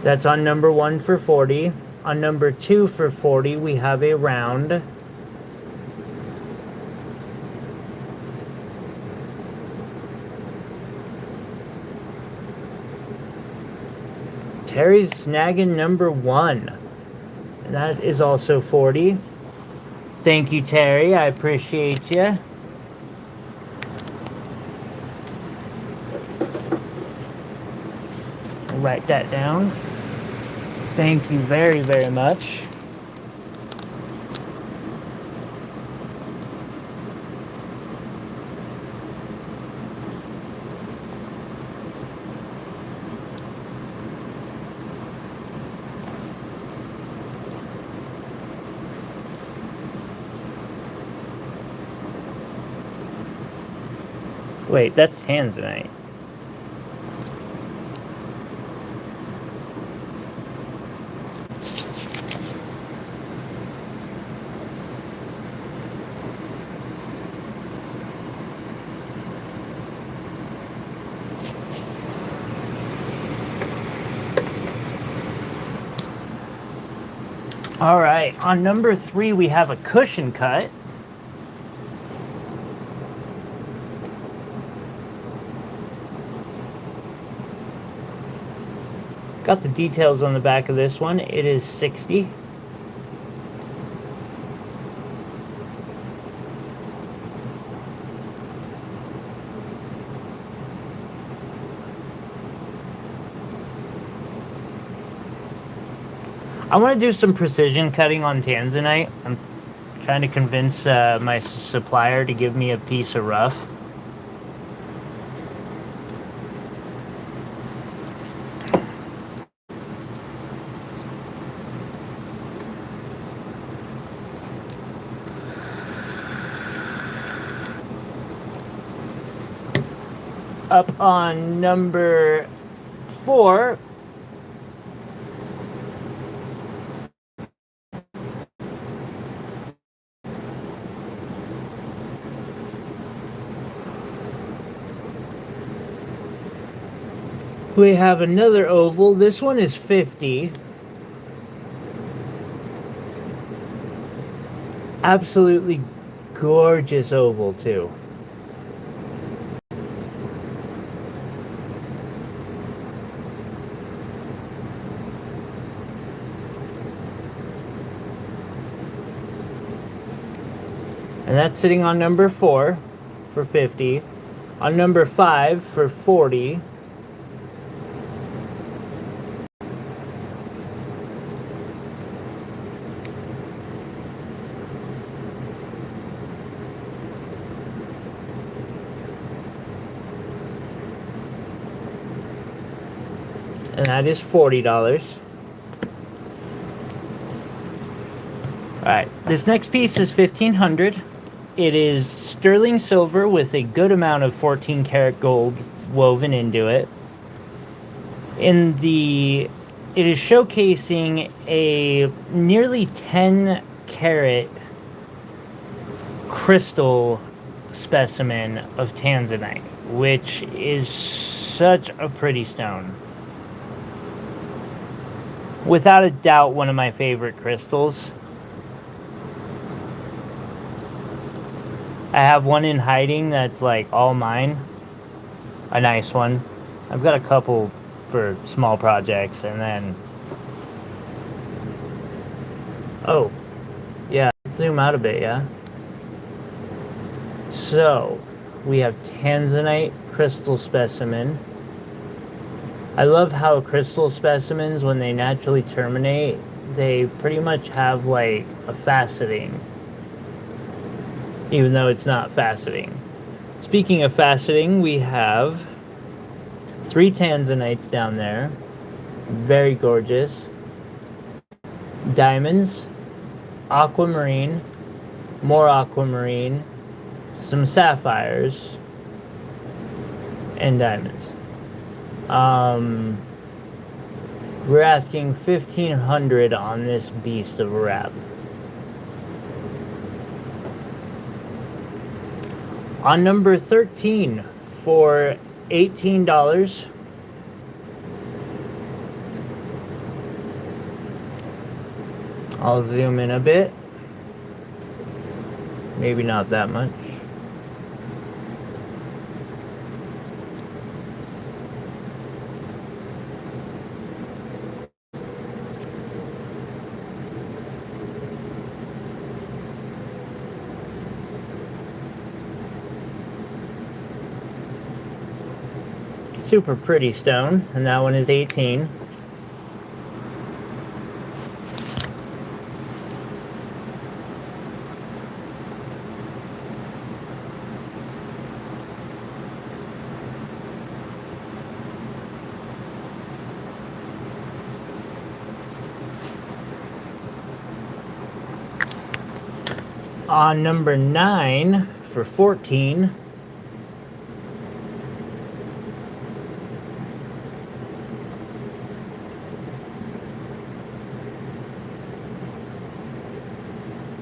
That's on number 1 for 40. On number 2 for 40, we have a round. Terry's snagging number 1. And that is also 40. Thank you, Terry. I appreciate you. I'll write that down. Thank you very, very much. Wait, that's tanzanite. All right, on number 3, we have a cushion cut. Got the details on the back of this one. It is 60. I want to do some precision cutting on tanzanite. I'm trying to convince my supplier to give me a piece of rough. Up on number 4, we have another oval. This one is 50. Absolutely gorgeous oval too. And that's sitting on number 4 for 50. On number 5 for 40. And that is $40. Alright, this next piece is $1,500. It is sterling silver with a good amount of 14 karat gold woven into it. It is showcasing a nearly 10 karat crystal specimen of tanzanite, which is such a pretty stone. Without a doubt, one of my favorite crystals. I have one in hiding that's like all mine. A nice one. I've got a couple for small projects, and then... Oh, yeah, zoom out a bit, yeah? So, we have tanzanite crystal specimen. I love how crystal specimens, when they naturally terminate, they pretty much have like a faceting. Even though it's not faceting. Speaking of faceting, we have 3 tanzanites down there. Very gorgeous. diamonds, aquamarine, more aquamarine, some sapphires, and diamonds. We're asking $1,500 on this beast of a wrap. On number 13 for $18. I'll zoom in a bit. Maybe not that much. Super pretty stone, and that one is 18. On number 9 for 14.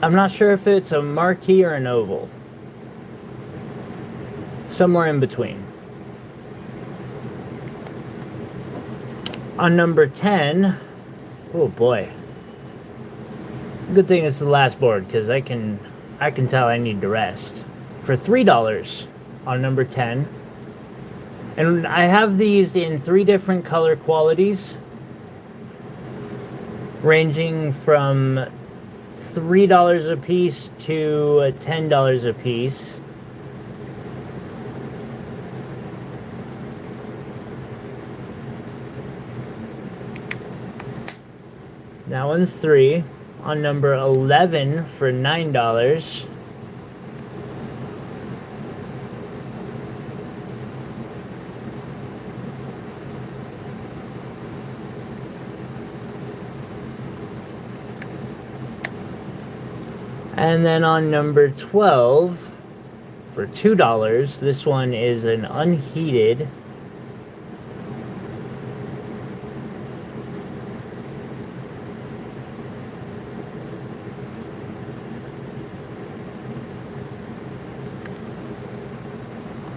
I'm not sure if it's a marquee or an oval. Somewhere in between. On number 10, oh boy. Good thing it's the last board, because I can tell I need to rest. For $3 on number 10. And I have these in 3 different color qualities, ranging from $3 a piece to $10 a piece. That one's 3. On number 11 for $9. And then on number 12 for $2, this one is an unheated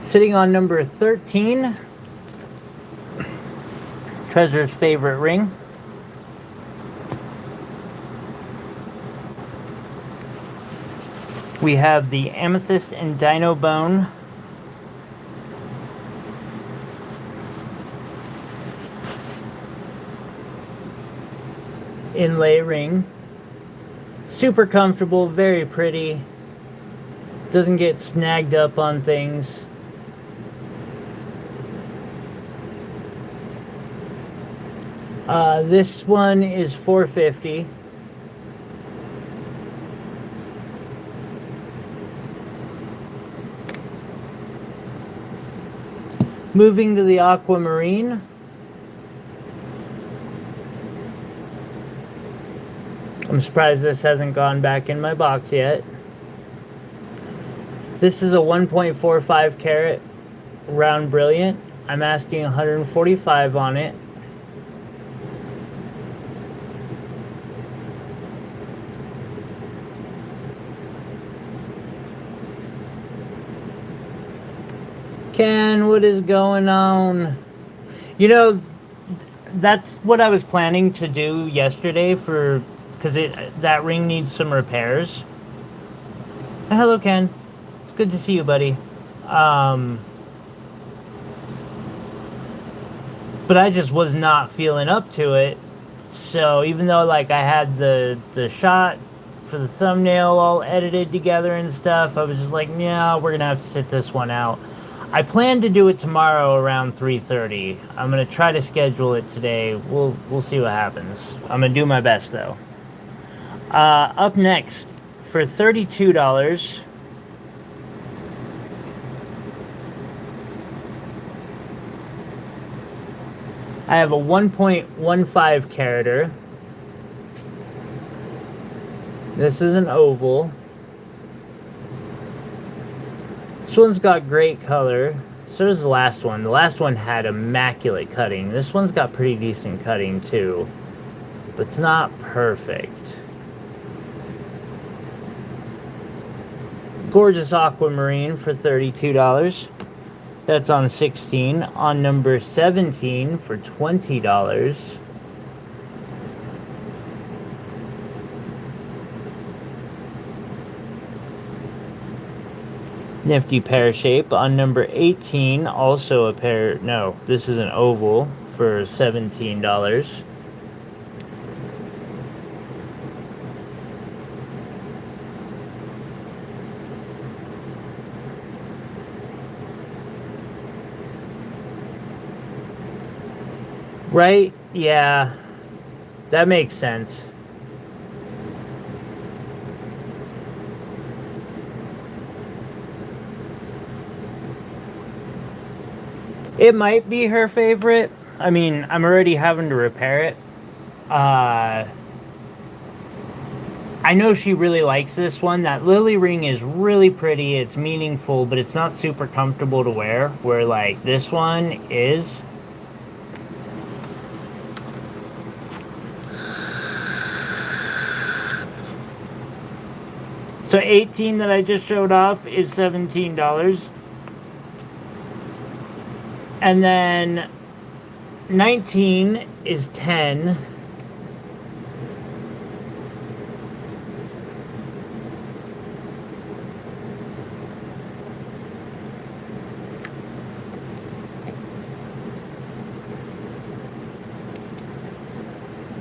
sitting on number 13, Treasure's favorite ring. We have the amethyst and dino bone inlay ring. Super comfortable, very pretty. Doesn't get snagged up on things. This one is $450. Moving to the aquamarine. I'm surprised this hasn't gone back in my box yet. This is a 1.45 carat round brilliant. I'm asking $145 on it. Ken, what is going on? You know, that's what I was planning to do yesterday because that ring needs some repairs. Hello, Ken. It's good to see you, buddy. But I just was not feeling up to it. So even though like I had the shot for the thumbnail all edited together and stuff, I was just like, yeah, we're gonna have to sit this one out. I plan to do it tomorrow around 3:30. I'm gonna try to schedule it today. We'll see what happens. I'm gonna do my best though. Up next for $32. I have a 1.15 carater. This is an oval. This one's got great color. So does the last one. The last one had immaculate cutting. This one's got pretty decent cutting too, but it's not perfect. Gorgeous aquamarine for $32. That's on 16. On number 17 for $20. Nifty pear shape. On number 18, also a pear. No, this is an oval for $17. Right? Yeah. That makes sense. It might be her favorite. I mean, I'm already having to repair it. I know she really likes this one. That lily ring is really pretty. It's meaningful, but it's not super comfortable to wear. Where, like, this one is. So 18 that I just showed off is $17. And then 19 is 10.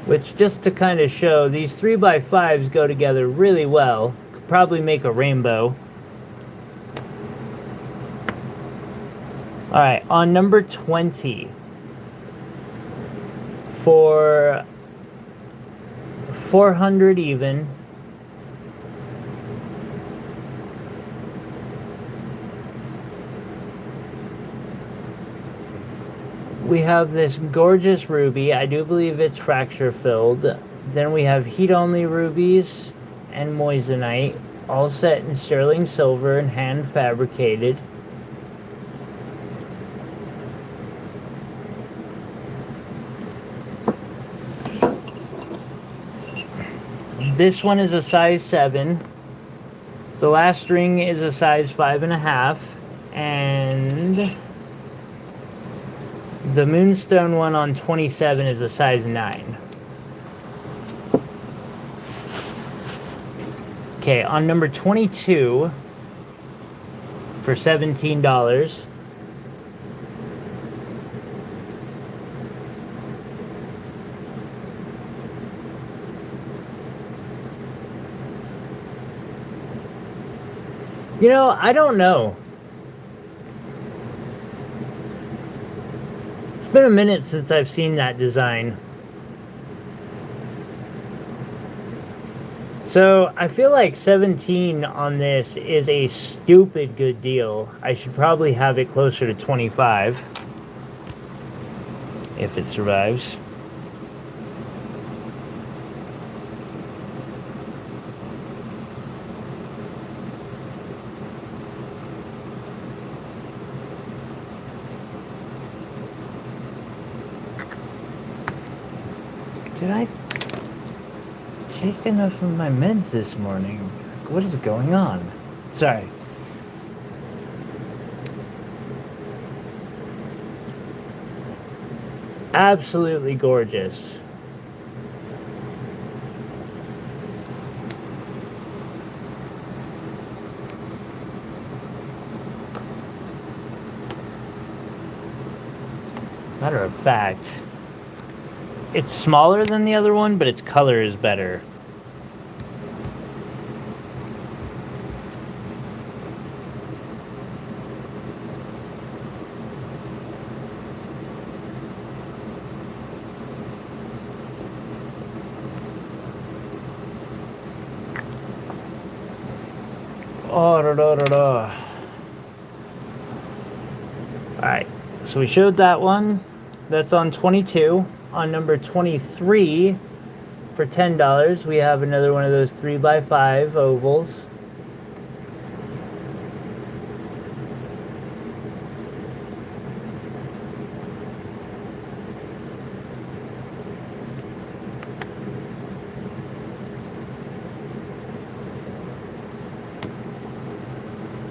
Which, just to kind of show, these 3x5s go together really well. Could probably make a rainbow. Alright, on number 20, for 400 even, we have this gorgeous ruby. I do believe it's fracture filled. Then we have heat only rubies and moissanite, all set in sterling silver and hand fabricated. This one is a size 7. The last ring is a size 5.5. And the moonstone one on 27 is a size 9. Okay, on number 22 for $17. You know, I don't know. It's been a minute since I've seen that design. So I feel like 17 on this is a stupid good deal. I should probably have it closer to 25 if it survives. Did I take enough of my meds this morning? What is going on? Sorry. Absolutely gorgeous. Matter of fact, it's smaller than the other one, but its color is better. Oh, da, da, da, da. Alright, so we showed that one. That's on 22. On number 23 for $10, we have another one of those 3x5 ovals.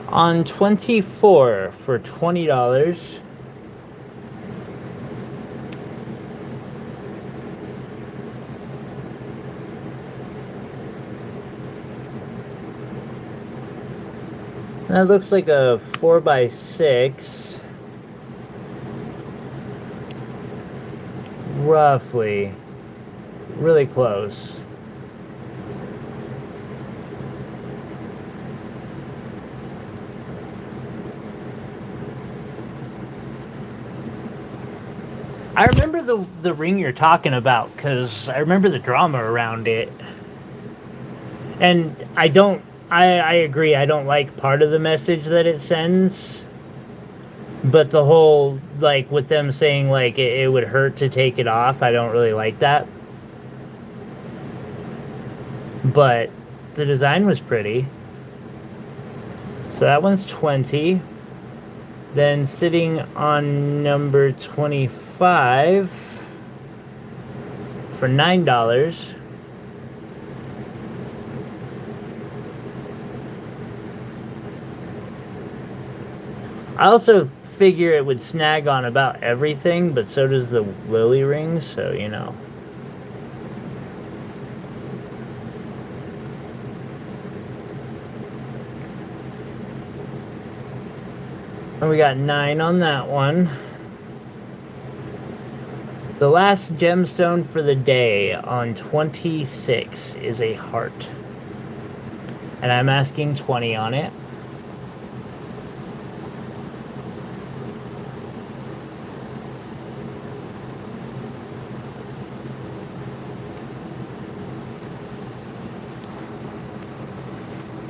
On 24 for $20. That looks like a 4x6. Roughly. Really close. I remember the ring you're talking about because I remember the drama around it. And I agree, I don't like part of the message that it sends. But the whole, like, with them saying, like, it would hurt to take it off, I don't really like that. But the design was pretty. So that one's 20. Then sitting on number 25 for $9. I also figure it would snag on about everything, but so does the lily ring, so you know. And we got 9 on that one. The last gemstone for the day on 26 is a heart. And I'm asking 20 on it.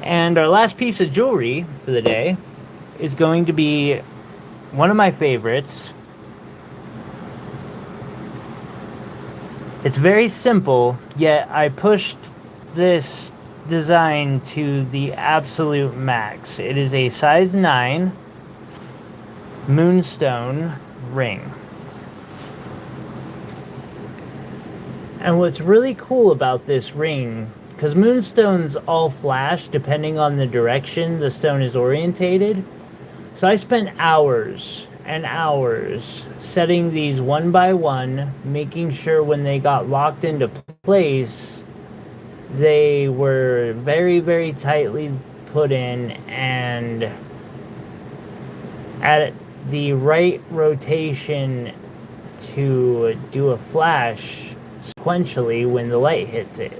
And our last piece of jewelry for the day is going to be one of my favorites. It's very simple, yet I pushed this design to the absolute max. It is a size 9 moonstone ring. And what's really cool about this ring, because moonstones all flash depending on the direction the stone is orientated. So I spent hours and hours setting these one by one, making sure when they got locked into place, they were very, very tightly put in and at the right rotation to do a flash sequentially when the light hits it.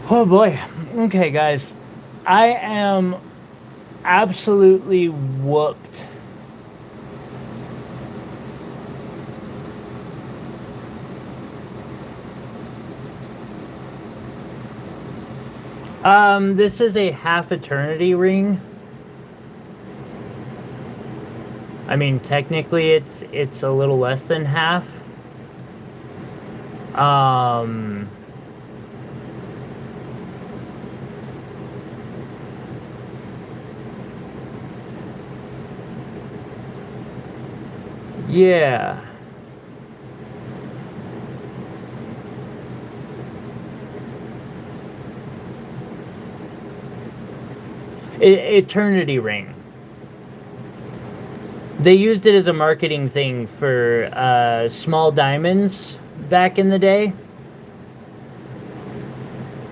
Oh boy. Okay, guys. I am absolutely whooped. This is a half eternity ring. I mean, technically it's a little less than half. Yeah. Eternity ring. They used it as a marketing thing for small diamonds back in the day.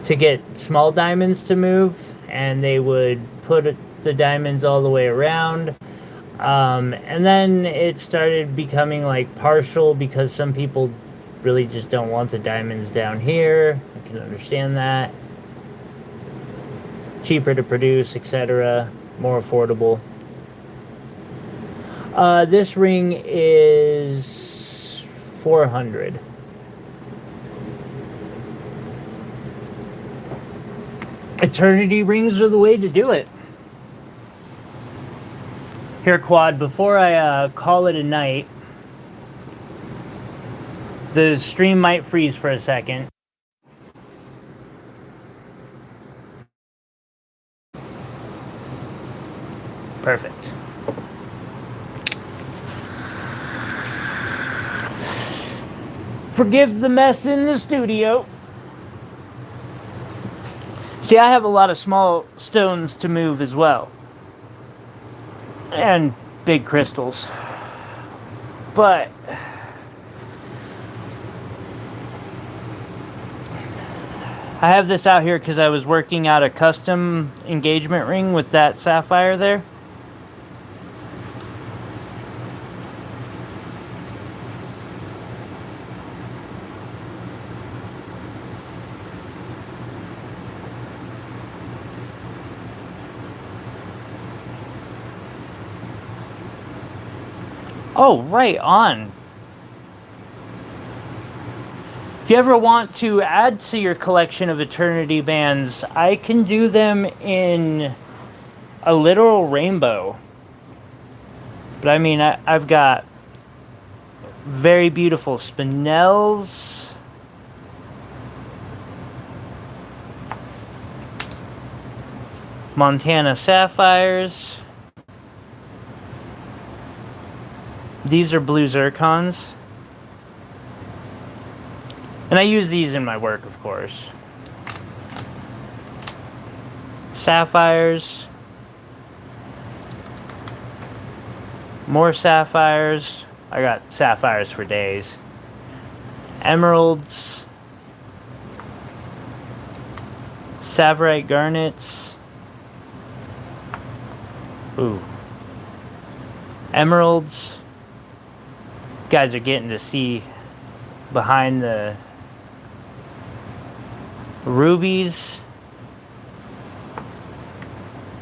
To get small diamonds to move, and they would put the diamonds all the way around. And then it started becoming like partial because some people really just don't want the diamonds down here. I can understand that. Cheaper to produce, etc. More affordable. This ring is $400. Eternity rings are the way to do it. Here, Quad, before I call it a night, the stream might freeze for a second. Perfect. Forgive the mess in the studio. See, I have a lot of small stones to move as well. And big crystals. But I have this out here because I was working out a custom engagement ring with that sapphire there. Oh, right on. If you ever want to add to your collection of Eternity bands, I can do them in a literal rainbow. But I mean, I've got very beautiful spinels. Montana sapphires. These are blue zircons. And I use these in my work, of course. Sapphires. More sapphires. I got sapphires for days. Emeralds. Savorite garnets. Ooh. Emeralds. Guys are getting to see behind the rubies.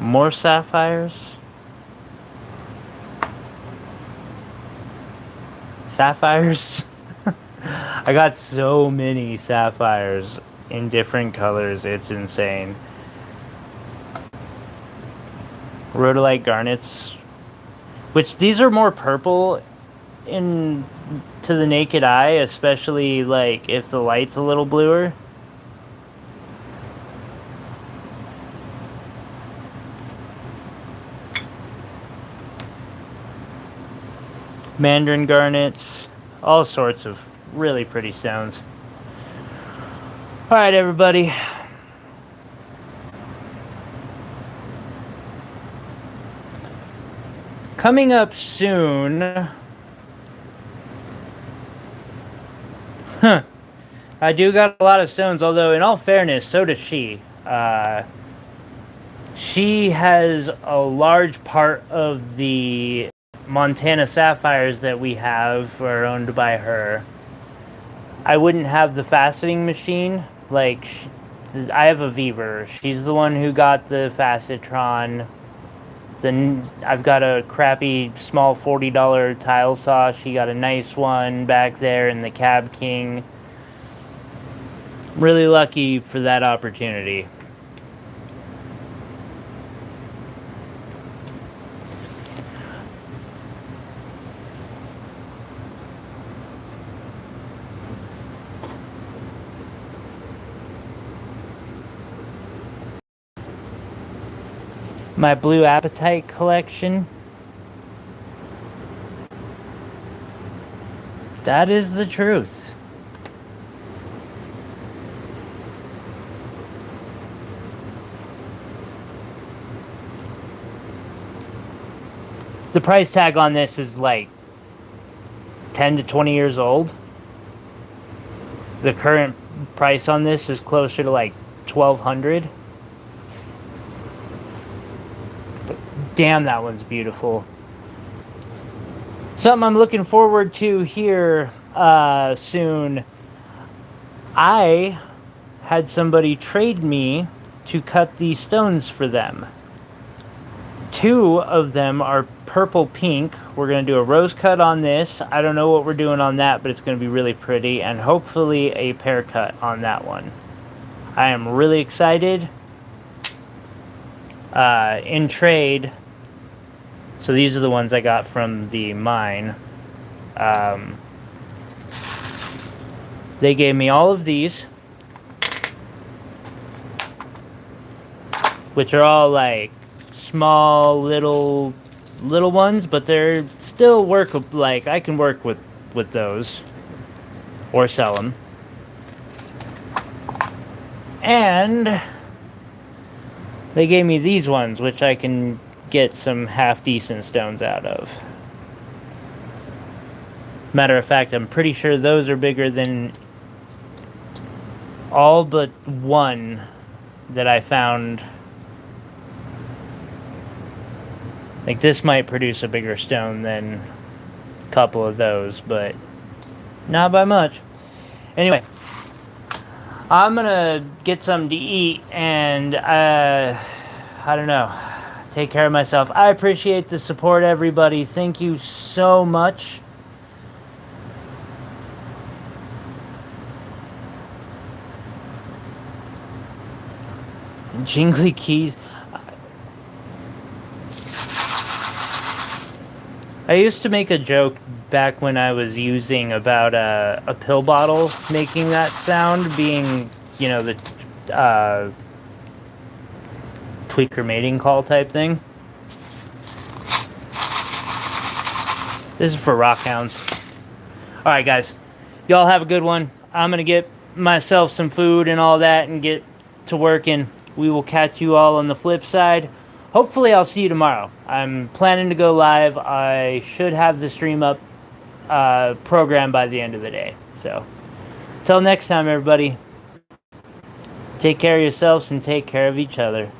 More sapphires. Sapphires. I got so many sapphires in different colors, it's insane. Rhodolite garnets, which these are more purple in to the naked eye, especially like if the light's a little bluer. Mandarin garnets, all sorts of really pretty stones. All right, everybody. Coming up soon. I do got a lot of stones, although in all fairness, so does she. She has a large part of the Montana sapphires that we have are owned by her. I wouldn't have the faceting machine. Like, I have a Weaver. She's the one who got the Facetron. Then I've got a crappy small $40 tile saw. She got a nice one back there in the Cab King. Really lucky for that opportunity. My blue apatite collection. That is the truth. The price tag on this is like 10 to 20 years old. The current price on this is closer to like $1,200. Damn, that one's beautiful. Something I'm looking forward to here soon. I had somebody trade me to cut these stones for them. 2 of them are purple pink. We're going to do a rose cut on this. I don't know what we're doing on that, but it's going to be really pretty. And hopefully a pear cut on that one. I am really excited. in trade. So these are the ones I got from the mine. They gave me all of these, which are all like small little ones, but they're still workable. Like I can work with those or sell them. And they gave me these ones, which I can get some half decent stones out of. Matter of fact, I'm pretty sure those are bigger than all but one that I found. Like this might produce a bigger stone than a couple of those, but not by much. Anyway, I'm gonna get something to eat and I don't know, take care of myself. I appreciate the support, everybody. Thank you so much. Jingly keys. I used to make a joke back when I was using about a pill bottle making that sound, being, you know, the tweaker mating call type thing. This is for rockhounds. Alright guys, y'all have a good one. I'm gonna get myself some food and all that and get to working. We will catch you all on the flip side. Hopefully I'll see you tomorrow. I'm planning to go live. I should have the stream up programmed by the end of the day. So, till next time, everybody. Take care of yourselves and take care of each other.